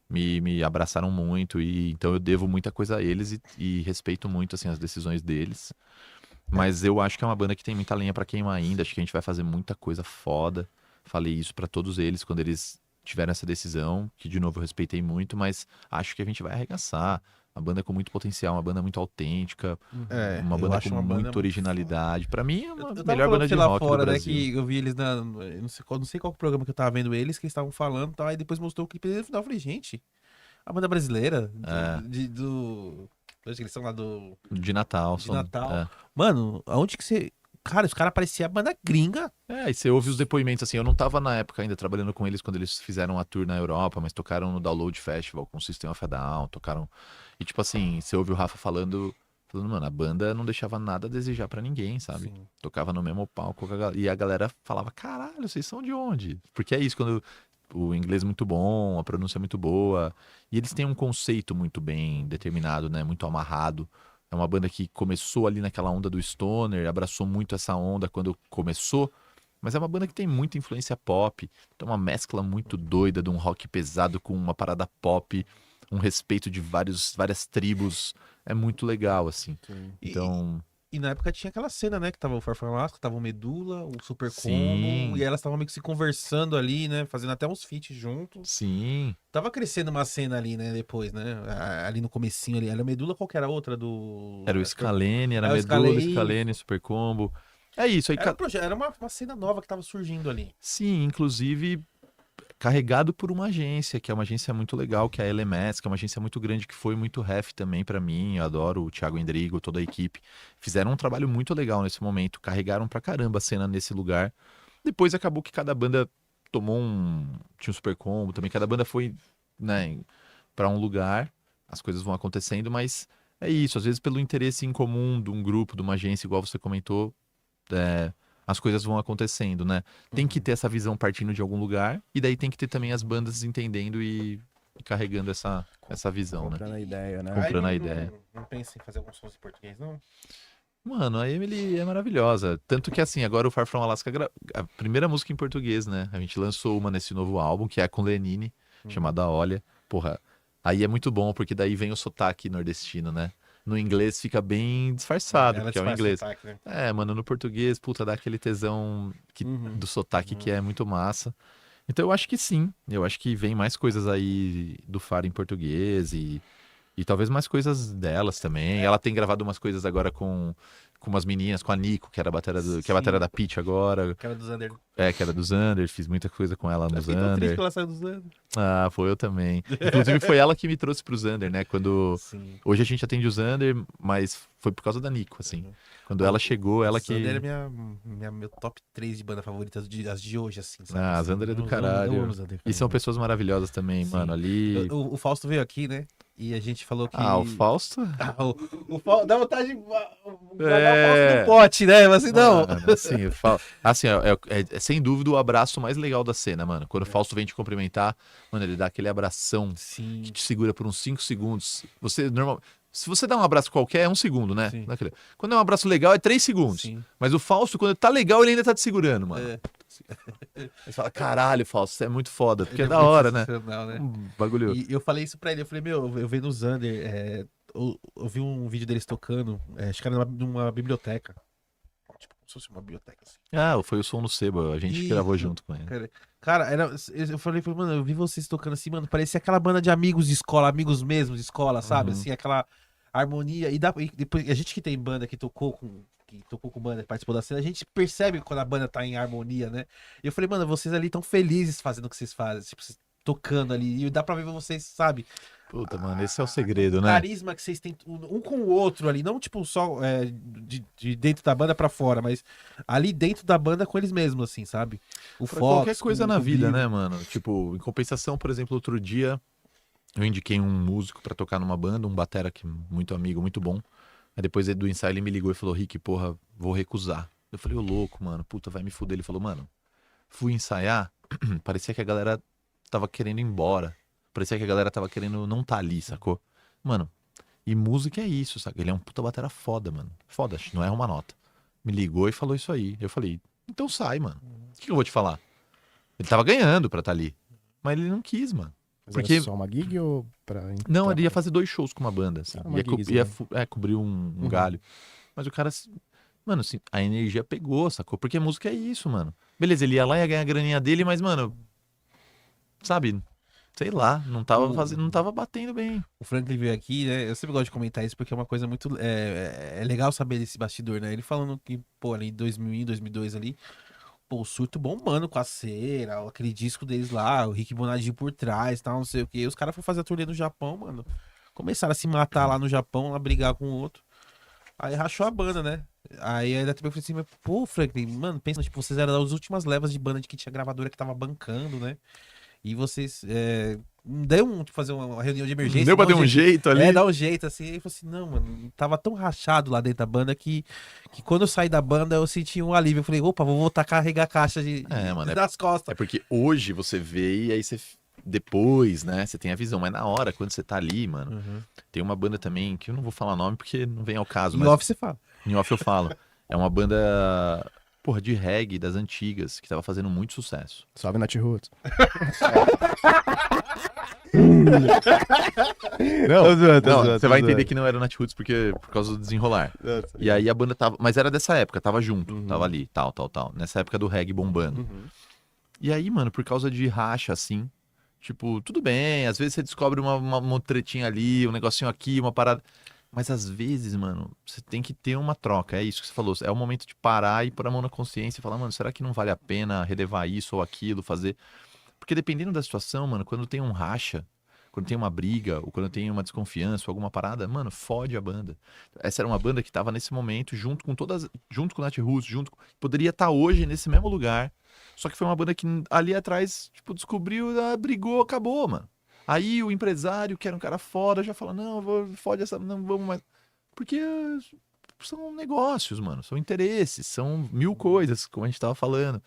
S4: me abraçaram muito. E então eu devo muita coisa a eles e respeito muito, assim, as decisões deles. Mas eu acho que é uma banda que tem muita lenha pra queimar ainda. Acho que a gente vai fazer muita coisa foda. Falei isso pra todos eles quando eles tiveram essa decisão, que de novo eu respeitei muito, mas acho que a gente vai arregaçar. Uma banda com muito potencial, uma banda muito autêntica, uma
S1: eu
S4: banda
S1: acho
S4: com
S1: uma banda
S4: muita originalidade. Pra mim é uma
S1: Eu tava
S4: melhor
S1: falando
S4: banda
S1: pra
S4: de
S1: você lá
S4: rock do
S1: fora, né,
S4: Brasil.
S1: que eu vi eles eu não sei qual programa que eu tava vendo eles, que eles estavam falando e tal, aí depois mostrou o clipe deles no final, eu falei, gente, a banda brasileira, acho que eles são lá
S4: De Natal.
S1: de Natal. Mano, aonde que você... Cara, os caras pareciam a banda gringa.
S4: E você ouve os depoimentos, assim, eu não tava na época ainda trabalhando com eles quando eles fizeram a tour na Europa, mas tocaram no Download Festival com o System of a Down, tocaram... E tipo assim, você ouve o Rafa falando, mano, a banda não deixava nada a desejar pra ninguém, sabe?
S1: Sim.
S4: Tocava no mesmo palco, e a galera falava, caralho, vocês são de onde? Porque é isso, quando o inglês é muito bom, a pronúncia é muito boa, e eles têm um conceito muito bem determinado, né, muito amarrado. É uma banda que começou ali naquela onda do Stoner, abraçou muito essa onda quando começou, mas é uma banda que tem muita influência pop, tem uma mescla muito doida de um rock pesado com uma parada pop, um respeito de várias tribos, é muito legal, assim. Então,
S1: E na época tinha aquela cena, né, que tava o Farfã Lasca, tava o Medula, o Super
S4: Sim.
S1: Combo, e elas estavam meio que se conversando ali, né, fazendo até uns feats juntos.
S4: sim,
S1: Tava crescendo uma cena ali, né, depois, né, ali no comecinho ali. Era o Medula, qual que era a outra do...
S4: era o Scalene, era
S1: É, o
S4: Medula,
S1: Scalene.
S4: Scalene, Super Combo. É isso, aí,
S1: Era, era uma cena nova que tava surgindo ali.
S4: sim, inclusive carregado por uma agência, que é uma agência muito legal, que é a LMS, que é uma agência muito grande, que foi muito ref também pra mim, eu adoro o Thiago Endrigo, toda a equipe. Fizeram um trabalho muito legal nesse momento, carregaram pra caramba a cena nesse lugar. Depois acabou que cada banda tomou tinha um super combo também, cada banda foi, né, pra um lugar, as coisas vão acontecendo, mas é isso, às vezes pelo interesse em comum de um grupo, de uma agência, igual você comentou, é, as coisas vão acontecendo, né? Tem que ter essa visão partindo de algum lugar, e daí tem que ter também as bandas entendendo e carregando essa visão, né?
S2: Comprando a ideia, né?
S4: Comprando a
S1: Aí
S4: ideia.
S1: Não pensa em fazer alguns sons em português, não?
S4: Mano, a Emily é maravilhosa. Tanto que, assim, agora o Far From Alaska, a primeira música em português, né? A gente lançou uma nesse novo álbum, que é com Lenine, chamada Olha. Porra, aí é muito bom, porque daí vem o sotaque nordestino, né? No inglês fica bem disfarçado,
S1: Ela
S4: porque é o
S1: disfarça
S4: inglês.
S1: sotaque, né?
S4: É, mano, no português, puta, dá aquele tesão do sotaque que é muito massa. Então eu acho que sim, eu acho que vem mais coisas aí do Faro em português e talvez mais coisas delas também. Ela tem gravado umas coisas agora com umas meninas, com a Nico, que era a batera que é a batera da Pitty agora,
S1: Cara do Zander.
S4: que era do Zander, fiz muita coisa com ela no
S1: Eu fiquei tão triste
S4: Zander.
S1: que ela saiu do Zander.
S4: Ah, foi eu também. Inclusive foi ela que me trouxe pro Zander, né? Quando
S1: Sim.
S4: hoje a gente atende o Zander, mas foi por causa da Nico, assim. Quando ela chegou, ela que
S1: Zander é meu top 3 de banda favoritas as de hoje, assim, sabe?
S4: Ah,
S1: Assim,
S4: Zander é do
S1: eu
S4: caralho.
S1: amo Zander,
S4: E
S1: cara.
S4: são pessoas maravilhosas também,
S1: Sim.
S4: mano. Ali.
S1: O Fausto veio aqui, né? E a gente falou que.
S4: Ah, o Fausto?
S1: O Fausto dá vontade de guardar o
S4: É.
S1: Fausto no pote, né? Mas assim, não.
S4: Mano, assim, assim é sem dúvida o abraço mais legal da cena, mano. Quando o Fausto vem te cumprimentar, mano, ele dá aquele abração
S1: Sim.
S4: que te segura por uns 5 segundos. Se você dá um abraço qualquer, é 1 segundo, né?
S1: Sim.
S4: Quando é um abraço legal, é 3 segundos.
S1: Sim.
S4: Mas o Fausto, quando tá legal, ele ainda tá te segurando, mano.
S1: É.
S4: Aí fala, caralho, Fausto, você é muito foda, porque
S1: Ele
S4: é da
S1: muito
S4: hora, né?
S1: sensacional, né?
S4: Bagulho.
S1: E eu falei isso pra ele, eu falei, meu, eu vi no Zander, eu vi um vídeo deles tocando, acho que era numa biblioteca. Tipo, como se fosse uma biblioteca, assim.
S4: Ah, foi o Som no Seba, a gente
S1: Isso.
S4: gravou junto com ele.
S1: Cara, eu falei, mano, eu vi vocês tocando assim, mano, parecia aquela banda de amigos de escola, amigos mesmos de escola, sabe?
S4: Uhum.
S1: Assim, aquela harmonia. E depois, a gente que tem banda que tocou com banda, que participou da cena, a gente percebe quando a banda tá em harmonia, né? E eu falei, mano, vocês ali tão felizes fazendo o que vocês fazem, tipo, vocês tocando ali, e dá pra ver vocês, sabe?
S4: Puta, mano, esse é o segredo,
S1: O
S4: né?
S1: carisma que vocês têm um com o outro ali, não tipo só de dentro da banda pra fora, mas ali dentro da banda com eles mesmos, assim, sabe? O
S4: Pra
S1: Fox,
S4: qualquer coisa
S1: com
S4: na
S1: o
S4: vida,
S1: Billy.
S4: né, mano? Tipo, em compensação, por exemplo, outro dia eu indiquei um músico pra tocar numa banda, um batera que muito amigo, muito bom. Aí depois do ensaio ele me ligou e falou, Rick, porra, vou recusar. Eu falei, ô louco, mano, puta, vai me fuder. Ele falou, mano, fui ensaiar, parecia que a galera tava querendo ir embora. Parecia que a galera tava querendo não tá ali, sacou? Mano, e música é isso, sabe? Ele é um puta batera foda, mano. Foda, não erra uma nota. Me ligou e falou isso aí. Eu falei, então sai, mano. O que eu vou te falar? Ele tava ganhando pra tá ali. Mas ele não quis, mano.
S2: Mas
S4: Porque-
S2: era só uma gig ou pra...
S4: Não, ele ia fazer 2 shows com uma banda, assim.
S2: Ah, uma
S4: Ia
S2: gigzinha.
S4: cobrir um galho. Mas o cara Mano, assim, a energia pegou, sacou? Porque música é isso, mano. Beleza, ele ia lá e ia ganhar a graninha dele, mas, mano, sabe? Sei lá, não tava batendo bem.
S1: O Franklin veio aqui, né? Eu sempre gosto de comentar isso porque é uma coisa muito. É legal saber desse bastidor, né? Ele falando que, pô, ali em 2000, 2002 ali, pô, o Surto bombando com a cera, aquele disco deles lá, o Rick Bonadinho por trás, tal, não sei o quê. E os caras foram fazer a turnê no Japão, mano. Começaram a se matar lá no Japão, a brigar com o outro. Aí rachou a banda, né? Aí ainda também eu falei assim, mas, pô, Franklin, mano, pensa, tipo, vocês eram das últimas levas de banda de que tinha gravadora que tava bancando, né? E vocês. Deu tipo, fazer uma reunião de emergência.
S4: Deu pra
S1: dar
S4: ter um jeito ali.
S1: Dar um jeito, assim. E falou assim: não, mano, tava tão rachado lá dentro da banda que quando eu saí da banda eu senti um alívio. Eu falei: opa, vou voltar a carregar a caixa
S4: Mano,
S1: das costas.
S4: É porque hoje você vê e aí você. Depois, né? Você tem a visão, mas na hora, quando você tá ali, mano, tem uma banda também, que eu não vou falar nome porque não vem ao caso,
S1: Em
S4: mas
S1: off você fala.
S4: em off eu falo. É uma banda, porra, de reggae das antigas, que tava fazendo muito sucesso.
S2: Sobe na T-Roots.
S4: Não, você vai entender que não era o Nat Roots porque, por causa do desenrolar. E aí a banda tava. Mas era dessa época, tava junto, tava ali, tal. Nessa época do reggae bombando. E aí, mano, por causa de racha, assim. Tipo, tudo bem, às vezes você descobre uma tretinha ali, um negocinho aqui, uma parada. Mas às vezes, mano, você tem que ter uma troca. É isso que você falou. É o momento de parar e pôr a mão na consciência e falar, mano, será que não vale a pena relevar isso ou aquilo, fazer. Porque dependendo da situação, mano, quando tem um racha, quando tem uma briga, ou quando tem uma desconfiança, ou alguma parada, mano, fode a banda. Essa era uma banda que tava nesse momento, junto com todas, junto com o Nat Roots, poderia estar hoje nesse mesmo lugar. Só que foi uma banda que ali atrás, tipo, descobriu, brigou, acabou, mano. Aí o empresário, que era um cara foda, já fala, não, fode essa, não vamos mais. Porque são negócios, mano, são interesses, são mil coisas, como a gente tava falando.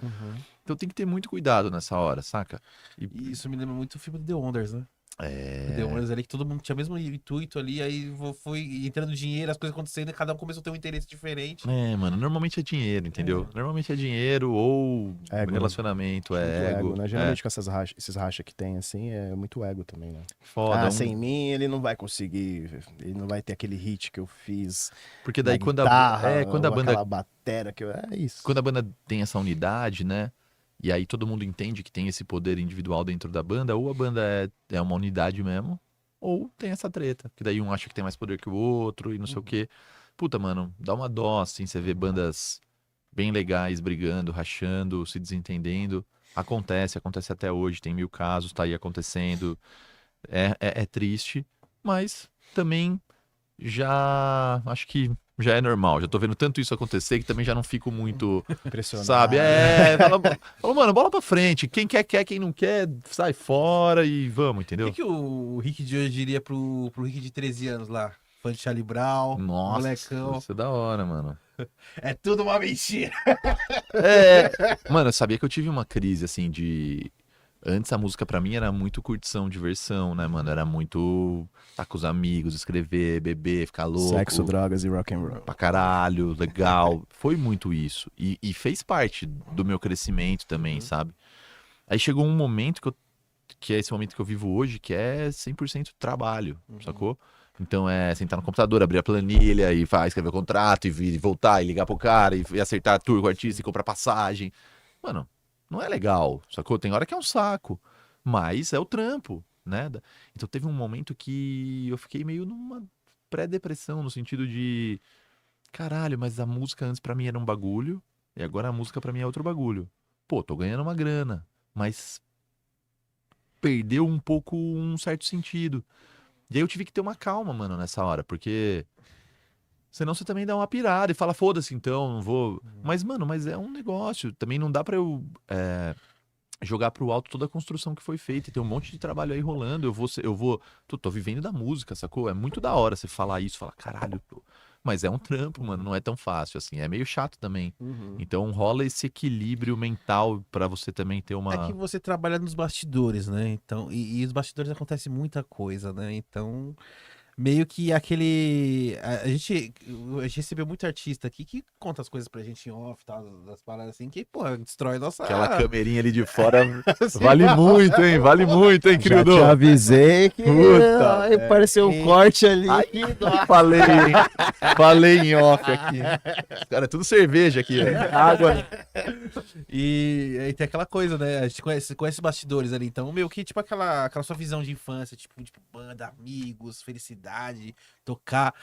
S4: Então tem que ter muito cuidado nessa hora, saca?
S1: E isso me lembra muito o filme do The Wonders, né?
S4: É.
S1: O The Wonders ali que todo mundo tinha o mesmo intuito ali, aí foi entrando dinheiro, as coisas acontecendo, e cada um começou a ter um interesse diferente.
S4: É, mano, normalmente é dinheiro, entendeu? Normalmente é dinheiro ou
S2: Ego,
S4: relacionamento,
S2: Muito
S4: é ego.
S2: né? Geralmente com esses racha que tem, assim, é muito ego também, né?
S4: Foda.
S2: Sem mim ele não vai conseguir, ele não vai ter aquele hit que eu fiz
S4: Porque
S2: na
S4: daí
S2: guitarra,
S4: quando a
S2: ou
S4: banda
S2: aquela batera que eu... É isso.
S4: quando a banda tem essa unidade, né? E aí todo mundo entende que tem esse poder individual dentro da banda, ou a banda é uma unidade mesmo, ou tem essa treta. Que daí um acha que tem mais poder que o outro e não sei o quê. Puta, mano, dá uma dó, assim, você vê bandas bem legais brigando, rachando, se desentendendo. Acontece até hoje, tem mil casos, tá aí acontecendo. É triste, mas também já acho que já é normal. Já tô vendo tanto isso acontecer que também já não fico muito,
S2: Impressionante.
S4: sabe? Fala, mano, bola pra frente. Quem quer, quem não quer, sai fora e vamos,
S1: O
S4: entendeu?
S1: que o Rick de hoje diria pro Rick de 13 anos lá? Fã de Charlie Brown,
S4: Nossa,
S1: molecão.
S4: isso é da hora, mano.
S1: É tudo uma mentira.
S4: Mano, eu sabia que eu tive uma crise, assim, de... Antes a música pra mim era muito curtição, diversão, né, mano? Era muito estar com os amigos, escrever, beber, ficar louco.
S2: Sexo, drogas e rock and roll.
S4: Pra caralho, legal. Foi muito isso. E fez parte do meu crescimento também, sabe? Aí chegou um momento que é esse momento que eu vivo hoje, que é 100% trabalho, sacou? Então é sentar no computador, abrir a planilha e escrever o contrato e vir e voltar e ligar pro cara e acertar a tour com o artista e comprar passagem. Mano, não é legal, sacou? Tem hora que é um saco, mas é o trampo, né? Então teve um momento que eu fiquei meio numa pré-depressão, no sentido de caralho, mas a música antes pra mim era um bagulho e agora a música pra mim é outro bagulho. Pô, tô ganhando uma grana, mas perdeu um pouco um certo sentido. E aí eu tive que ter uma calma, mano, nessa hora, porque senão você também dá uma pirada e fala, foda-se então, não vou. Mas, mano, mas é um negócio. Também não dá pra eu jogar pro alto toda a construção que foi feita. Tem um monte de trabalho aí rolando. Tô vivendo da música, sacou? É muito da hora você falar isso, falar, caralho, mas é um trampo, mano, não é tão fácil assim. É meio chato também. Então rola esse equilíbrio mental pra você também ter uma.
S1: É que você trabalha nos bastidores, né? Então, e os bastidores acontece muita coisa, né? Então, meio que aquele. A gente recebeu muito artista aqui que conta as coisas pra gente em off, tal, das paradas assim, que, pô, destrói nossa.
S4: Aquela câmerinha ali de fora
S1: Assim,
S4: vale muito, hein? Vale muito, hein,
S2: Já
S4: querido?
S2: te avisei que
S4: Puta,
S2: ai, pareceu um corte ali.
S4: Falei, falei em off aqui. Cara, é tudo cerveja aqui, ó. Água.
S1: E aí tem aquela coisa, né? A gente conhece bastidores ali, então meio que tipo aquela sua visão de infância, tipo banda, amigos, felicidade, tocar.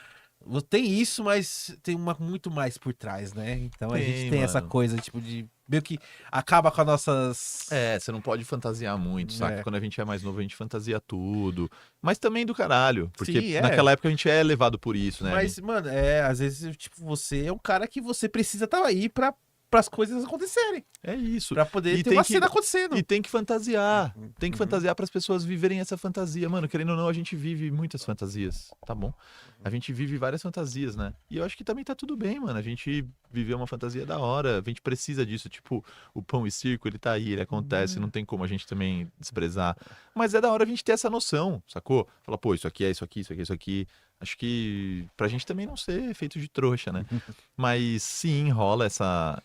S1: Tem isso, mas tem muito mais por trás, né? Então a gente tem essa
S4: mano.
S1: coisa, tipo, de meio que acaba com as nossas.
S4: É, você não pode fantasiar muito, saca?
S1: É.
S4: Quando a gente é mais novo, a gente fantasia tudo. Mas também do caralho. Porque
S1: Sim, é.
S4: naquela época a gente é levado por isso, né?
S1: Mas, mano, às vezes, tipo, você é um cara que você precisa estar aí para as coisas acontecerem.
S4: É isso.
S1: Pra poder
S4: E
S1: ter
S4: tem
S1: uma
S4: que-
S1: cena acontecendo.
S4: E tem que fantasiar. Tem que
S1: Uhum.
S4: fantasiar para as pessoas viverem essa fantasia. Mano, querendo ou não, a gente vive muitas fantasias, tá bom? A gente vive várias fantasias, né? E eu acho que também tá tudo bem, mano. A gente viveu uma fantasia da hora. A gente precisa disso. Tipo, o pão e circo, ele tá aí, ele acontece. Não tem como a gente também desprezar. Mas é da hora a gente ter essa noção, sacou? Fala, pô, isso aqui é isso aqui, isso aqui é isso aqui. Acho que pra gente também não ser feito de trouxa, né? Mas sim, rola essa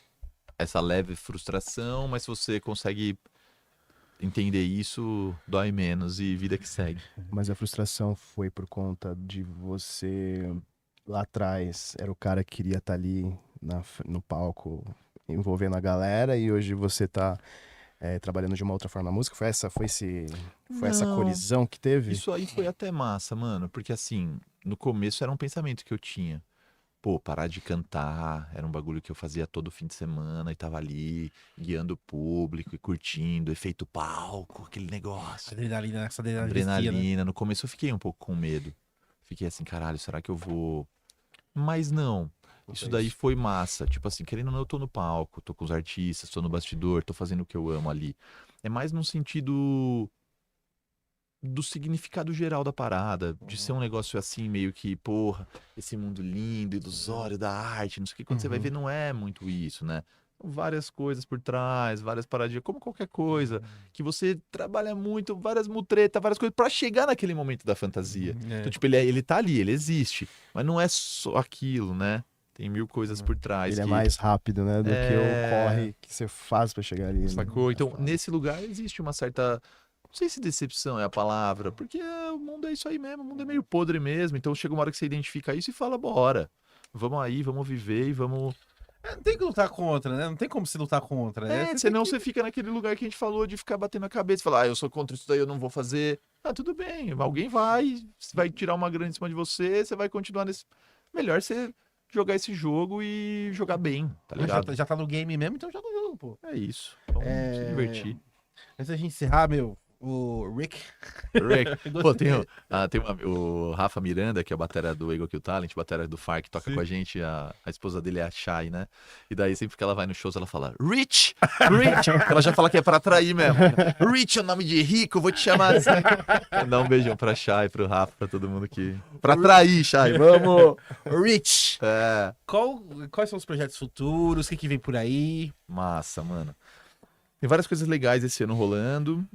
S4: leve frustração, mas se você consegue entender isso, dói menos e vida que segue.
S2: Mas a frustração foi por conta de você lá atrás, era o cara que queria estar ali no palco, envolvendo a galera, e hoje você tá trabalhando de uma outra forma na música. Foi essa
S4: Não.
S2: colisão que teve?
S4: Isso aí foi até massa, mano, porque assim, no começo era um pensamento que eu tinha. Pô, parar de cantar, era um bagulho que eu fazia todo fim de semana e tava ali, guiando o público e curtindo, efeito palco, aquele negócio.
S1: Adrenalina, essa adrenalina.
S4: Adrenalina. No começo eu fiquei um pouco com medo. Fiquei assim, caralho, será que eu vou. Mas não. Isso daí foi massa. Tipo assim, querendo ou não, eu tô no palco, tô com os artistas, tô no bastidor, tô fazendo o que eu amo ali. É mais num sentido do significado geral da parada, de ser um negócio assim, meio que, porra, esse mundo lindo, ilusório da arte, não sei o que. Quando você vai ver, não é muito isso, né? São várias coisas por trás, várias paradinhas, como qualquer coisa, que você trabalha muito, várias mutretas, várias coisas, pra chegar naquele momento da fantasia. Então, tipo, ele tá ali, ele existe, mas não é só aquilo, né? Tem mil coisas por trás.
S2: Ele é
S4: que-
S2: mais rápido, né, do que o
S4: É.
S2: corre que você faz pra chegar ali. né?
S4: Sacou? Então, nesse lugar existe uma certa. Não sei se decepção é a palavra, porque o mundo é isso aí mesmo, o mundo é meio podre mesmo. Então chega uma hora que você identifica isso e fala, bora. Vamos aí, vamos viver e vamos.
S1: Não tem que lutar contra, né? Não tem como se lutar contra. Você
S4: Senão
S1: tem que-
S4: você fica naquele lugar que a gente falou de ficar batendo a cabeça e falar, eu sou contra isso daí, eu não vou fazer. Ah, tudo bem, alguém vai tirar uma grana em cima de você vai continuar nesse. Melhor você jogar esse jogo e jogar bem, tá ligado?
S1: já tá no game mesmo, então joga o jogo, pô.
S4: É isso. Vamos se divertir.
S1: Antes da gente encerrar, o Rick.
S4: Rick. Pô, o Rafa Miranda, que é a batera do Ego Kill Talent, batera do Far, que toca com a gente, a esposa dele é a Shai, né? E daí sempre que ela vai no shows, ela fala, Rich! Rich! Ela já fala que é pra atrair mesmo. Rich é o nome de rico, vou te chamar assim. Dá um beijão pra Shai, pro Rafa, pra todo mundo que... Pra atrair, Shai, vamos!
S1: Rich!
S4: É,
S1: Quais são os projetos futuros? O que vem por aí?
S4: massa, mano. Tem várias coisas legais esse ano rolando.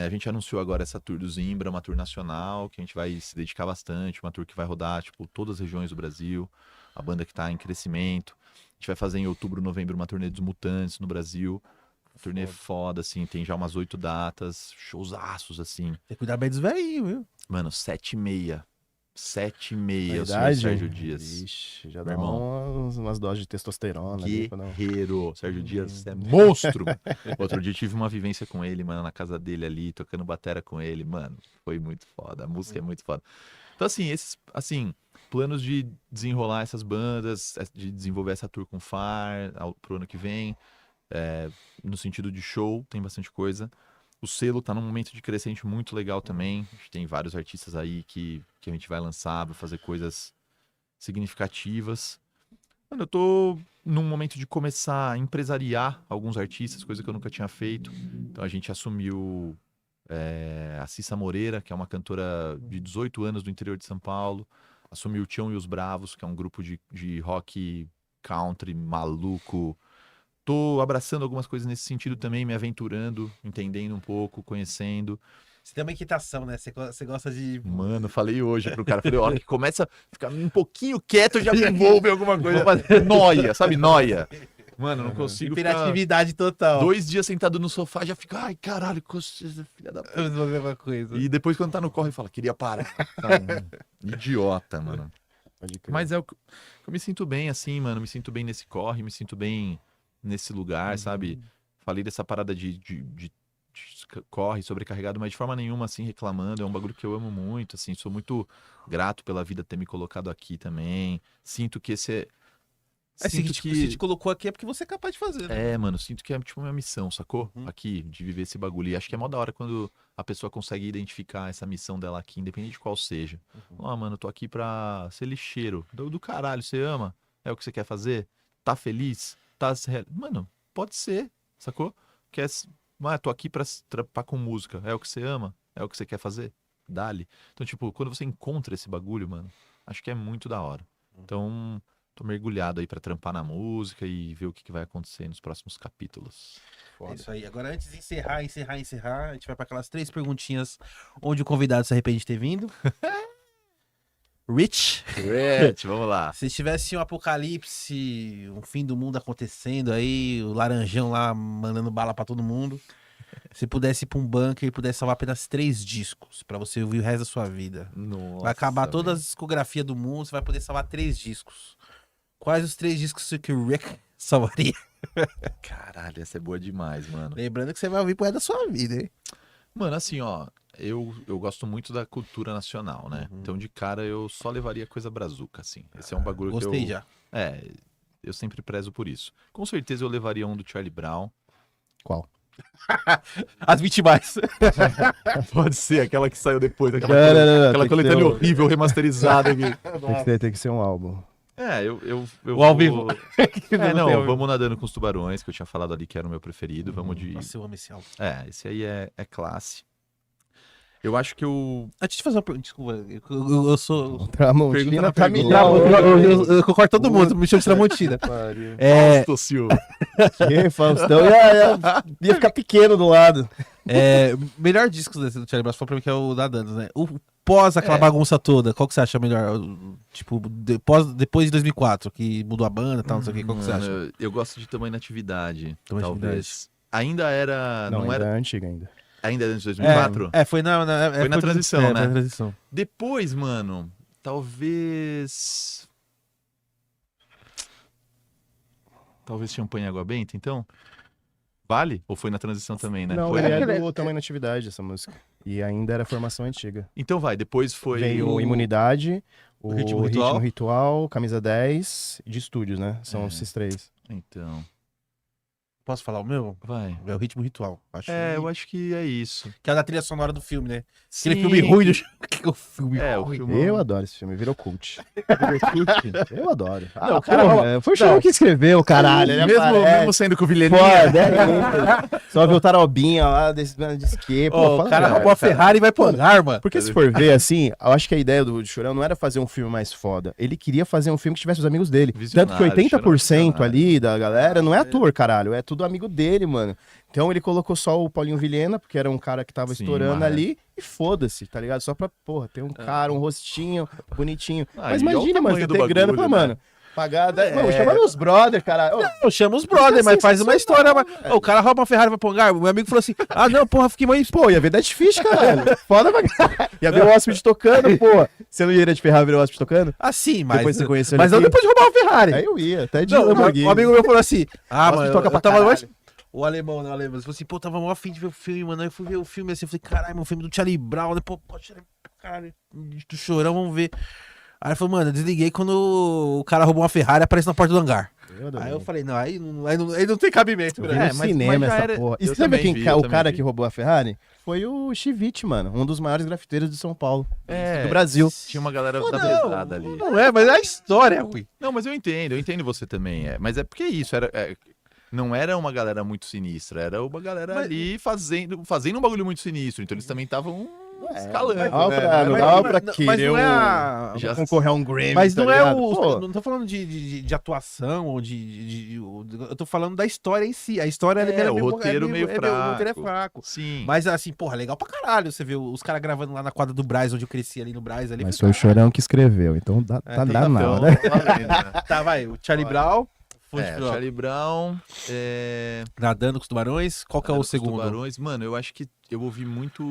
S4: A gente anunciou agora essa tour do Zimbra, uma tour nacional, que a gente vai se dedicar bastante, uma tour que vai rodar, tipo, todas as regiões do Brasil, a banda que tá em crescimento. A gente vai fazer em outubro, novembro, uma turnê dos Mutantes no Brasil. Uma turnê foda, assim, tem já umas 8 datas, showzaços, assim.
S1: Tem que cuidar bem dos velhinhos, viu?
S4: Mano, 7h30. 7h30,
S2: A
S4: o senhor
S2: idade?
S4: Sérgio Dias.
S2: Ixi, já
S4: Meu
S2: dá
S4: irmão.
S2: umas doses de testosterona. ali, pra não-
S4: Guerreiro. Sérgio Dias é monstro. Mano. Outro dia eu tive uma vivência com ele, mano, na casa dele ali, tocando batera com ele, mano. Foi muito foda. A música é muito foda. Então, assim, planos de desenrolar essas bandas, de desenvolver essa tour com Far pro ano que vem. No sentido de show, tem bastante coisa. O selo tá num momento de crescente muito legal também. A gente tem vários artistas aí que a gente vai lançar, vai fazer coisas significativas. Mano, eu tô num momento de começar a empresariar alguns artistas, coisa que eu nunca tinha feito. Então a gente assumiu a Cissa Moreira, que é uma cantora de 18 anos do interior de São Paulo. Assumiu o Tião e os Bravos, que é um grupo de rock country maluco. Tô abraçando algumas coisas nesse sentido também, me aventurando, entendendo um pouco, conhecendo.
S1: Você tem uma inquietação, né? Você gosta de.
S4: Mano, falei hoje pro cara. Falei, a hora que começa a ficar um pouquinho quieto, eu já me envolvo em alguma coisa. Noia, sabe? Noia. Mano, não consigo ficar
S1: Hiperatividade total.
S4: 2 dias sentado no sofá, já fica, ai, caralho, coisa, filha da puta.
S1: A mesma coisa.
S4: E depois quando tá no corre, fala, queria parar. Sabe? Idiota, mano.
S2: Pode crer.
S4: Mas é o que eu me sinto bem assim, mano. Me sinto bem nesse corre, me sinto bem nesse lugar, sabe? Falei dessa parada de corre sobrecarregado, mas de forma nenhuma assim reclamando. É um bagulho que eu amo muito, assim. Sou muito grato pela vida ter me colocado aqui também. Sinto que esse é. Sinto
S1: Se te colocou aqui é porque você é capaz de fazer. Né?
S4: É, mano, sinto que é tipo minha missão, sacou? Aqui, de viver esse bagulho. E acho que é mó da hora quando a pessoa consegue identificar essa missão dela aqui, independente de qual seja. Ó, mano, eu tô aqui pra ser lixeiro. Do caralho, você ama? É o que você quer fazer? Tá feliz? Mano, pode ser, sacou? Tô aqui pra trampar com música. É o que você ama? É o que você quer fazer? Dale. Então, tipo, quando você encontra esse bagulho, mano, acho que é muito da hora. Então, tô mergulhado aí pra trampar na música e ver o que vai acontecer nos próximos capítulos.
S1: É isso aí. Agora, antes de encerrar, a gente vai pra aquelas 3 perguntinhas onde o convidado se arrepende de ter vindo. Rich,
S4: Vamos lá.
S1: se tivesse um apocalipse, um fim do mundo acontecendo aí, o Laranjão lá mandando bala pra todo mundo, se pudesse ir pra um bunker e pudesse salvar apenas 3 discos pra você ouvir o resto da sua vida.
S4: Nossa,
S1: Vai acabar toda a
S4: velho.
S1: discografia do mundo, você vai poder salvar 3 discos. Quais os 3 discos que o Rick salvaria?
S4: Caralho, essa é boa demais, mano.
S1: Lembrando que você vai ouvir pro resto da sua vida, hein?
S4: Mano, assim, ó, eu gosto muito da cultura nacional, né? Então, de cara, eu só levaria coisa brazuca, assim. Esse é um bagulho que eu...
S1: Gostei já.
S4: É, eu sempre prezo por isso. Com certeza eu levaria um do Charlie Brown.
S2: Qual?
S1: As vítimas.
S4: Pode ser, aquela que saiu depois,
S2: Não, não, não,
S4: aquela
S2: tem que
S4: coletânea
S2: ser
S4: horrível, remasterizada aqui.
S2: Tem que ser um álbum.
S4: É, eu
S1: O ao vivo.
S4: Não, vamos nadando com os tubarões, que eu tinha falado ali que era o meu preferido. Vamos de...
S1: Nossa, eu amo esse álbum.
S4: É, esse aí é classe. Eu acho que eu...
S1: Antes de fazer uma pergunta, desculpa, eu sou...
S2: Tramontina
S4: na
S2: tá
S4: pergunta.
S2: milhão.
S1: Eu concordo todo mundo, me chama de Tramontina.
S2: Pariu.
S1: É,
S4: Fausto Silva.
S2: Que Faustão ia ficar pequeno do lado.
S1: melhor disco desse do Charlie Brown, foi pra mim que é o da Dantas, né? O pós aquela bagunça toda, qual que você acha melhor? Tipo, depois de 2004, que mudou a banda e tal, não sei o que, qual que você acha?
S4: Mano, eu gosto de Tamanho na Atividade,
S1: Tamanho na
S4: talvez. Ainda era...
S2: Não, ainda
S4: era...
S2: é antiga ainda.
S4: Ainda era de 2004?
S1: Foi na
S4: Foi na transição, né?
S1: Foi na transição.
S4: Depois, mano, talvez Champanhe e Água Benta, então? Vale? Ou foi na transição também, né?
S2: Não,
S4: Foi.
S2: ele é do Tamanho na Atividade, essa música. E ainda era formação antiga.
S4: Então vai, depois foi...
S2: Veio Imunidade, o
S1: Ritmo
S2: Ritmo
S1: Ritual.
S2: Ritual, Camisa 10 e de estúdios, né? São esses 3.
S4: Então,
S1: Posso falar o meu?
S4: vai.
S1: É o Ritmo Ritual. Acho
S4: Eu acho que é isso.
S1: que é da trilha sonora do filme, né?
S4: Sim.
S1: Aquele filme ruim do... Que o filme
S4: O
S1: ruim.
S4: filme...
S2: Eu adoro esse filme, virou cult. Eu adoro.
S1: Não,
S2: o cara, foi o Chorão que escreveu, caralho. Ele
S4: Mesmo sendo com o Vilhena.
S2: Foda, só viu o Tarobinha lá, desse de escape.
S1: Ó, o cara roubou a Ferrari e vai pro hangar, mano.
S2: Porque se for ver assim, eu acho que a ideia do Chorão não era fazer um filme mais foda. Ele queria fazer um filme que tivesse os amigos dele. Tanto que
S4: Visionário,
S2: 80%
S4: Chorão,
S2: ali da galera não é ator, caralho. É tudo amigo dele, mano. Então ele colocou só o Paulinho Vilhena, porque era um cara que tava
S4: Sim,
S2: estourando
S4: mas-
S2: ali, e foda-se, tá ligado? Só pra, porra, ter um cara, um rostinho bonitinho. Mas
S4: e olha o
S2: imagina, mano, você
S4: tamanho do
S2: ter grana pra,
S4: bagulho, né?
S2: mano, pagar... Mano, chama meus brother, caralho. Ô,
S1: Eu chamo os brother, mas faz uma história. Mas... Ô, o cara rouba uma Ferrari e vai pro hangar. O meu amigo falou assim: ah, não, porra, fiquei mais.
S2: Pô, ia ver Dead Fish, caralho. Foda pra caralho. Ia ver o Hóspede tocando, pô. Você não iria de Ferrari ver o Hóspede tocando?
S1: Assim, mas.
S2: Depois você conheceu
S1: mas
S2: ele
S1: não
S2: aqui?
S1: depois de roubar uma Ferrari.
S2: Aí eu ia, até de
S1: Não,
S2: Lamborghini.
S1: o amigo meu falou assim: ah,
S2: Nossa,
S1: mano,
S2: toca pra
S1: eu tava
S2: caralho.
S1: mais. O alemão, né? O alemão. Ele falou assim: pô, tava mó afim de ver o filme, mano. Aí eu fui ver o filme assim. Eu falei: caralho, meu filme do Charlie Brown. Né? Pô, Charlie, caralho, do Chorão, vamos ver. Aí ele falou: mano, eu desliguei quando o cara roubou uma Ferrari e aparece na porta do hangar. Aí eu falei: não, aí não tem cabimento,
S2: Eu
S1: né?
S2: vi no
S4: mas
S2: cinema
S4: já
S2: essa
S4: era-
S2: porra. E
S4: eu
S2: você sabe
S4: também
S2: quem
S4: vi, eu
S2: o
S4: também
S2: cara
S4: vi.
S2: que roubou a Ferrari? Foi o Chivite, mano. Um dos maiores grafiteiros de São Paulo.
S4: É,
S2: Do Brasil.
S4: Tinha uma galera da
S1: Não,
S4: pesada ali.
S1: não é, mas é a história, ruim.
S4: Não, mas eu entendo você também. Mas é porque isso, não era uma galera muito sinistra, era uma galera ali fazendo um bagulho muito sinistro. Então eles também estavam escalando.
S2: Não dava
S4: né?
S2: pra, não
S1: Mas-
S2: dava
S1: mas-
S2: pra
S1: mas não
S2: querer
S1: é a-
S4: Já-
S2: concorrer a um Grammy.
S1: Mas
S2: tá
S1: não é
S2: ligado?
S1: o.
S2: Pô,
S1: Não tô falando de atuação ou eu tô falando da história em si. A história
S4: É, o
S1: meio-
S4: roteiro meio
S1: O roteiro é
S4: fraco.
S1: fraco.
S4: Sim.
S1: Mas assim, porra, legal pra caralho. Você vê os caras gravando lá na quadra do Braz, onde eu cresci ali no Braz. Ali,
S2: Mas
S1: foi
S2: foi o Chorão que escreveu, então dá
S1: tem
S2: na
S4: Então,
S2: hora.
S4: valendo, né?
S1: Tá, vai. O Charlie Brown. Fonte
S4: É,
S1: Pro-
S4: Charlie Brown,
S1: Nadando com os tubarões. Qual que é o
S4: Nadando com os
S1: segundo?
S4: Tubarões. Mano, eu acho que eu ouvi muito.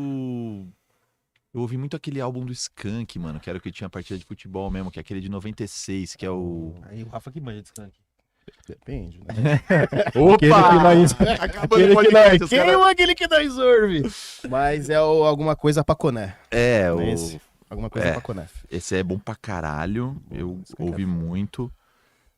S4: Eu ouvi muito aquele álbum do Skank, mano, que era o que tinha a partida de futebol mesmo, que é aquele de 96, que é o.
S1: Aí o Rafa que manja de skunk.
S2: Depende, né?
S4: Opa!
S2: Aquele que nós-
S4: Acabando
S2: Aquele
S4: o
S2: que
S4: podcast,
S2: nós...
S4: os
S2: Quem
S4: caras-
S2: ou aquele que nós ouve? Mas é alguma coisa Paconé.
S4: É,
S2: Não
S4: o...
S2: é esse? Alguma coisa
S4: É.
S2: Paconé.
S4: esse é bom pra caralho. Eu
S2: Skank é
S4: ouvi
S2: foda.
S4: muito.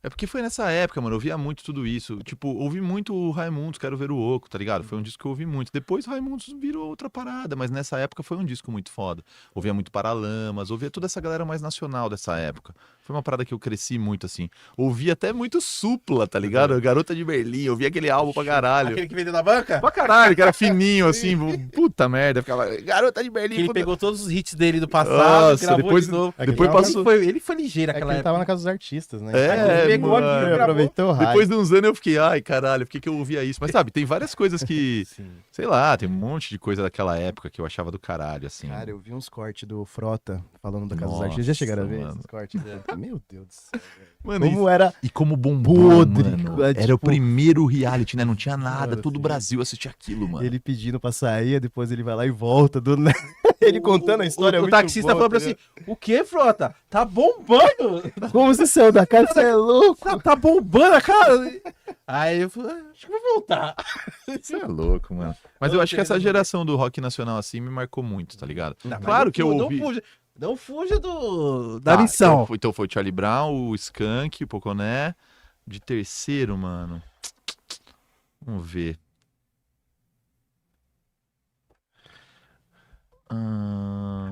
S4: É porque foi nessa época, mano, eu ouvia muito tudo isso. Tipo, ouvi muito o Raimundos, Quero Ver o Oco, tá ligado? Foi um disco que eu ouvi muito. Depois o Raimundos virou outra parada, mas nessa época foi um disco muito foda. Ouvia muito Paralamas, ouvia toda essa galera mais nacional dessa época. Foi uma parada que eu cresci muito, assim. Ouvia até muito Supla, tá ligado? Garota de Berlim, ouvia aquele álbum pra caralho.
S1: Aquele que vendeu na banca?
S4: Pra caralho, que era fininho, assim, puta merda. Ficava, Garota de Berlim,
S1: Que ele
S4: puta...
S1: pegou todos os hits dele do passado,
S4: Nossa,
S1: gravou
S4: depois-
S1: de novo.
S2: É que
S4: Depois
S2: tava-
S4: passou...
S1: Ele foi ligeiro
S2: É que
S1: naquela
S2: ele
S1: época.
S2: tava na casa dos artistas, né?
S4: É,
S1: Ele pegou
S4: mano.
S1: aqui,
S2: Ele aproveitou o hype.
S4: Depois de uns anos eu fiquei, ai, caralho, por que que eu ouvia isso? Mas sabe, tem várias coisas que,
S1: Sim.
S4: sei lá, tem um monte de coisa daquela época que eu achava do caralho, assim.
S2: Cara, eu vi uns cortes do Frota falando da casa dos
S4: Nossa,
S2: artistas. Já chegaram a ver
S4: mano.
S2: esses cortes? Meu Deus do céu.
S4: Mano,
S2: Como era
S4: e como bombou,
S2: podre,
S4: mano.
S2: é,
S4: Era o
S2: tipo-
S4: primeiro reality, né? Não tinha nada,
S2: Mano,
S4: todo o
S2: sim.
S4: Brasil assistia aquilo, mano.
S2: ele pedindo pra sair, depois ele vai lá e volta. Ele contando a história. é
S1: O
S2: muito
S1: taxista
S2: boa,
S1: falou pra
S2: tá
S1: assim: o que, Frota? Tá bombando!
S2: ligado? Como você saiu da casa? Você é louco.
S1: Tá bombando a cara! Aí eu falei: acho que vou voltar.
S4: Você é louco, mano. Mas eu acho que essa geração do rock nacional, assim, me marcou muito, tá ligado?
S1: Não, mas
S4: Claro
S1: não
S4: que eu
S1: fu-
S4: ouvi...
S1: Não fuja da
S4: Tá,
S1: missão.
S4: Então foi o Charlie Brown, o Skank, o Poconé. De terceiro, mano. Vamos ver.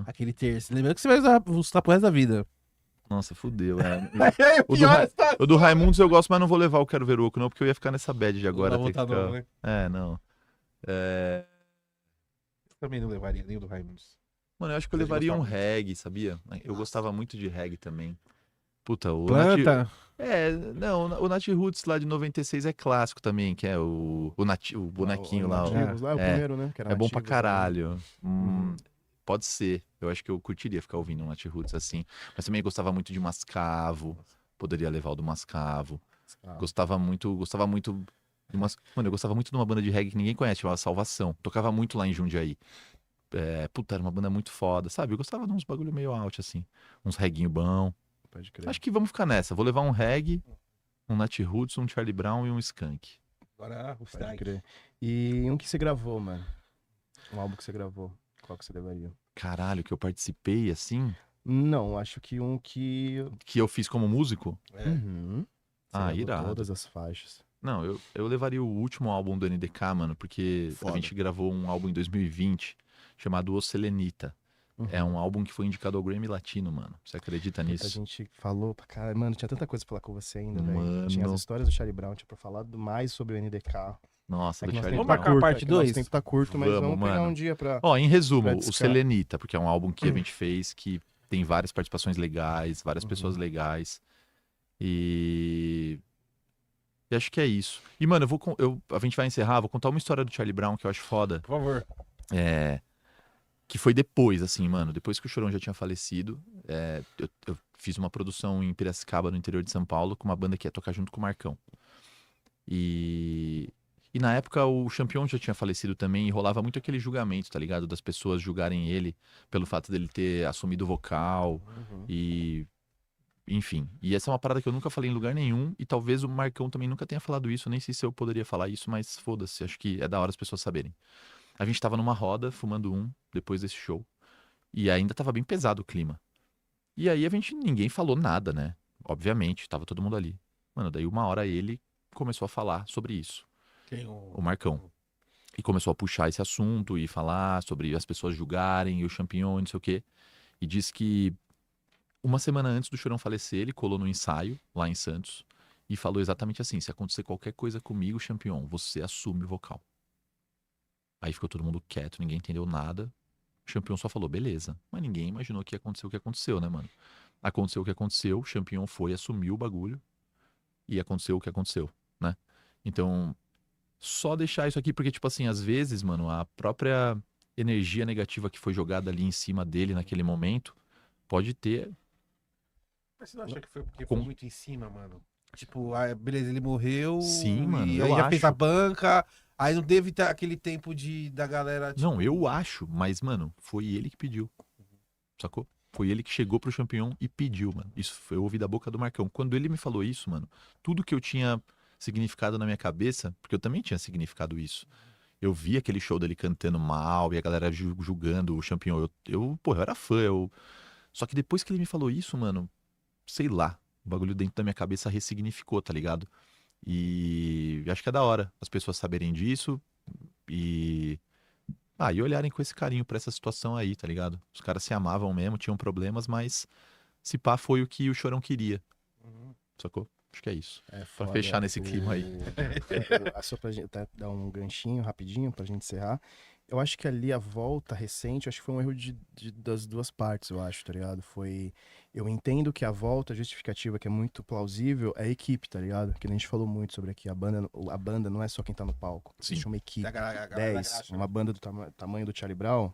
S1: Aquele terço. Lembrando que você vai usar pro resto da vida.
S4: Nossa, fudeu. É.
S1: O
S4: O do Raimundos eu gosto, mas não vou levar o Quero Ver o Oco, não, porque eu ia ficar nessa bad de agora.
S1: Não vai
S4: ter que
S1: voltar
S4: ficar-
S1: não, né?
S4: É, não. É...
S1: Também não levaria nem o do Raimundos.
S4: Mano, eu acho que eu
S1: Você
S4: levaria um
S1: gostava?
S4: reggae, sabia? Eu gostava muito de reggae também. Puta, o
S1: Planta.
S4: não, o Nat Roots lá de 96 é clássico também, que é o bonequinho lá. ó.
S2: Nativos lá, o
S4: É.
S2: primeiro, né? que era
S4: É bom pra
S2: Nativos,
S4: caralho. Pode ser. Eu acho que eu curtiria ficar ouvindo um Nat Roots assim. Mas também gostava muito de Mascavo. Poderia levar o do Mascavo.
S2: Ah.
S4: Gostava muito de umas... Mano, eu gostava muito de uma banda de reggae que ninguém conhece, chamava Salvação. Tocava muito lá em Jundiaí. Puta, era uma banda muito foda, sabe? Eu gostava de uns bagulho meio out, assim. Uns reguinho bom.
S2: Pode crer.
S4: Acho que vamos ficar nessa. Vou levar um reggae, um Nat Roots, um Charlie Brown e um Skank.
S1: Agora o
S2: Pode
S1: strike.
S2: crer. E um que você gravou, mano? Um álbum que você gravou. Qual que você levaria?
S4: Caralho, que eu participei, assim,
S2: Não, acho que um que...
S4: que eu fiz como músico.
S1: É.
S2: Uhum. Você
S4: Ah,
S2: gravou
S4: irado.
S2: todas as faixas.
S4: Não, eu levaria o último álbum do NDK, mano, porque
S3: Foda.
S4: a gente gravou um álbum em 2020 chamado O Selenita.
S2: Uhum.
S4: É um álbum que foi indicado ao Grammy Latino, mano. Você acredita
S2: A
S4: nisso?
S2: gente falou pra caralho. Mano, tinha tanta coisa pra falar com você ainda, velho.
S4: Mano.
S2: Tinha as histórias do Charlie Brown, tinha pra falar mais sobre o NDK.
S4: Nossa,
S2: É
S4: do
S2: que nosso
S4: Charlie
S2: tempo
S1: Vamos
S2: tá
S4: Brown.
S1: marcar a
S2: curto,
S1: parte
S2: é que nosso
S1: 2?
S2: tempo tá curto, mas
S4: Vamos,
S2: vamos pegar
S4: mano.
S2: um dia pra...
S4: Ó, em resumo,
S2: Pra
S4: o
S2: discar.
S4: Selenita, porque é um álbum que a gente fez que tem várias participações legais, várias pessoas legais. E acho que é isso. E, mano, a gente vai encerrar, vou contar uma história do Charlie Brown que eu acho foda.
S1: Por favor.
S4: Que foi depois, assim, mano. Depois que o Chorão já tinha falecido, eu fiz uma produção em Piracicaba, no interior de São Paulo, com uma banda que ia tocar junto com o Marcão. E na época o Champion já tinha falecido também, e rolava muito aquele julgamento, tá ligado? Das pessoas julgarem ele pelo fato dele ter assumido o vocal
S2: Uhum.
S4: e... Enfim, e essa é uma parada que eu nunca falei em lugar nenhum, e talvez o Marcão também nunca tenha falado isso, nem sei se eu poderia falar isso, mas foda-se, acho que é da hora as pessoas saberem. A gente tava numa roda, fumando depois desse show, e ainda tava bem pesado o clima. E aí ninguém falou nada, né? Obviamente, tava todo mundo ali. Mano, daí uma hora ele começou a falar sobre isso, o Marcão. E começou a puxar esse assunto e falar sobre as pessoas julgarem e o Champignon e não sei o quê. E disse que uma semana antes do Chorão falecer, ele colou no ensaio, lá em Santos, e falou exatamente assim: se acontecer qualquer coisa comigo, Champignon, você assume o vocal. Aí ficou todo mundo quieto, ninguém entendeu nada. O Champion só falou, beleza. Mas ninguém imaginou que ia acontecer o que aconteceu, né, mano? Aconteceu o que aconteceu, o Champion foi, assumiu o bagulho e aconteceu o que aconteceu, né? Então, só deixar isso aqui, porque, tipo assim, às vezes, mano, a própria energia negativa que foi jogada ali em cima dele naquele momento pode ter.
S1: Mas você não acha que foi porque
S4: Com-
S1: foi muito em cima, mano? Tipo, beleza, ele morreu.
S4: Sim, mano,
S1: E
S4: eu
S1: aí já fez
S4: acho.
S1: a banca. Aí não teve aquele tempo da galera. Tipo,
S4: Não, eu acho, mas, mano, foi ele que pediu. Sacou? Foi ele que chegou pro Champion e pediu, mano. Isso foi, eu ouvi da boca do Marcão. Quando ele me falou isso, mano, tudo que eu tinha significado na minha cabeça, porque eu também tinha significado isso. Eu vi aquele show dele cantando mal e a galera julgando o Champion. Pô, eu era fã. Só que depois que ele me falou isso, mano, sei lá, o bagulho dentro da minha cabeça ressignificou, tá ligado? E acho que é da hora as pessoas saberem disso e e olharem com esse carinho pra essa situação aí, tá ligado? Os caras se amavam mesmo, tinham problemas, mas se pá foi o que o Chorão queria, sacou? Acho que é isso.
S2: É
S4: Pra
S2: foda.
S4: fechar nesse clima aí.
S2: Só pra gente dar um ganchinho rapidinho pra gente encerrar. Eu acho que ali a volta recente, acho que foi um erro das duas partes, eu acho, tá ligado? Eu entendo que a volta justificativa, que é muito plausível, é a equipe, tá ligado? Que a gente falou muito sobre aqui. A banda não é só quem tá no palco.
S4: Sim.
S2: Existe uma equipe.
S1: a galera
S2: 10,
S1: graxa.
S2: uma banda do tamanho do Charlie Brown,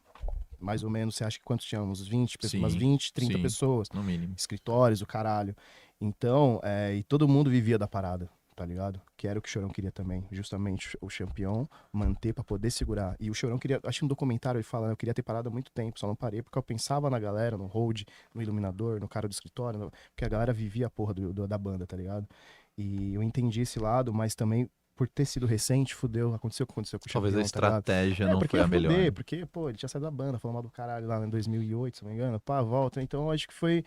S2: mais ou menos, você acha que quantos tinha? Uns 20,
S4: Sim,
S2: umas 20, 30
S4: sim.
S2: pessoas.
S4: No mínimo.
S2: Escritórios, o caralho. Então, e todo mundo vivia da parada, tá ligado? Que era o que o Chorão queria também. Justamente o Champion manter pra poder segurar. E o Chorão queria, acho que no documentário ele fala, eu queria ter parado há muito tempo, só não parei porque eu pensava na galera, no hold, no iluminador, no cara do escritório, porque a galera vivia a porra da banda, tá ligado? E eu entendi esse lado, mas também por ter sido recente, fudeu, aconteceu o que aconteceu com o
S4: Talvez a
S2: Champion, tá ligado?
S4: estratégia não
S2: porque
S4: foi a
S2: ia fuder,
S4: melhor.
S2: porque, pô, ele tinha saído da banda, falou mal do caralho lá em 2008, se não me engano, pá, volta. Então eu acho que foi.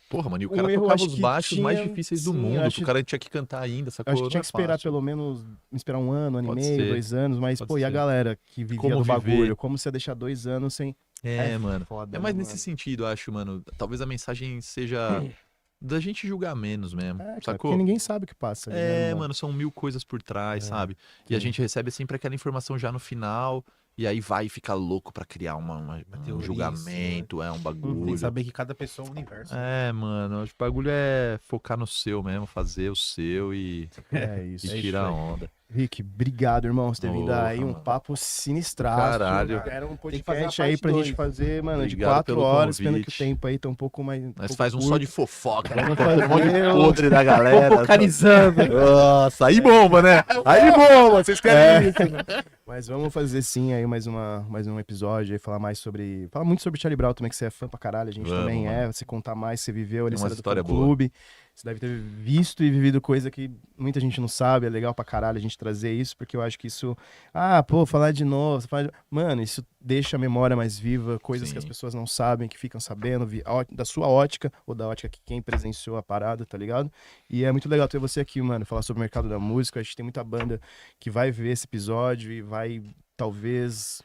S4: Porra, mano, e o
S2: Um
S4: cara
S2: erro,
S4: tocava
S2: acho
S4: os
S2: que
S4: baixos mais
S2: tinha-
S4: difíceis do
S2: sim,
S4: mundo,
S2: acho-
S4: que o cara tinha que cantar ainda, sacou?
S2: Eu acho que
S4: Não
S2: tinha
S4: é
S2: que esperar
S4: fácil.
S2: pelo menos esperar um ano e
S4: Pode
S2: meio,
S4: ser.
S2: 2 anos, mas,
S4: Pode
S2: pô, e a
S4: ser.
S2: galera que vivia
S4: Como
S2: do
S4: viver.
S2: bagulho, como você ia deixar 2 anos sem.
S4: É, mano.
S2: Foda,
S4: É mais
S2: né,
S4: nesse
S2: mano?
S4: sentido, acho, mano. Talvez a mensagem seja da gente julgar menos mesmo,
S2: É, cara,
S4: sacou?
S2: porque ninguém sabe o que passa. ali, né,
S4: É, mano, são 1000 coisas por trás, sabe? E a
S2: sim.
S4: gente recebe sempre aquela informação já no final, e aí vai e fica louco pra criar um
S1: teoria,
S4: julgamento, um
S1: Sem
S4: bagulho.
S1: saber que cada pessoa é um universo.
S4: É, mano, o bagulho é focar no seu mesmo, fazer o seu e
S2: É isso.
S4: tirar a onda.
S2: Rick, obrigado, irmão, por ter vindo
S4: Porra,
S2: aí, um
S4: mano.
S2: papo sinistraço.
S4: Caralho.
S2: Era um
S1: Tem que fazer a
S2: podcast aí
S1: parte
S2: pra gente
S1: 2.
S2: fazer, mano,
S4: Obrigado
S2: de 4
S4: pelo
S2: horas, pena que o
S4: convite.
S2: tempo aí tá um pouco mais.
S4: Nós faz um só de fofoca, né?
S2: Vamos
S4: Um monte de
S2: fazer
S4: podre da galera.
S1: Focalizando.
S4: Nossa, aí bomba, né? Aí bomba, vocês querem isso, né?
S2: Mas vamos fazer sim aí mais um episódio aí, falar muito sobre Charlie Brown também, que você é fã pra caralho, a gente
S4: Vamos,
S2: também
S4: mano.
S2: você contar mais, você viveu ali,
S4: Tem
S2: você
S4: uma
S2: era do
S4: história boa.
S2: clube, você deve ter visto e vivido coisa que muita gente não sabe, é legal pra caralho a gente trazer isso, porque eu acho que isso, falar de novo, mano, isso deixa a memória mais viva, coisas
S4: Sim.
S2: que as pessoas não sabem, que ficam sabendo, da sua ótica, ou da ótica que quem presenciou a parada, tá ligado? E é muito legal ter você aqui, mano, falar sobre o mercado da música, acho que tem muita banda que vai ver esse episódio e vai, talvez,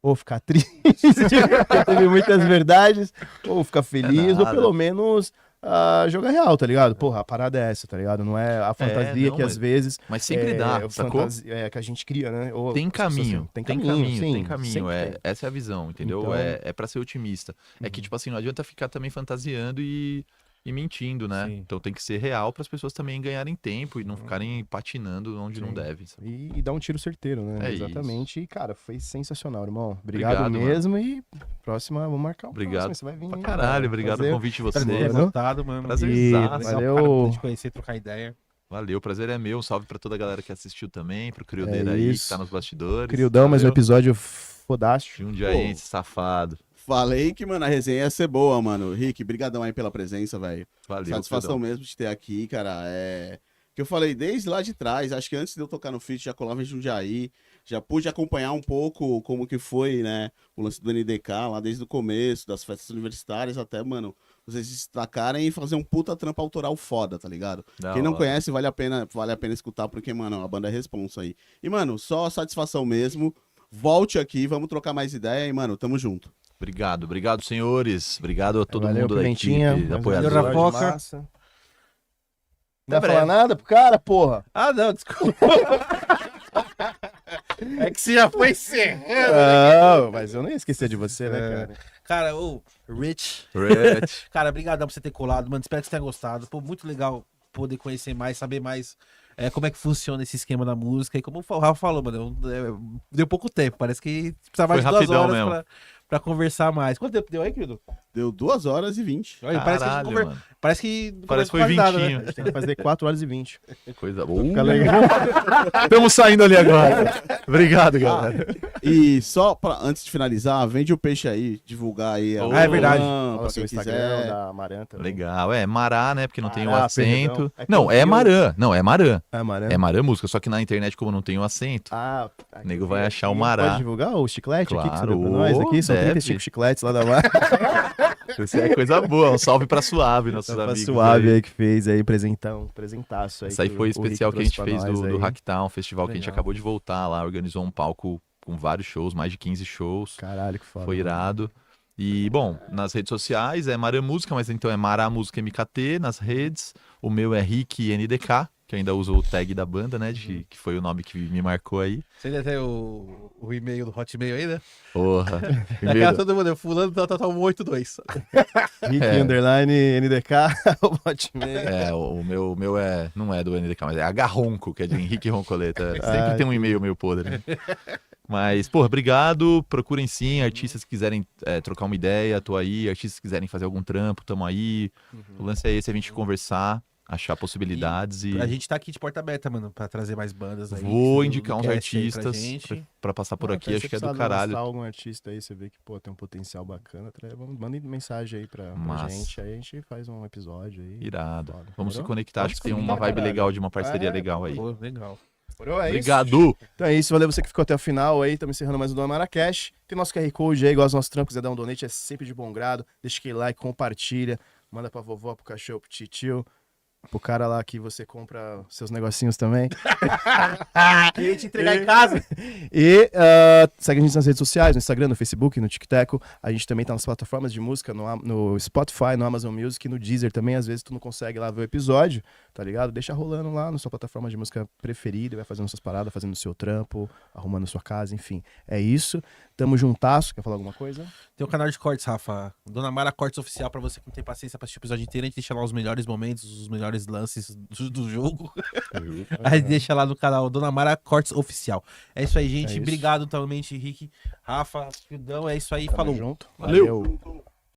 S2: ou ficar triste, porque teve muitas verdades, ou ficar feliz, ou
S4: nada.
S2: pelo menos jogar real, tá ligado? Porra, a parada é essa, tá ligado? Não é a fantasia
S4: não,
S2: que às vezes
S4: Mas sempre dá, sacou?
S2: que a gente cria, né? Ou
S4: Tem
S2: as pessoas
S4: caminho,
S2: assim,
S4: tem caminho,
S2: sim,
S4: tem caminho.
S2: sempre tem.
S4: Essa é a visão, entendeu?
S2: Então-
S4: É pra ser otimista. É que, tipo assim, não adianta ficar também fantasiando e mentindo, né?
S1: Sim.
S4: Então tem que ser real para as pessoas também ganharem tempo e não ficarem patinando onde não
S2: Sim.
S4: devem. sabe?
S2: E dar um tiro certeiro, né?
S4: É
S2: Exatamente. E, cara, foi sensacional, irmão. Obrigado
S4: Obrigado,
S2: mesmo. E próxima, vamos marcar um
S4: Obrigado.
S2: próximo. Você vai vir.
S4: Pra
S2: hein,
S4: caralho,
S2: cara?
S4: obrigado
S2: Prazer.
S4: pelo convite de
S1: Prazer ter
S4: vocês.
S2: Valeu.
S1: gostado, mano.
S4: Prazerzaço.
S1: Legal,
S2: Valeu.
S1: cara, pra gente conhecer, trocar ideia.
S4: Valeu, o prazer é meu. Um salve pra toda a galera que assistiu também, pro
S2: É
S4: Criodeira aí, que
S2: isso.
S4: tá nos bastidores.
S2: Criudão, mais um
S4: Valeu.
S2: episódio fodástico.
S4: Jundiaense, safado.
S3: Falei que, mano, a resenha ia ser boa, mano. Rick, brigadão aí pela presença, velho.
S4: Valeu,
S3: Satisfação
S4: Credão.
S3: mesmo de ter aqui, cara. Que eu falei desde lá de trás, acho que antes de eu tocar no feat, já colava em Jundiaí, já pude acompanhar um pouco como que foi, né, o lance do NDK lá desde o começo, das festas universitárias até, mano, vocês se destacarem e fazer um puta trampo autoral foda, tá ligado?
S4: Da
S3: Quem não
S4: hora.
S3: conhece, vale a pena escutar, porque, mano, a banda é responsa aí. E, mano, só satisfação mesmo. Volte aqui, vamos trocar mais ideia e, mano, tamo junto.
S4: Obrigado, senhores. Obrigado a todo
S2: Valeu,
S4: mundo da
S2: Pimentinha.
S4: equipe,
S2: Mais um
S4: apoiadores.
S1: Valeu,
S2: episódio
S1: Rafoca.
S2: massa. Não
S4: Até
S2: vai falar
S4: breve.
S2: nada pro cara, porra?
S1: Ah, não, desculpa. É que você já foi encerrando.
S2: Não, mas eu não ia esquecer de você, né,
S1: É.
S2: cara?
S1: Cara, ô, Rich.
S4: Rich.
S1: Cara, obrigadão por você ter colado, mano. Espero que você tenha gostado. Pô, muito legal poder conhecer mais, saber mais como é que funciona esse esquema da música. E como o Rafa falou, mano, deu pouco tempo. Parece que precisava
S4: Foi
S1: mais de 2
S4: rapidão
S1: horas
S4: mesmo.
S1: pra conversar mais. Quanto tempo deu aí, querido?
S3: Deu 2h20.
S1: Olha, parece que a gente
S4: Caralho, mano.
S1: Parece que não
S4: Parece que foi
S1: quase nada,
S4: vintinho.
S2: A gente tem que fazer 4h20.
S4: Coisa boa.
S2: Fica legal.
S4: Estamos saindo ali agora. Obrigado, galera.
S3: E só antes de finalizar, vende o peixe aí, divulgar aí.
S4: Ah,
S1: é verdade.
S2: Fala
S3: Pra
S2: seu
S3: quem
S2: Instagram,
S3: quiser.
S2: da Amaranta.
S4: Legal. É Mará, né? Porque não tem o
S2: Mará,
S4: acento.
S2: perdão. É que
S4: Não,
S2: eu vi o-
S4: Marã. Não, é Marã.
S2: É Amaranta.
S4: É Marã música, só que na internet, como não tem o acento.
S2: Ah,
S4: O nego vai
S2: aqui
S4: achar o Mará.
S2: Pode divulgar o chiclete aqui que você deu pra
S4: Claro,
S2: nós? Aqui são
S4: deve.
S2: 35 chicletes lá da marca.
S4: Isso é coisa boa. Um salve pra Suave, nossos
S2: Tá
S4: amigos.
S2: Suave
S4: aí.
S2: aí que fez aí, presentaço aí.
S4: Essa aí
S2: que
S4: foi o
S2: Rick
S4: especial que a
S2: trouxe
S4: gente
S2: pra
S4: fez
S2: nós
S4: do
S2: aí.
S4: Hacktown, festival que a gente
S2: Legal.
S4: acabou de voltar lá, organizou um palco com vários shows, mais de 15 shows.
S2: Caralho, que foda.
S4: Foi irado. E, bom, nas redes sociais é Marã Música, mas então é Mará Música MKT nas redes. O meu é Rick NDK, que ainda usa o tag da banda, né? Que foi o nome que me marcou aí.
S1: Você ainda tem o e-mail do Hotmail aí, né?
S4: Porra.
S1: Aquela
S4: Primeiro,
S1: todo mundo, fulano tal 182.
S2: Rick
S4: É.
S2: underline NDK, o Hotmail.
S4: o meu não é do NDK, mas é Agarronco, que é de Henrique Roncoleta. Sempre
S2: Ah,
S4: tem um e-mail meio podre. Né? Mas, porra, obrigado. Procurem sim, artistas que quiserem trocar uma ideia, tô aí. Artistas que quiserem fazer algum trampo, tamo aí. O lance é esse, a gente conversar, achar possibilidades e...
S1: A gente tá aqui de porta aberta, mano, pra trazer mais bandas aí.
S4: Vou
S1: do
S4: indicar uns
S1: cast aí pra
S4: artistas
S1: gente.
S4: pra passar por
S2: Não,
S4: aqui,
S2: até
S4: acho
S2: se
S4: que é do
S2: precisar
S4: caralho.
S2: lançar algum artista aí, você vê que, pô, tem um potencial bacana, manda mensagem aí pra
S4: Massa.
S2: gente, aí a gente faz um episódio aí.
S4: Irado.
S2: Foda.
S4: Vamos se
S2: Demorou?
S4: conectar,
S2: Vamos
S4: acho que
S2: se
S4: tem uma
S2: conectar,
S4: vibe
S2: caralho.
S4: legal de uma parceria
S2: É,
S4: legal aí.
S1: Pô, legal.
S2: Demorou? É isso?
S4: Obrigado!
S2: Então é isso, valeu você que ficou até o final aí, estamos encerrando mais um do Amaracash. Tem nosso QR Code aí, gosta dos nossos trampos, quiser dar um donate, é sempre de bom grado. Deixa aquele like, compartilha, manda pra vovó, pro cachorro, pro titio, pro cara lá que você compra seus negocinhos também.
S1: Queria te entregar em casa.
S2: E segue a gente nas redes sociais, no Instagram, no Facebook, no TikTok. A gente também tá nas plataformas de música, no Spotify, no Amazon Music, no Deezer também. Às vezes tu não consegue lá ver o episódio, tá ligado? Deixa rolando lá na sua plataforma de música preferida, vai fazendo suas paradas, fazendo o seu trampo, arrumando sua casa, enfim. É isso. Tamo juntasso. Quer falar alguma coisa?
S1: Tem o canal de cortes, Rafa. Dona Mara Cortes Oficial, pra você que não tem paciência pra assistir o episódio inteiro. A gente deixa lá os melhores momentos, os melhores lances do jogo. A gente deixa lá no canal Dona Mara Cortes Oficial. É isso aí, gente.
S2: É isso.
S1: Obrigado totalmente, Henrique. Rafa, Fildão. É isso aí.
S2: Tamo
S1: Falou.
S2: junto.
S4: Valeu.
S2: Valeu.